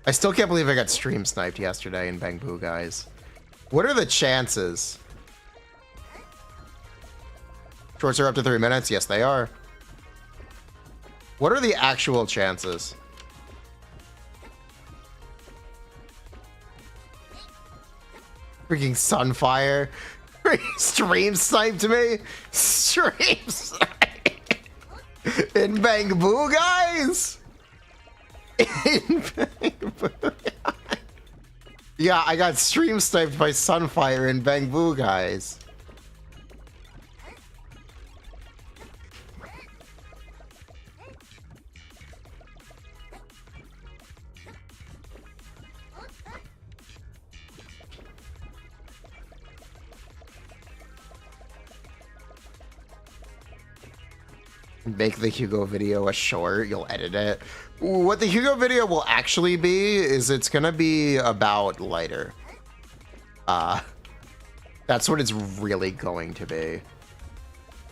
I still can't believe I got stream sniped yesterday in Bang Boo, guys. What are the chances? Shorts are up to 3 minutes. Yes, they are. What are the actual chances? Freaking Sunfire. Stream sniped me. Stream snipe. In Bang Boo, guys. In Bang Boo. Yeah, I got stream sniped by Sunfire in Bang Boo, guys. Make the Hugo video a short, you'll edit it. What the Hugo video will actually be is it's gonna be about lighter. That's what it's really going to be.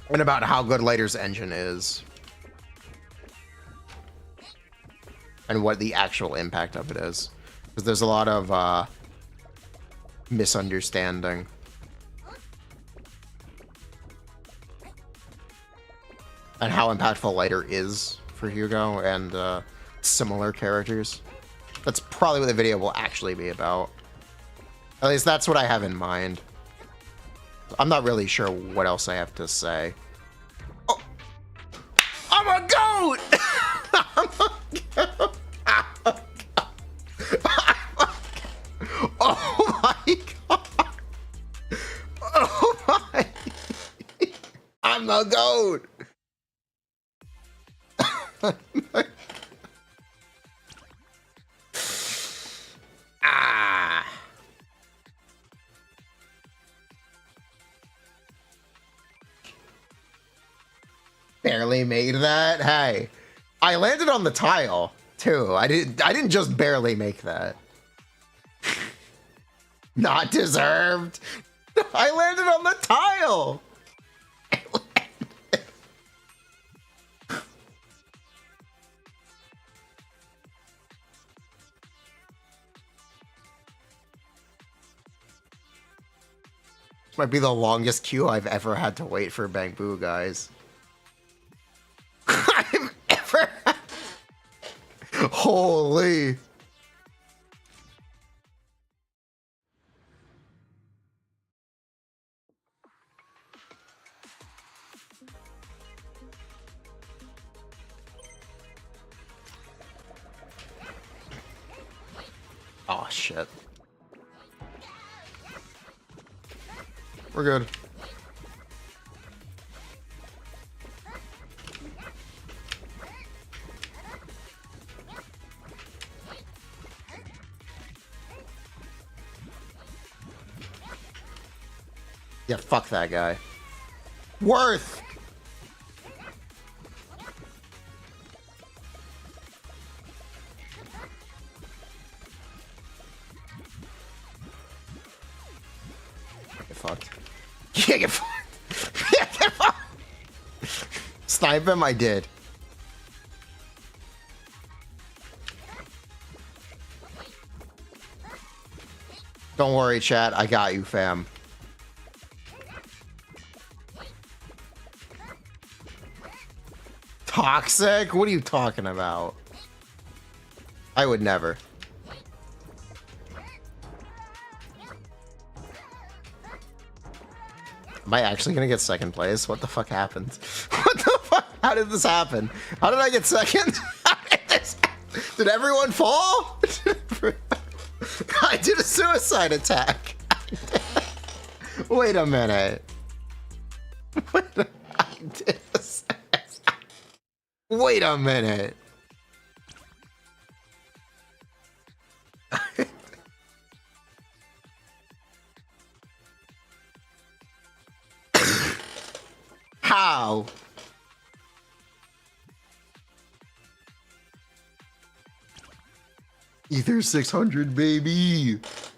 And about how good lighter's engine is. And what the actual impact of it is. Because there's a lot of misunderstanding. And how impactful lighter is for Hugo and similar characters. That's probably what the video will actually be about. At least that's what I have in mind. I'm not really sure what else I have to say. Oh, I'm a goat! I'm a goat! Oh my god! Oh my! I'm a goat! Ah. Barely made that. Hey, I landed on the tile too. I didn't just barely make that. Not deserved. I landed on the tile. Might be the longest queue I've ever had to wait for Bang Boo, guys. I've ever had... Holy. Oh, shit. We're good. Yeah, fuck that guy. Worth! Get fucked. Yeah, get fucked. Yeah, get fucked. Snipe him, I did. Don't worry, chat. I got you, fam. Toxic? What are you talking about? I would never. Am I actually gonna get second place? What the fuck happened? What the fuck? How did this happen? How did I get second? How did this happen? Did everyone fall? I did a suicide attack. Wait a minute. Wait a minute. How? Ether 600, baby. It's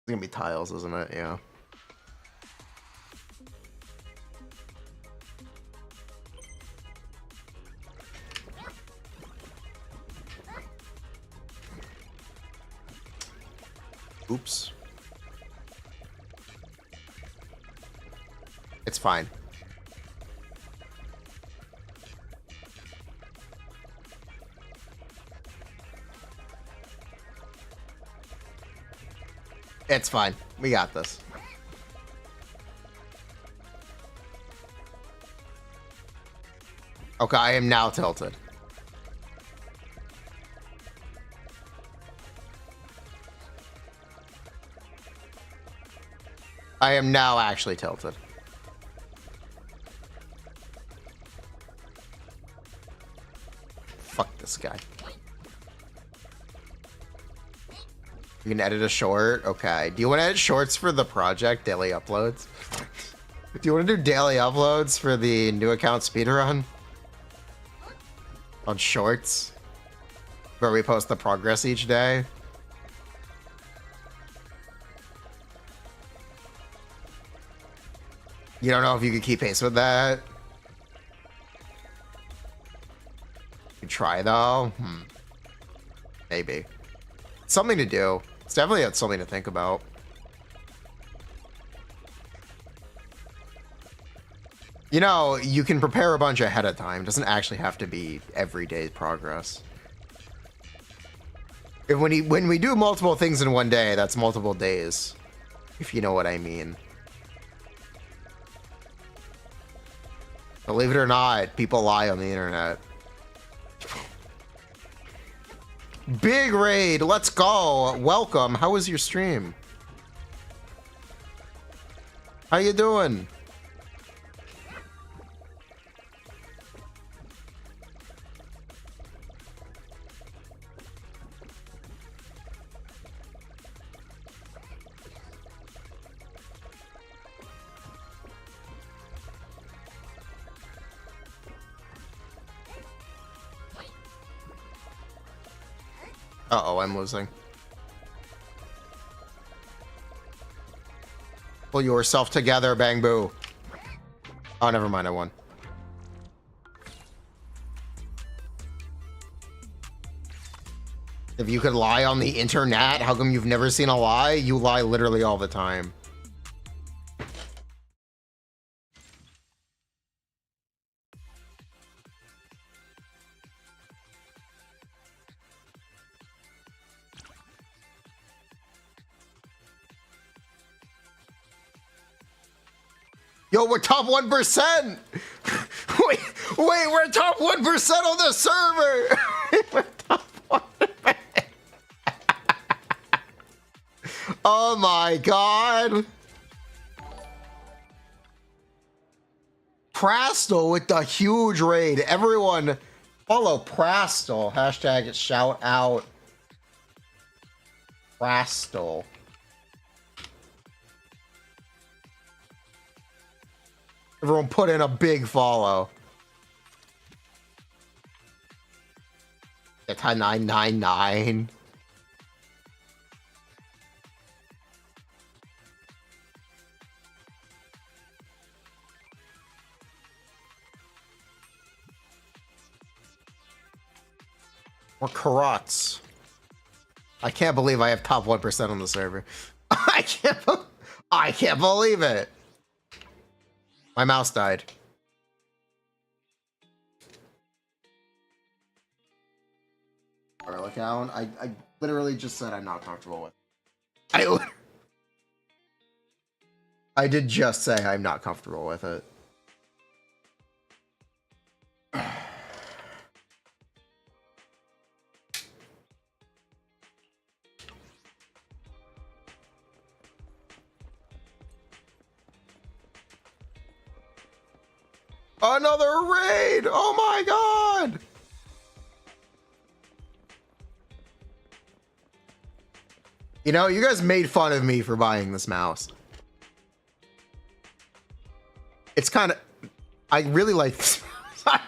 gonna be tiles, isn't it? Yeah. Oops. It's fine. It's fine. We got this. Okay, I am now tilted. I am now actually tilted. Fuck this guy. You can edit a short? Okay. Do you want to edit shorts for the project? Daily uploads? Do you want to do daily uploads for the new account speedrun? On shorts? Where we post the progress each day? You don't know if you could keep pace with that? You try though? Maybe. It's something to do. It's definitely something to think about. You know, you can prepare a bunch ahead of time. It doesn't actually have to be everyday progress. When we do multiple things in one day, that's multiple days. If you know what I mean. Believe it or not, people lie on the internet. Big raid, let's go. Welcome. How was your stream? How you doing? Uh-oh, I'm losing. Pull yourself together, Bang Boo. Oh, never mind, I won. If you could lie on the internet, how come you've never seen a lie? You lie literally all the time. Yo, we're top 1%! wait, we're top 1% on the server! We're top 1%. Oh my god! Prastal with the huge raid. Everyone follow Prastal. Hashtag shout out Prastal. Everyone put in a big follow. It's 999. We're Karats. I can't believe I have top 1% on the server. I can't believe it. My mouse died. Reroll account. I literally just said I'm not comfortable with it. I did just say I'm not comfortable with it. Another raid! Oh my god! You know, you guys made fun of me for buying this mouse. It's kind of... I really like this mouse.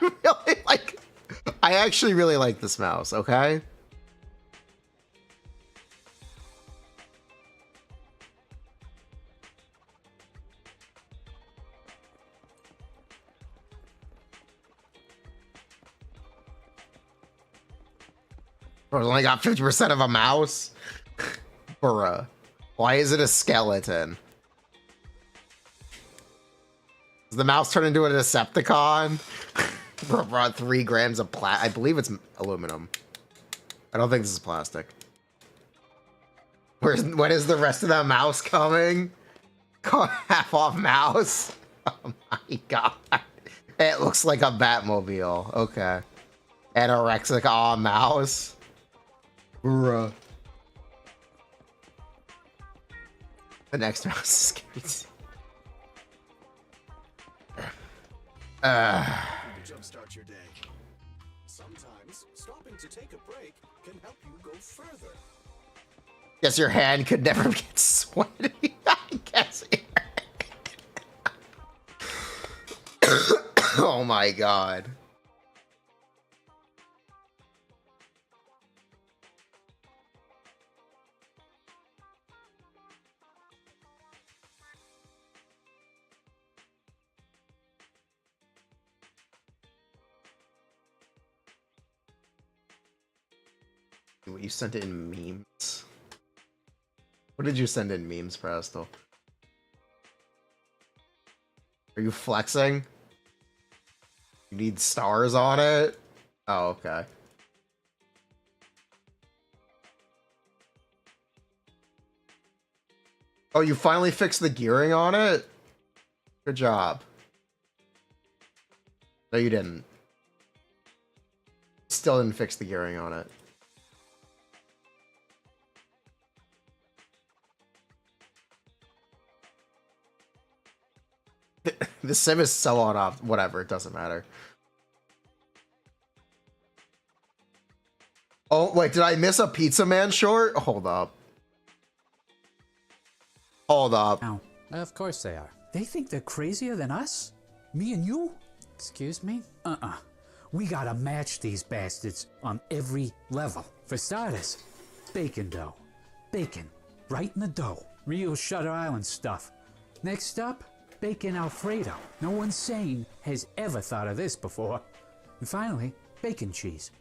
I actually really like this mouse, okay? Bro, only got 50% of a mouse? Bruh. Why is it a skeleton? Does the mouse turn into a Decepticon? Brought 3 grams of I believe it's aluminum. I don't think this is plastic. When is the rest of that mouse coming? Half off mouse? Oh my god. It looks like a Batmobile. Okay. Anorexic aw mouse. Bruh. The next mouse is scary. Jumpstart your day. Sometimes stopping to take a break can help you go further. Guess your hand could never get sweaty. I guess. Oh my god. You sent in memes. What did you send in memes, Presto? Are you flexing? You need stars on it? Oh, okay. Oh, you finally fixed the gearing on it? Good job. No, you didn't. Still didn't fix the gearing on it. The sim is so on off. Whatever, it doesn't matter. Oh, wait, did I miss a Pizza Man short? Hold up. Hold up. Now, of course they are. They think they're crazier than us? Me and you? Excuse me? We gotta match these bastards on every level. For starters, bacon dough. Bacon, right in the dough. Real Shutter Island stuff. Next up, bacon Alfredo. No one sane has ever thought of this before. And finally, bacon cheese.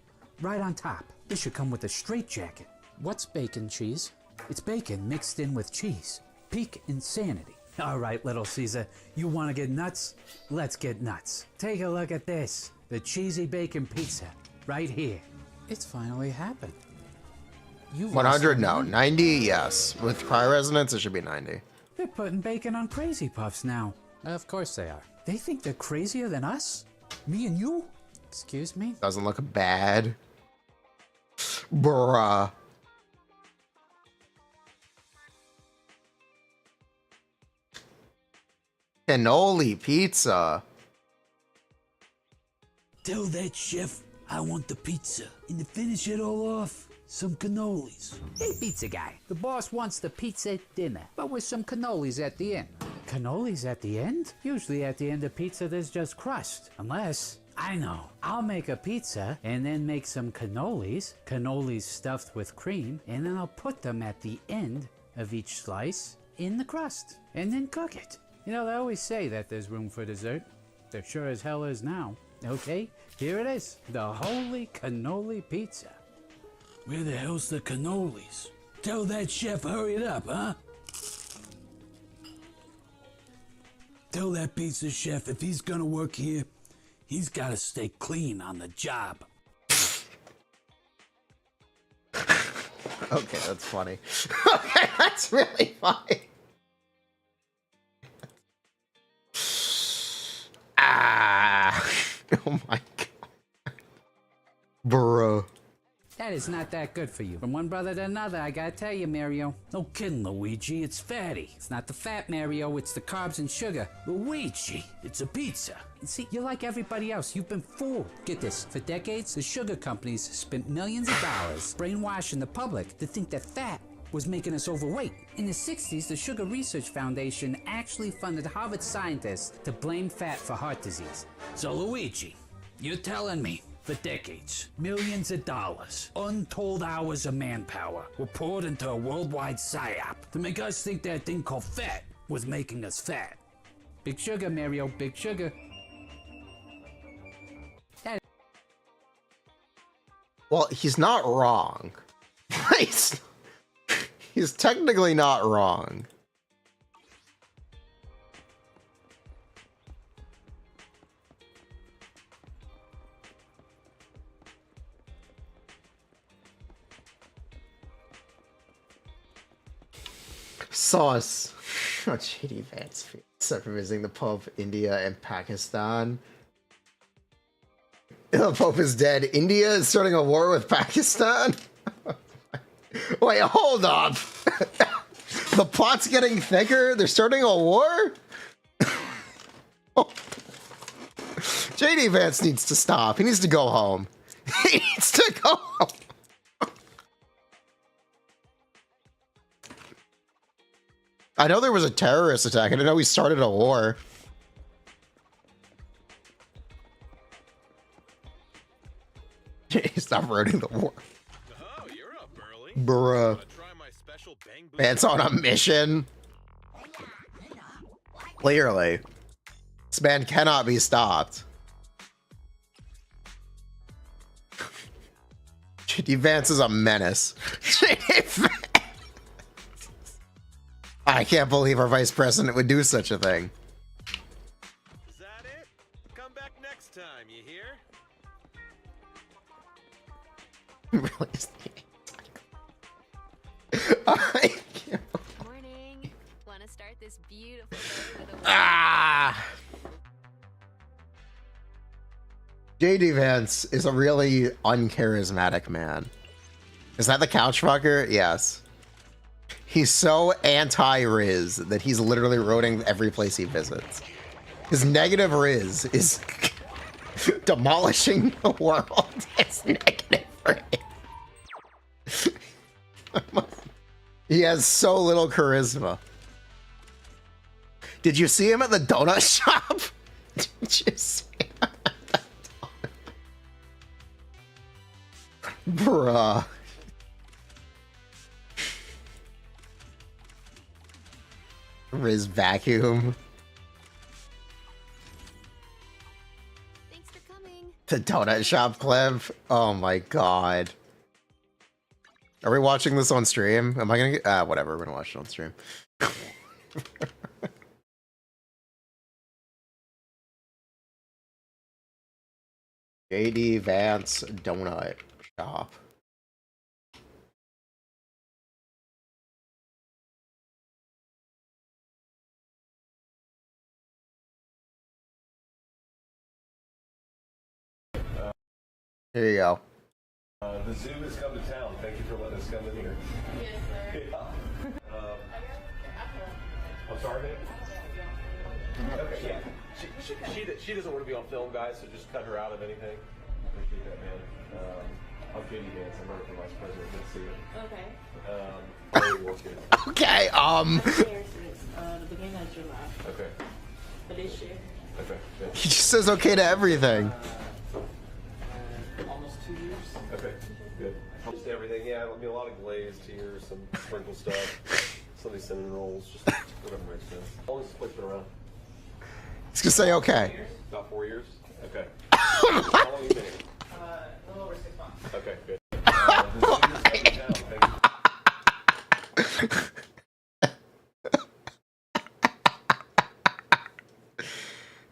Right on top. This should come with a straitjacket. What's bacon cheese? It's bacon mixed in with cheese. Peak insanity. All right, little Caesar, you want to get nuts? Let's get nuts. Take a look at this. The cheesy bacon pizza. Right here. It's finally happened. 100, no. 90, yes. With prior resonance, it should be 90. They're putting bacon on Crazy Puffs now. Of course they are. They think they're crazier than us? Me and you? Excuse me? Doesn't look bad. Bruh. Cannoli pizza. Tell that chef I want the pizza. And to finish it all off, some cannolis. Hey, pizza guy. The boss wants the pizza dinner, but with some cannolis at the end. Cannolis at the end? Usually at the end of pizza, there's just crust. Unless, I know, I'll make a pizza and then make some cannolis. Cannolis stuffed with cream, and then I'll put them at the end of each slice in the crust, and then cook it. You know, they always say that there's room for dessert. There sure as hell is now. Okay, here it is. The holy cannoli pizza. Where the hell's the cannolis? Tell that chef hurry it up, huh? Tell that pizza chef if he's gonna work here, he's gotta stay clean on the job. Okay, that's funny. Okay, that's really funny. Oh my god. Bro. That is not that good for you. From one brother to another, I gotta tell you, Mario. No kidding, Luigi, it's fatty. It's not the fat, Mario, it's the carbs and sugar. Luigi, it's a pizza. And see, you're like everybody else, you've been fooled. Get this, for decades, the sugar companies spent millions of dollars brainwashing the public to think that fat was making us overweight. In the 60s, the Sugar Research Foundation actually funded Harvard scientists to blame fat for heart disease. So Luigi, you're telling me for decades, millions of dollars, untold hours of manpower were poured into a worldwide psyop to make us think that thing called fat was making us fat. Big sugar, Mario, big sugar. Well, he's not wrong. He's technically not wrong. Sauce. Oh, JD Vance supervising the Pope, India, and Pakistan. The Pope is dead. India is starting a war with Pakistan? Wait, hold up. The plot's getting thicker? They're starting a war? JD Vance needs to stop. He needs to go home. He needs to go home. I know there was a terrorist attack. I didn't know he started a war. Stop ruining the war. Oh, you're up early. Bruh. Vance on a mission. Clearly. This man cannot be stopped. JD Vance is a menace. JD Vance. I can't believe our vice president would do such a thing. Is that it? Come back next time, you hear? Really is the Morning. Want to start this beautiful day with a JD Vance is a really uncharismatic man. Is that the couch fucker? Yes. He's so anti-Riz that he's literally ruining every place he visits. His negative Riz is demolishing the world. It's negative Riz. He has so little charisma. Did you see him at the donut shop? Did you see him at the donut? Bruh. Riz vacuum. Thanks for coming. The donut shop clip. Oh my god. Are we watching this on stream? Am I gonna get whatever, we're gonna watch it on stream. JD Vance donut shop. Here you go. The zoo has come to town. Thank you for letting us come in here. Yes, sir. Yeah. I'm sorry, man. Okay, yeah. She doesn't want to be on film, guys, so just cut her out of anything. Appreciate that, man. I'm JD Vance. I'm running for vice president. Good to see you. Okay. Okay, The beginning of July. Okay. For this year. Okay. Good. He just says okay to everything. Almost 2 years. Okay. Good. Just everything. Yeah, I mean, a lot of glazed here, some sprinkle stuff, some of these cinnamon rolls, just whatever makes sense. How long has this place been around? He's gonna say okay. About 4 years? Okay. How long have you been here? A little over 6 months. Okay, good.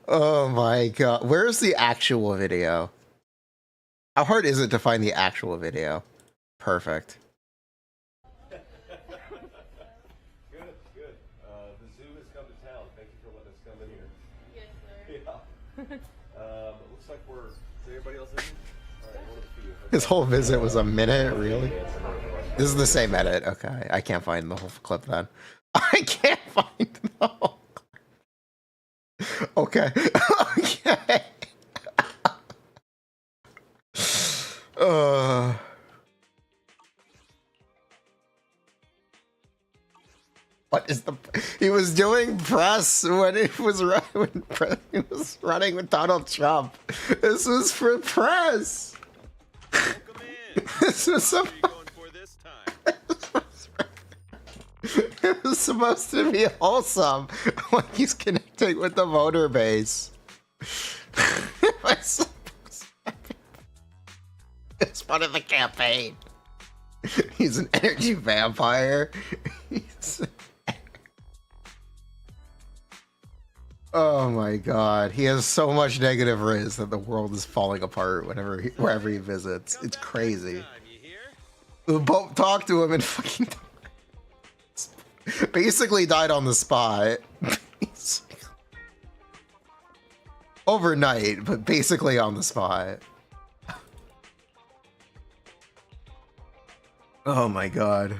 Oh my god. Where's the actual video? How hard is it to find the actual video? Perfect. Good. The zoo has come to town. Thank you for letting us come in here. Yes, sir. Yeah. Looks like we're. Is everybody else in here? All right, one of the few. His whole visit was a minute, really? This is the same edit. Okay, I can't find the whole clip then. I can't find the whole clip. Okay. Okay. What is the? He was doing press when it was he was running with Donald Trump. This was for press. This was it was supposed to be wholesome when he's connecting with the voter base. It's part of the campaign. He's an energy vampire. Oh my god. He has so much negative riz that the world is falling apart wherever he visits. It's crazy. The Pope talked to him and fucking Basically died on the spot. Overnight, but basically on the spot. Oh my god.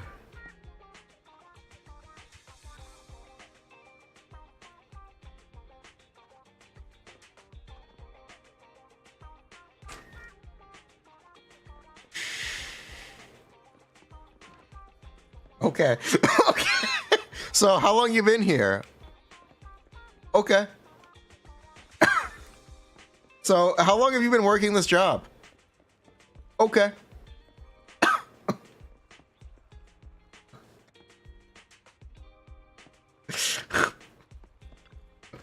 Okay. Okay. So how long you been here? Okay. So how long have you been working this job? Okay.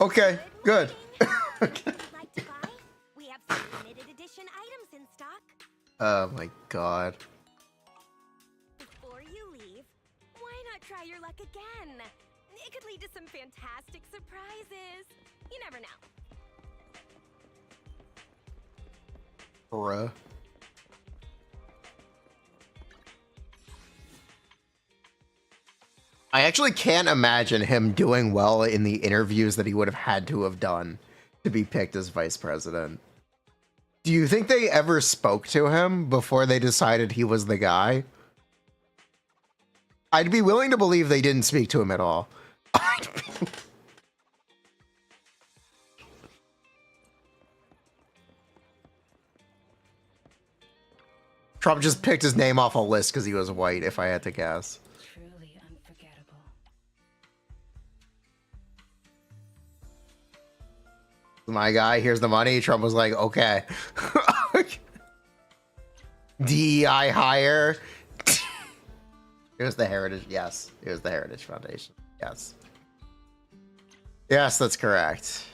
Okay, good. We have some limited edition items in stock. Oh my god. Before you leave, why not try your luck again? It could lead to some fantastic surprises. You never know. Bruh. I actually can't imagine him doing well in the interviews that he would have had to have done to be picked as vice president. Do you think they ever spoke to him before they decided he was the guy? I'd be willing to believe they didn't speak to him at all. Trump just picked his name off a list because he was white, if I had to guess. Truly unforgettable. My guy, here's the money. Trump was like, okay. DEI hire. It was the Heritage. Yes, it was the Heritage Foundation. Yes. Yes, that's correct.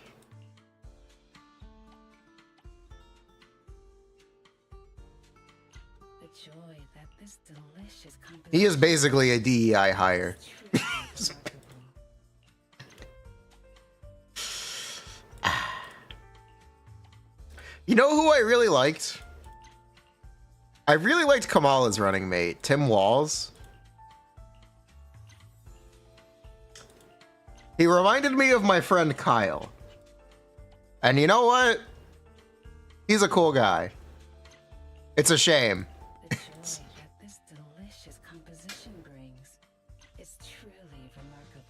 The joy that this delicious He is basically a DEI hire. You know who I really liked? I really liked Kamala's running mate, Tim Walls. He reminded me of my friend Kyle. And you know what? He's a cool guy. It's a shame. The joy that this delicious composition brings is truly remarkable.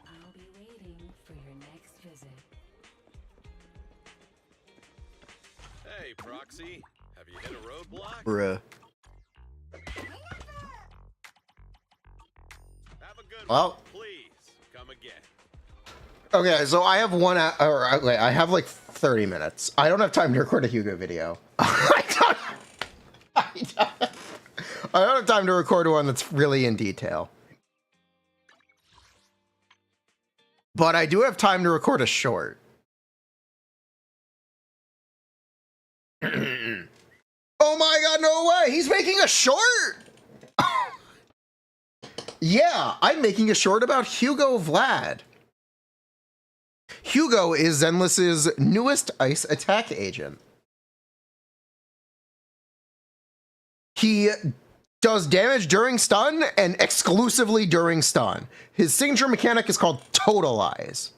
I'll be waiting for your next visit. Hey, Proxy. Have you hit a roadblock? Bruh. Have a good Well. one. Please, come again. Okay, so I have I have like 30 minutes. I don't have time to record a Hugo video. I don't have time to record one that's really in detail. But I do have time to record a short. Oh my god, no way! He's making a short! Yeah, I'm making a short about Hugo Vlad. Hugo is Zenless's newest ice attack agent. He does damage during stun and exclusively during stun. His signature mechanic is called Totalize.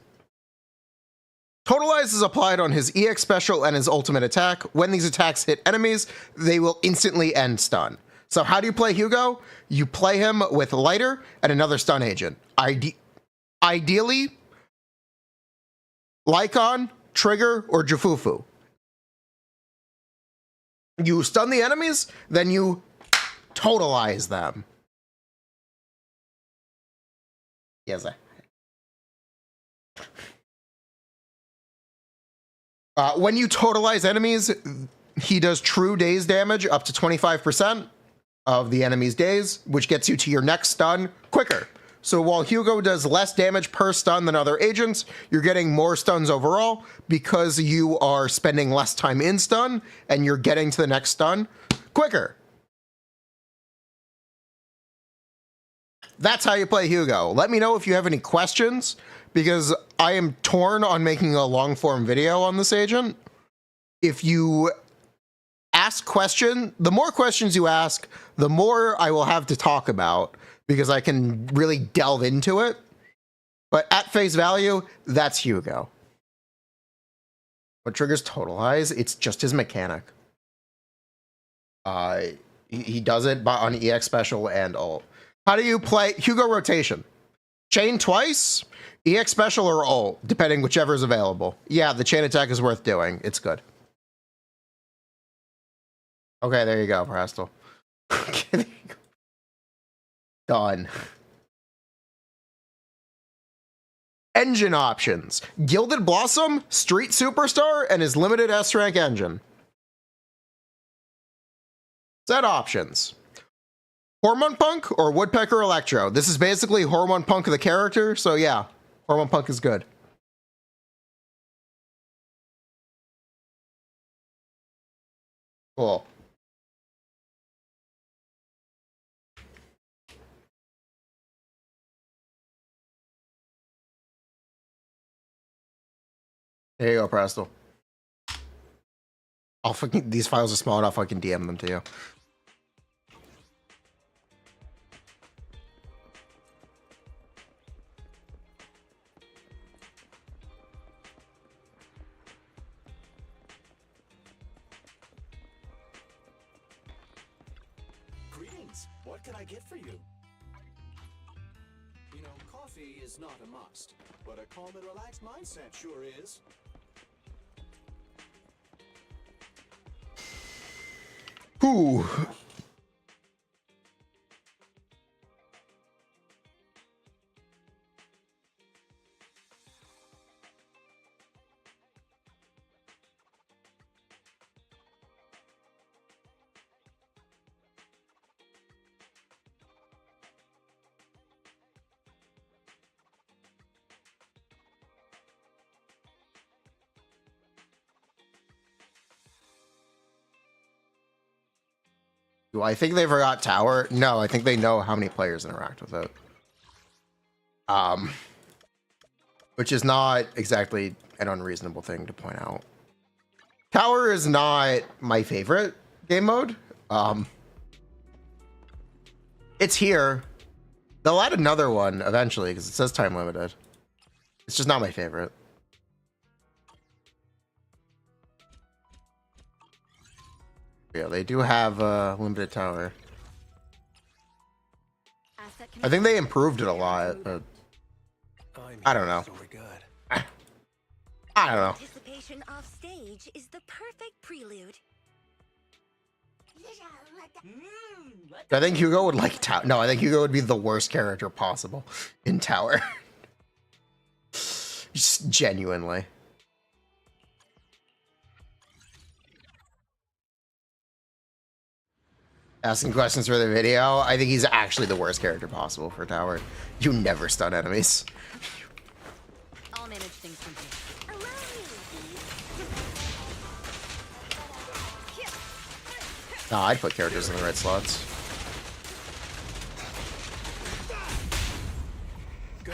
Totalize is applied on his EX special and his ultimate attack. When these attacks hit enemies, they will instantly end stun. So how do you play Hugo? You play him with Lighter and another stun agent. Ideally, Lycon, Trigger, or Jufufu. You stun the enemies, then you totalize them. Yes, when you totalize enemies, he does true days damage up to 25% of the enemy's days, which gets you to your next stun quicker. So while Hugo does less damage per stun than other agents, you're getting more stuns overall because you are spending less time in stun and you're getting to the next stun quicker. That's how you play Hugo. Let me know if you have any questions, because I am torn on making a long form video on this agent. If you ask the more questions you ask, the more I will have to talk about, because I can really delve into it. But at face value, that's Hugo. What triggers Total Eyes? It's just his mechanic. He does it on EX special and ult. How do you play Hugo rotation? Chain twice, EX special or ult, depending whichever is available. Yeah, the chain attack is worth doing. It's good. Okay, there you go, Prastel. Done. Engine options. Gilded Blossom, Street Superstar, and his limited S-rank engine. Set options. Hormone Punk or Woodpecker Electro. This is basically Hormone Punk the character, so yeah, Hormone Punk is good. Cool. There you go, Prastel. I'll fucking, these files are small enough I can DM them to you. Greetings. What can I get for you? You know, coffee is not a must, but a calm and relaxed mindset sure is. Ooh. Do I think they forgot tower? No, I think they know how many players interact with it. Which is not exactly an unreasonable thing to point out. Tower is not my favorite game mode. It's here. They'll add another one eventually because it says time limited. It's just not my favorite. Yeah, they do have a limited tower. I think they improved it a lot, but I don't know. I don't know. Anticipation off stage is the perfect prelude. I think Hugo would like tower. No, I think Hugo would be the worst character possible in tower. Just genuinely. Asking questions for the video. I think he's actually the worst character possible for tower. You never stun enemies. I'll manage things from here. No, I'd put characters in the right slots. Go.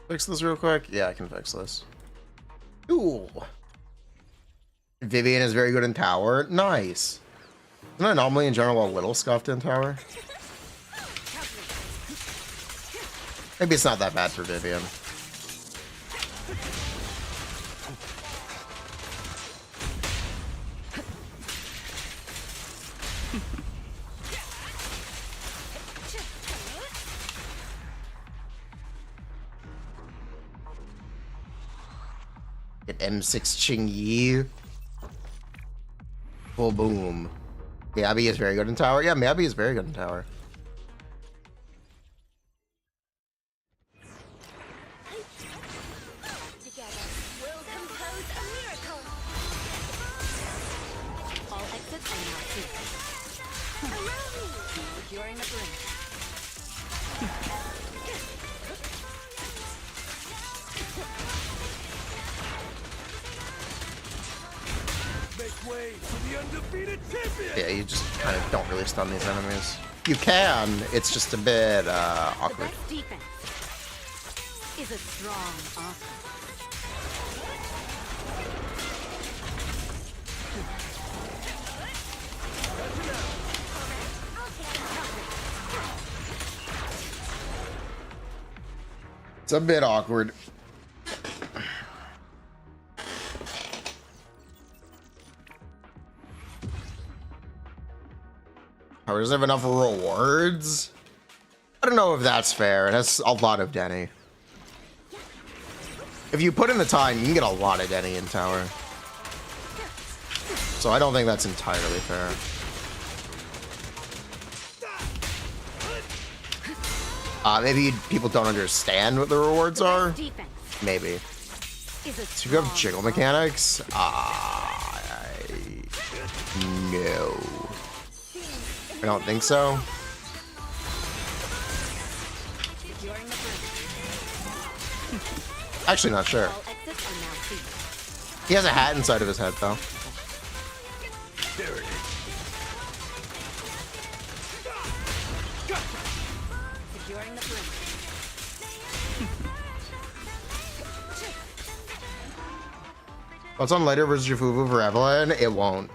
Fix this real quick? Yeah, I can fix this. Ooh. Vivian is very good in tower. Nice. Isn't it normally in general a little scuffed in tower? Maybe it's not that bad for Vivian. Get M6 Ching Yi. Full boom. Miyabi is very good in tower. Yeah, Miyabi is very good in tower. Together, we'll compose a miracle. All exits are now clear. Securing the bridge. way for the undefeated champion! Yeah, you just kind of don't really stun these enemies. You can, it's just a bit awkward. The best defense is a strong offense. It's a bit awkward. Power doesn't have enough rewards? I don't know if that's fair. It has a lot of Denny. If you put in the time, you can get a lot of Denny in tower. So I don't think that's entirely fair. Maybe people don't understand what the rewards are? Maybe. So you have jiggle mechanics? No. I don't think so. Actually, not sure. He has a hat inside of his head, though. There it is. Securing the perimeter. What's on later versus Jufufu for Evelyn? It won't.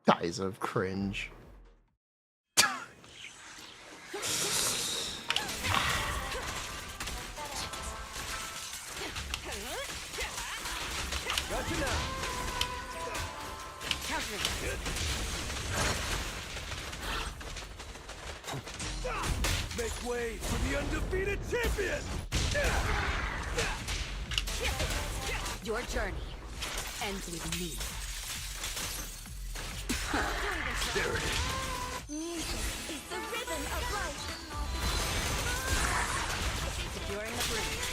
Guys of cringe. Make way for the undefeated champion! Your journey ends with me. There it is. Music is the rhythm of life. Securing the perimeter.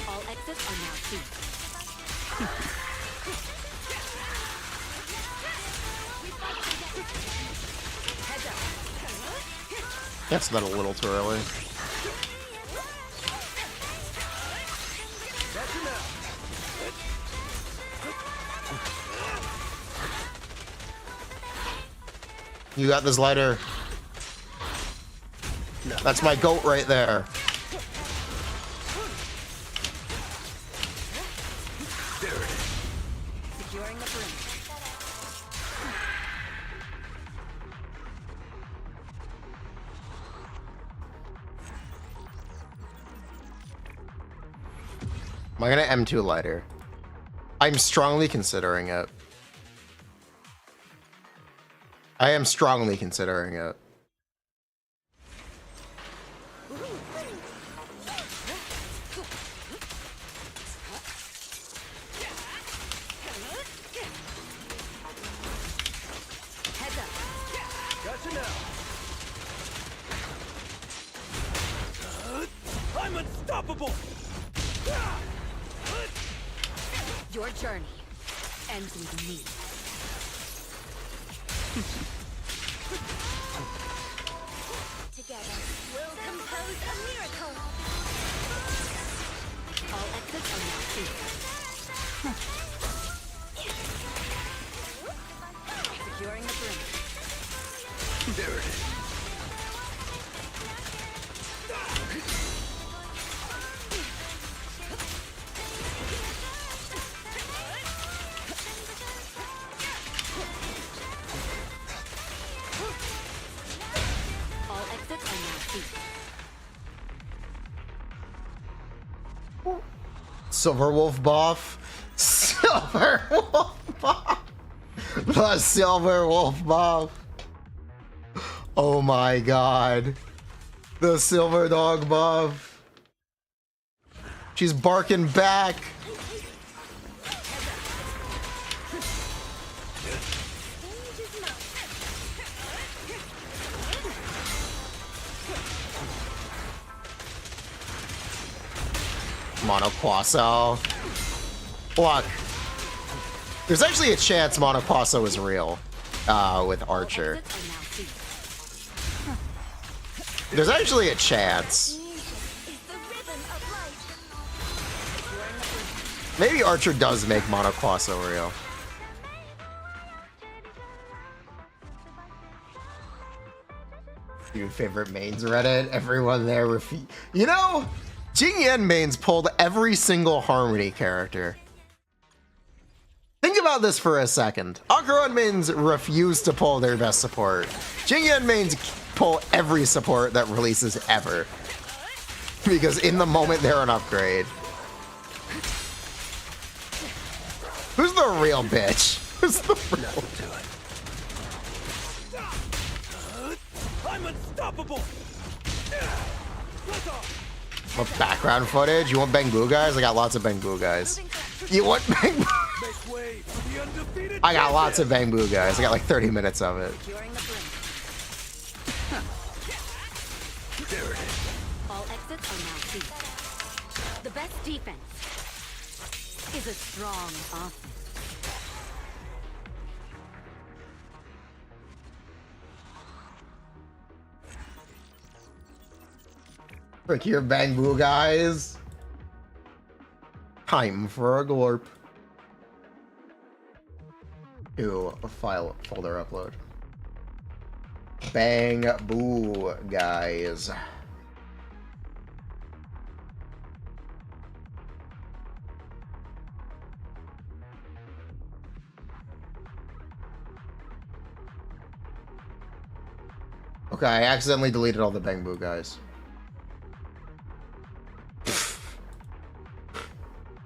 All exits are now sealed. Heads up. That's not a little too early. You got this lighter. That's my goat right there. There it is. Securing the perimeter. Am I gonna M2 lighter? I'm strongly considering it. I am strongly considering it. Heads up. Gotcha now. I'm unstoppable. Your journey ends with me. Together, we'll compose a miracle. All exits are now sealed. Securing the perimeter. There it is. All exits are now sealed. Silver Wolf buff. Silver Wolf buff. The Silver Wolf buff. Oh my god. The Silver Dog buff. She's barking back. Mono Quasso. Look. There's actually a chance Mono Quasso is real with Archer. There's actually a chance. Maybe Archer does make Mono Quasso real. Your favorite mains Reddit? Everyone there you know, Jing Yan mains pulled every single Harmony character. Think about this for a second. Akaron mains refuse to pull their best support. Jing Yan mains pull every support that releases ever. Because in the moment they're an upgrade. Who's the real bitch? Who's the real I'm unstoppable. What background footage? You want Bang Boo guys? I got lots of Bang Boo guys. You want Bang Boo? I got lots of Bang Boo guys. I got like 30 minutes of it. There it is. All exits are now sealed. The best defense is a strong offense. Look here, Bang Boo guys. Time for a glorp. To a file folder upload. Bang Boo guys. Okay, I accidentally deleted all the Bang Boo guys.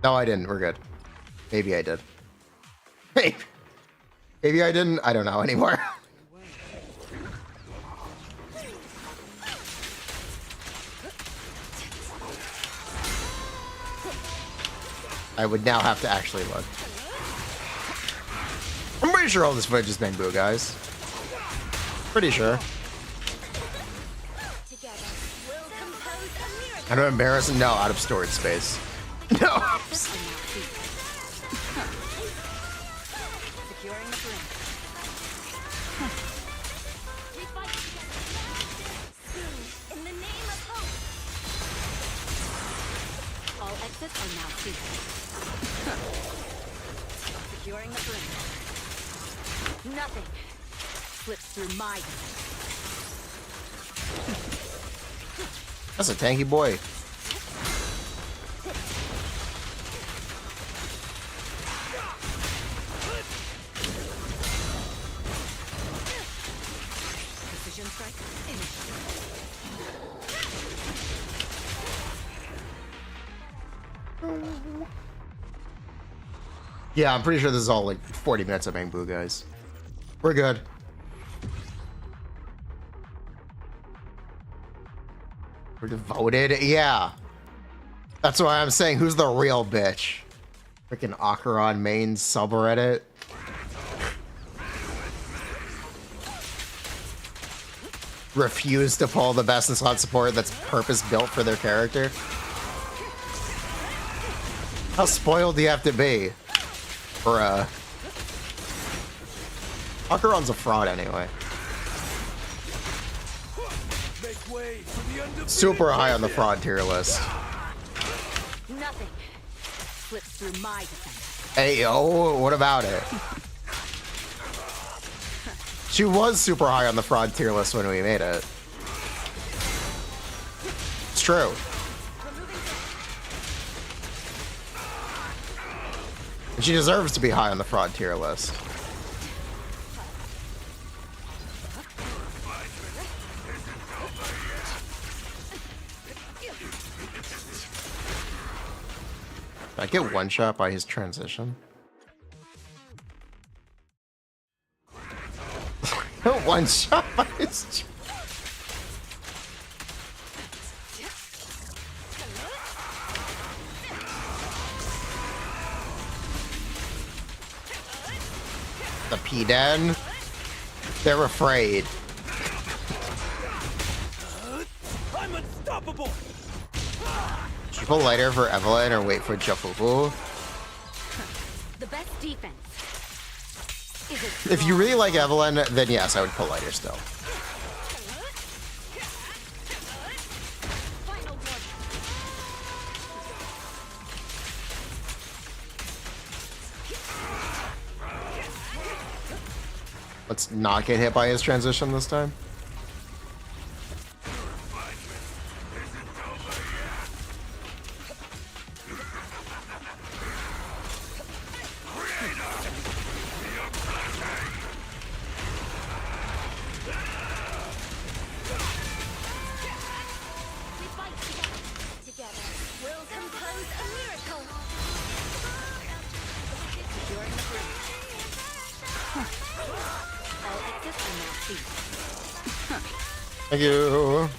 No, I didn't. We're good. Maybe I did. Maybe I didn't. I don't know anymore. I would now have to actually look. I'm pretty sure all this footage is Bang Boo, guys. Pretty sure. I don't embarrass him. No, out of storage space. No. All exits are now sealed. Securing the perimeter. Nothing slips through my defense. That's a tanky boy. Precision strike initiated. Yeah, I'm pretty sure this is all like 40 minutes of Bang Boo, guys. We're good. We're devoted? Yeah. That's why I'm saying, who's the real bitch? Freaking Akaron main subreddit. Refuse to pull the best in slot support that's purpose built for their character. How spoiled do you have to be? For Akaron's a fraud anyway. Super high on the fraud tier list. Nothing slips through my defense. Hey, yo, what about it? She was super high on the fraud tier list when we made it. It's true. And she deserves to be high on the fraud tier list. Did I get one shot by his transition? One shot by his. The P-Den. They're afraid. I'm unstoppable. Should pull lighter for Evelyn or wait for Jafufu? The best defense. If you really like Evelyn, then yes, I would pull lighter still. Let's not get hit by his transition this time. Thank you.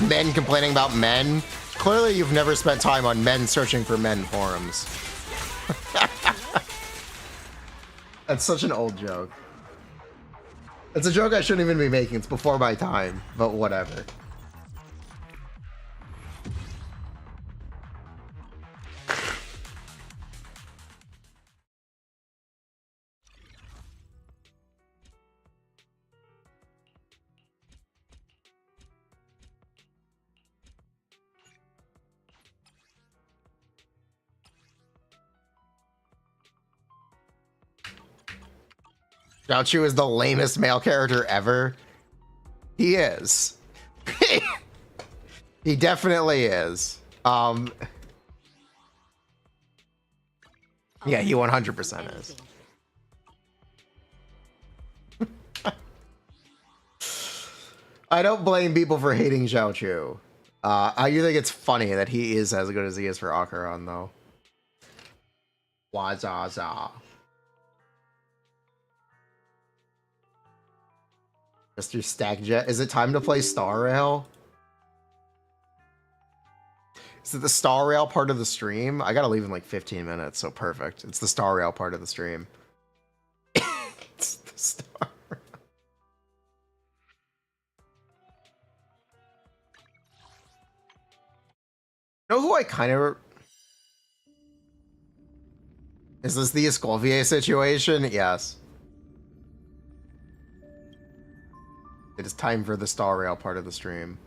Men complaining about men. Clearly, you've never spent time on men searching for men forums. That's such an old joke. It's a joke I shouldn't even be making. It's before my time, but whatever. Xiaochu is the lamest male character ever. He is. He definitely is. Yeah, he 100% is. I don't blame people for hating Xiaochu. I do think it's funny that he is as good as he is for Acheron, though. Wazaza. Mr. Stagjet, is it time to play Star Rail? Is it the Star Rail part of the stream? I gotta leave in like 15 minutes, so perfect. It's the Star Rail part of the stream. It's the Star Rail. You know who I kind of... Is this the Escolier situation? Yes. It is time for the Star Rail part of the stream.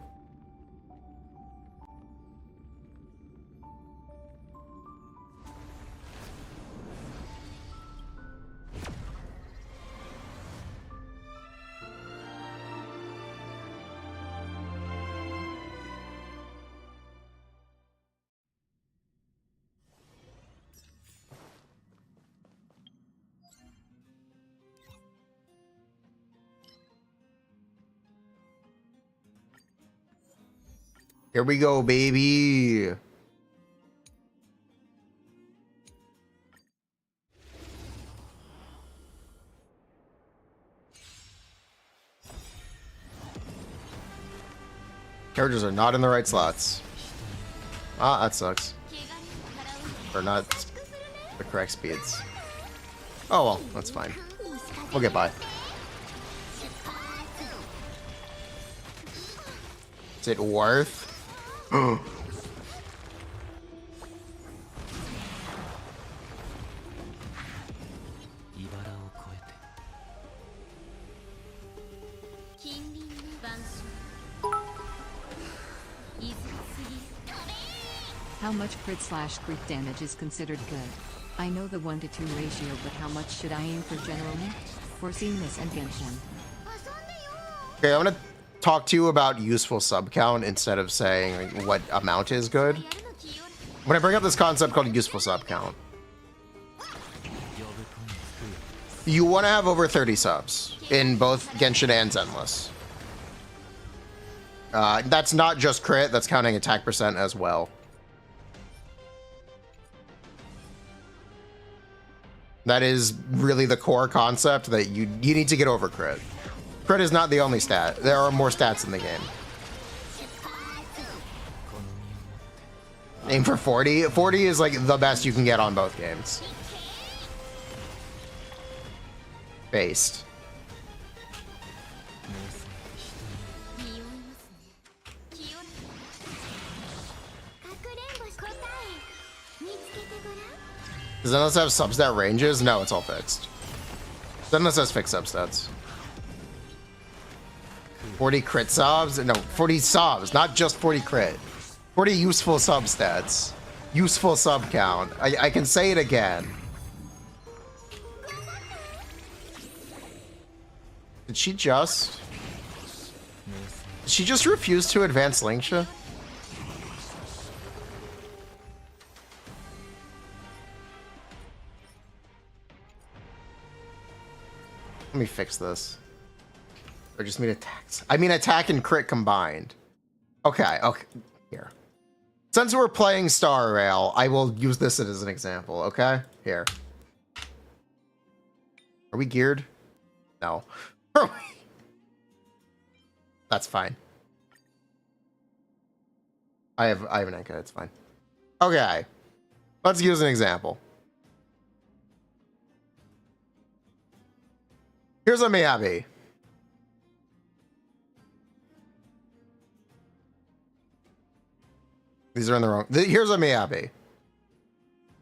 Here we go, baby. Characters are not in the right slots. Ah, that sucks. Or not the correct speeds. Oh well, that's fine. We'll get by. Is it worth? How much crit/creep damage is considered good? I know the 1 to 2 ratio, but how much should I aim for generally? For Zenless and Genshin. Okay, I'm gonna talk to you about useful sub count instead of saying like, what amount is good. When I bring up this concept called useful sub count, you want to have over 30 subs in both Genshin and Zenless. That's not just crit, that's counting attack percent as well. That is really the core concept, that you need to get over crit. Crit is not the only stat. There are more stats in the game. Aim for 40. 40 is like the best you can get on both games. Based. Does Zenless have substat ranges? No, it's all fixed. Zenless has fixed substats. 40 crit subs? No, 40 subs, not just 40 crit. 40 useful substats. Useful sub count. I can say it again. Did she just refuse to advance Lingsha? Let me fix this. Or just mean attacks. I mean attack and crit combined. Okay, okay. Here. Since we're playing Star Rail, I will use this as an example, okay? Here. Are we geared? No. That's fine. I have an NK, it's fine. Okay. Let's use an example. Here's a Miyabi. These are in the wrong. Here's a Miyabi.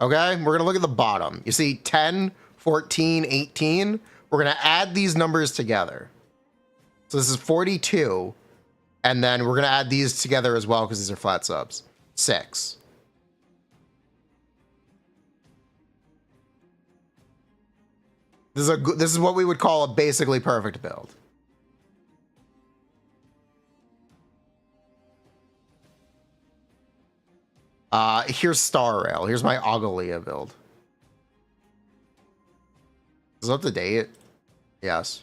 Okay, we're gonna look at the bottom. You see 10, 14, 18. We're gonna add these numbers together. So this is 42. And then we're gonna add these together as well because these are flat subs. 6. This is what we would call a basically perfect build. Here's Star Rail. Here's my Augalia build. Is it up to date? Yes.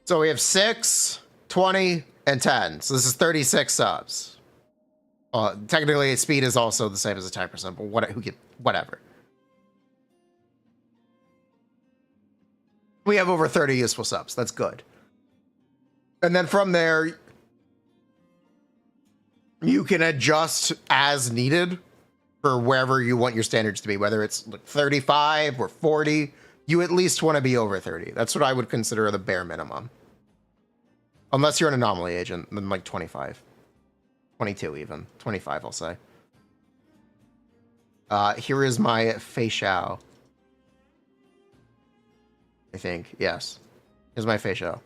So we have 6, 20, and 10. So this is 36 subs. Technically, its speed is also the same as attack percent, but whatever. We have over 30 useful subs. That's good. And then from there, you can adjust as needed for wherever you want your standards to be, whether it's 35 or 40. You at least want to be over 30. That's what I would consider the bare minimum. Unless you're an anomaly agent, then like 25. 22 even. 25, I'll say. Here is my Fei Xiao. I think, yes. Here's my Fei Xiao.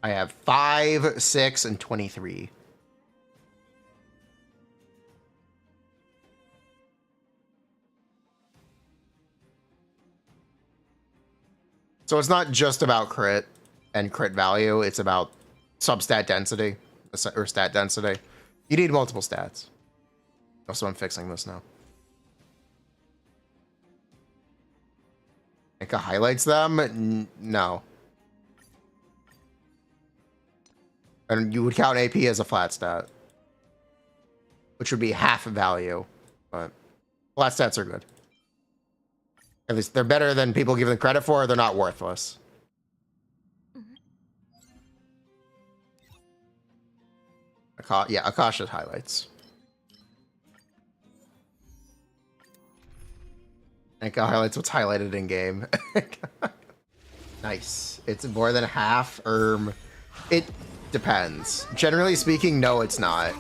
I have 5, 6, and 23. So it's not just about crit and crit value, it's about substat density, or stat density. You need multiple stats. Also, I'm fixing this now. It highlights them? No. And you would count AP as a flat stat, which would be half value, but flat stats are good. At least they're better than people give them credit for. They're not worthless. Yeah, Akasha highlights. Anka highlights what's highlighted in game. Nice. It's more than half. It depends. Generally speaking, no, it's not.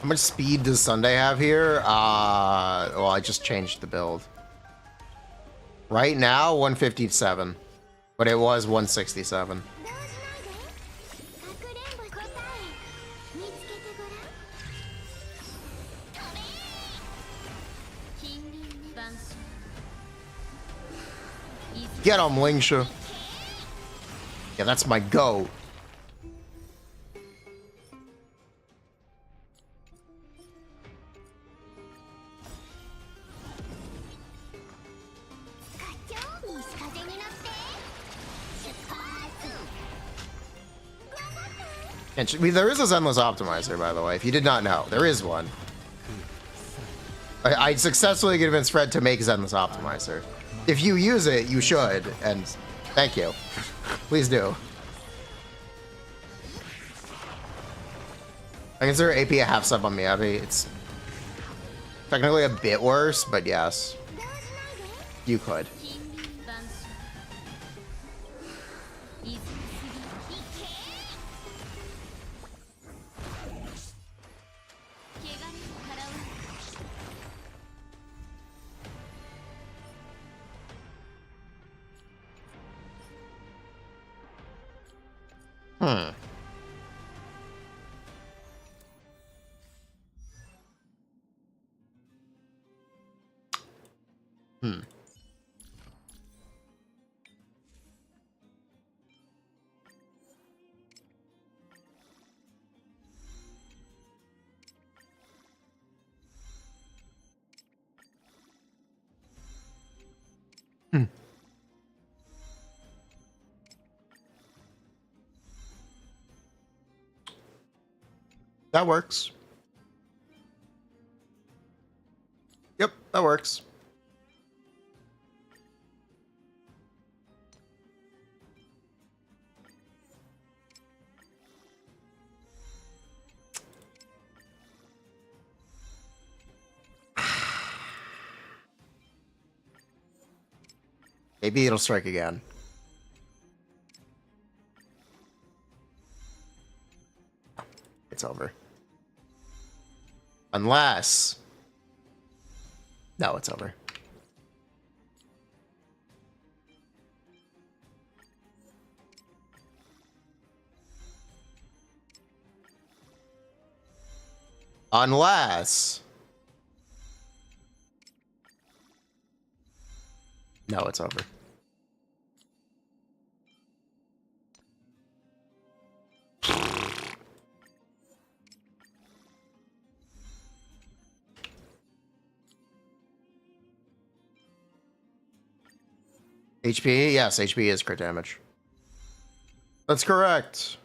How much speed does Sunday have here? Well, I just changed the build. Right now, 157. But it was 167. Get him, Lingsha. Yeah, that's my goat. And there is a Zenless optimizer, by the way, if you did not know. There is one. I successfully convinced Fred to make Zenless Optimizer. If you use it, you should, and thank you. Please do. I consider AP a half sub on Miyabi. It's technically a bit worse, but yes. You could. Hmm. Hmm. Hmm. That works. Yep, that works. Maybe it'll strike again. It's over. Unless... No, it's over. Unless... No, it's over. HP? Yes, HP is crit damage. That's correct.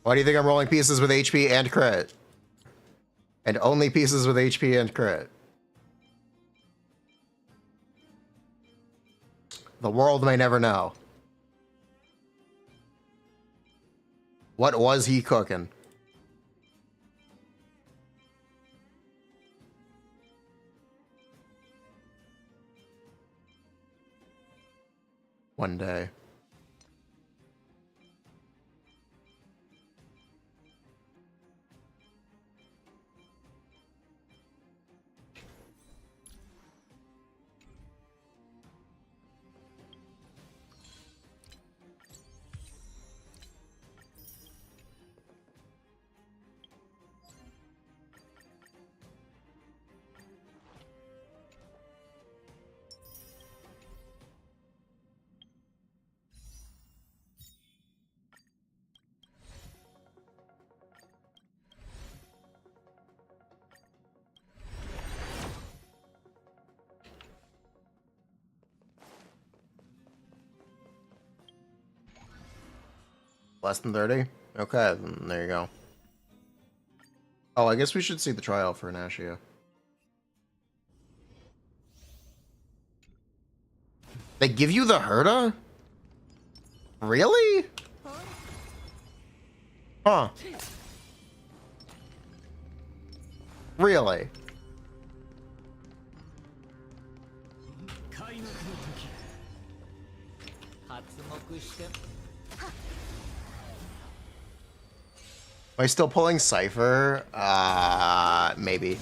Why do you think I'm rolling pieces with HP and crit? And only pieces with HP and crit. The world may never know. What was he cooking? One day. Less than 30? Okay, then there you go. Oh, I guess we should see the trial for Nashia. They give you the Herda? Really? Huh. Really? Am I still pulling Cypher? Maybe.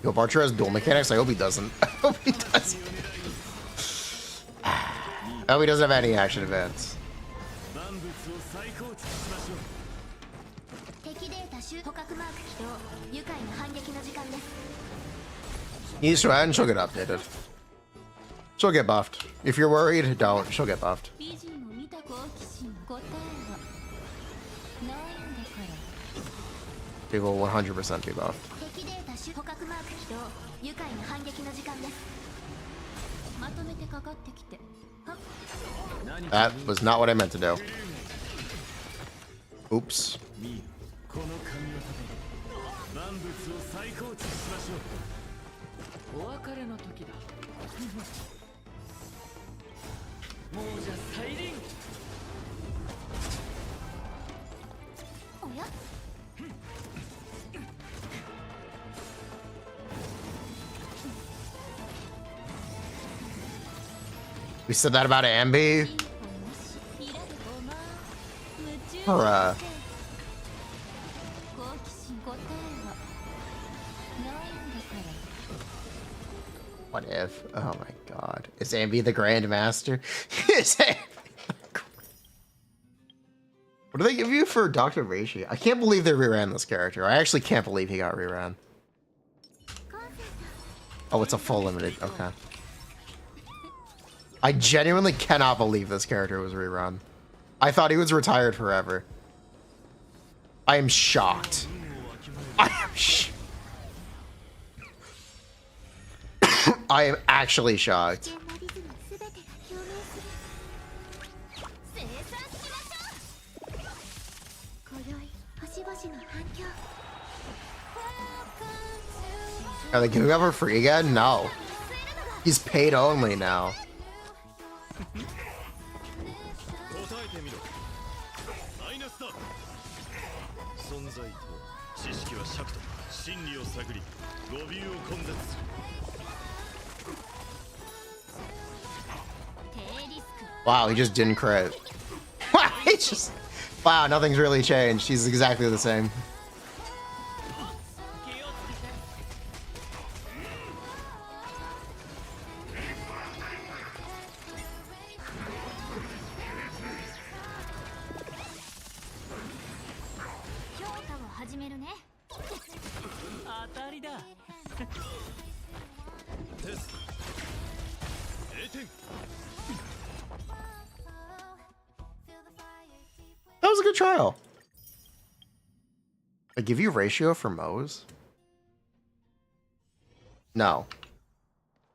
Yo, Barcher has dual mechanics? I hope he doesn't. I hope he doesn't. I hope he doesn't have any action advance. He's trying, she'll get updated. She'll get buffed. If you're worried, don't. She'll get buffed. She will 100% be buffed. シュ捕獲マーク起動。愉快な反撃の時間です。まとめてかかってきて。 That was not what I meant to do. Oops. この神業で万物を再構築しましょう。お別れの時だ。もうじゃ再臨。おや？ We said that about Ambi. Or what if? Oh my god. Is Ambi the Grandmaster? Is Ambi What do they give you for Dr. Reishi? I can't believe they reran this character. I actually can't believe he got reran. Oh, it's a full limited. Okay. I genuinely cannot believe this character was rerun. I thought he was retired forever. I am shocked. I am I am actually shocked. Are they giving up for free again? No. He's paid only now. Wow, he just didn't crit. Wow, he just... Wow, nothing's really changed. He's exactly the same. That was a good trial. I give you ratio for Moe's? No.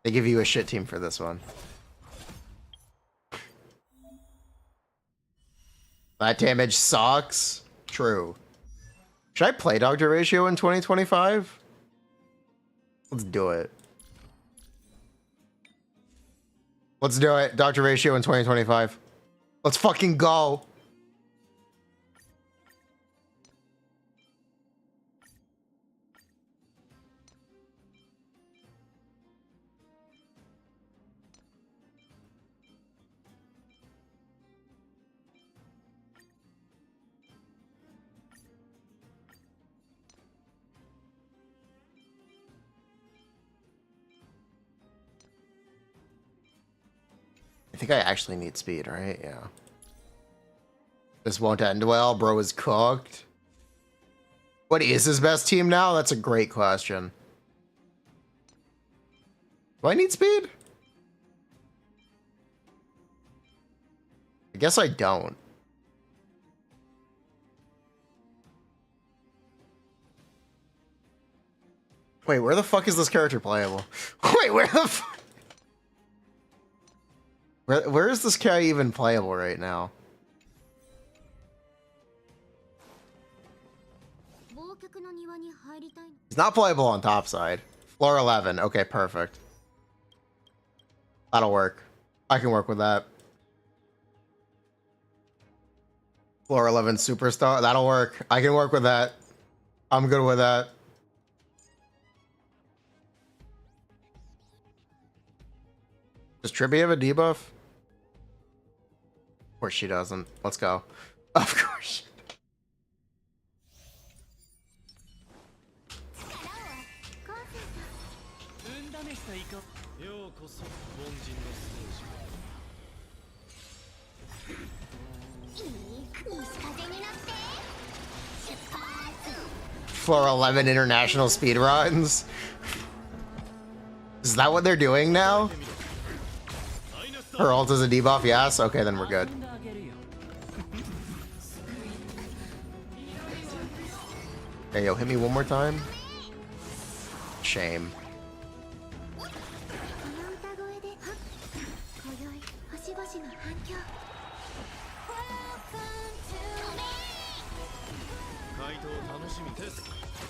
They give you a shit team for this one. That damage sucks. True. Should I play Dr. Ratio in 2025? Let's do it. Let's do it. Dr. Ratio in 2025. Let's fucking go. I think I actually need speed, right? Yeah. This won't end well. Bro is cooked. What is his best team now? That's a great question. Do I need speed? I guess I don't. Wait, where the fuck is this character playable? Wait, where the fuck? Where is this guy even playable right now? He's not playable on top side. Floor 11. Okay, perfect. That'll work. I can work with that. Floor 11 superstar. That'll work. I can work with that. I'm good with that. Does Tribby have a debuff? Of course she doesn't. Let's go. Of course. For 11 international speedruns? Is that what they're doing now? Her ult is a debuff, yes? Okay, then we're good. Hey, yo, hit me one more time. shame.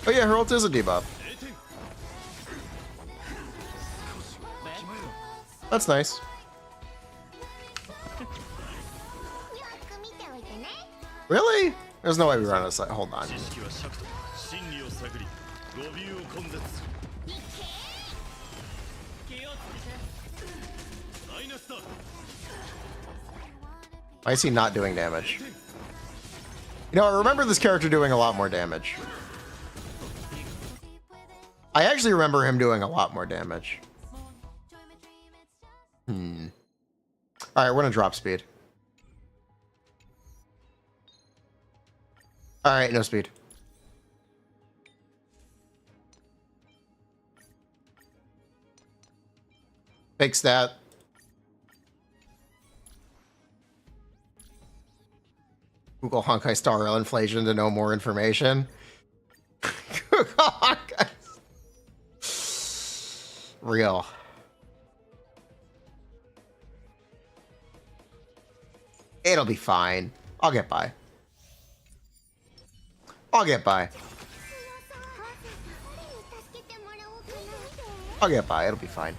Oh yeah, her ult is a debuff. That's nice. Really? There's no way we run a side. Hold on. Why is he not doing damage? You know, I remember this character doing a lot more damage. I actually remember him doing a lot more damage. Alright, we're gonna drop speed. Alright, no speed. Fix that. Google Honkai star rail inflation to know more information. Google Honkai. Real. It'll be fine. I'll get by. I'll get by. I'll get by. It'll be fine.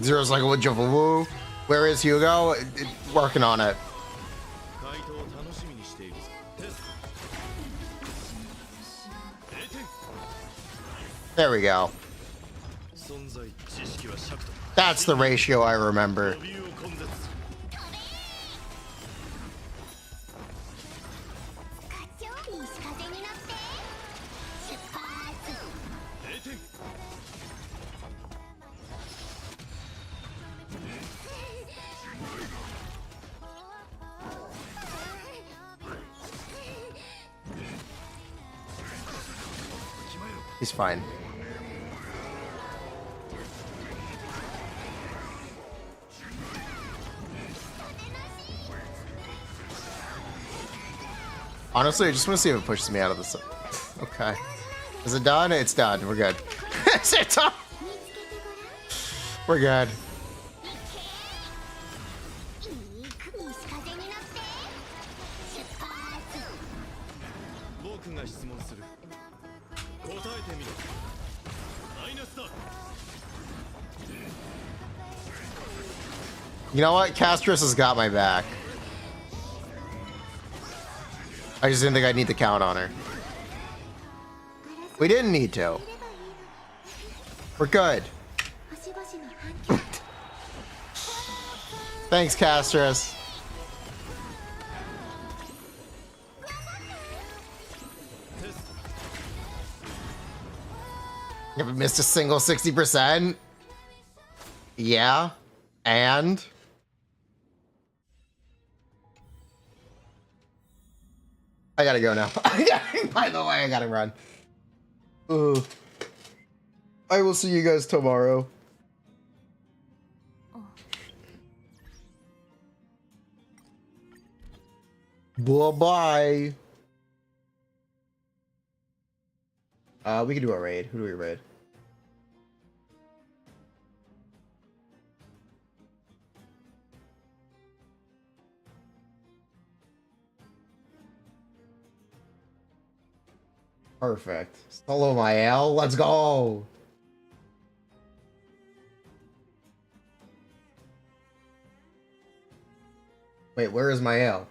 Zero's like, what woo? Where is Hugo? Working on it. There we go. That's the ratio I remember. He's fine. Honestly, I just want to see if it pushes me out of this. Okay. Is it done? It's done. We're good. Is it done? We're good. You know what? Castris has got my back. I just didn't think I'd need to count on her. We didn't need to. We're good. Thanks, Castris. You haven't missed a single 60%? Yeah. And? I gotta go now. By the way, I gotta run. Ugh. I will see you guys tomorrow. Bye-bye. We can do a raid. Who do we raid? Perfect. Solo my L. Let's go. Wait, where is my L?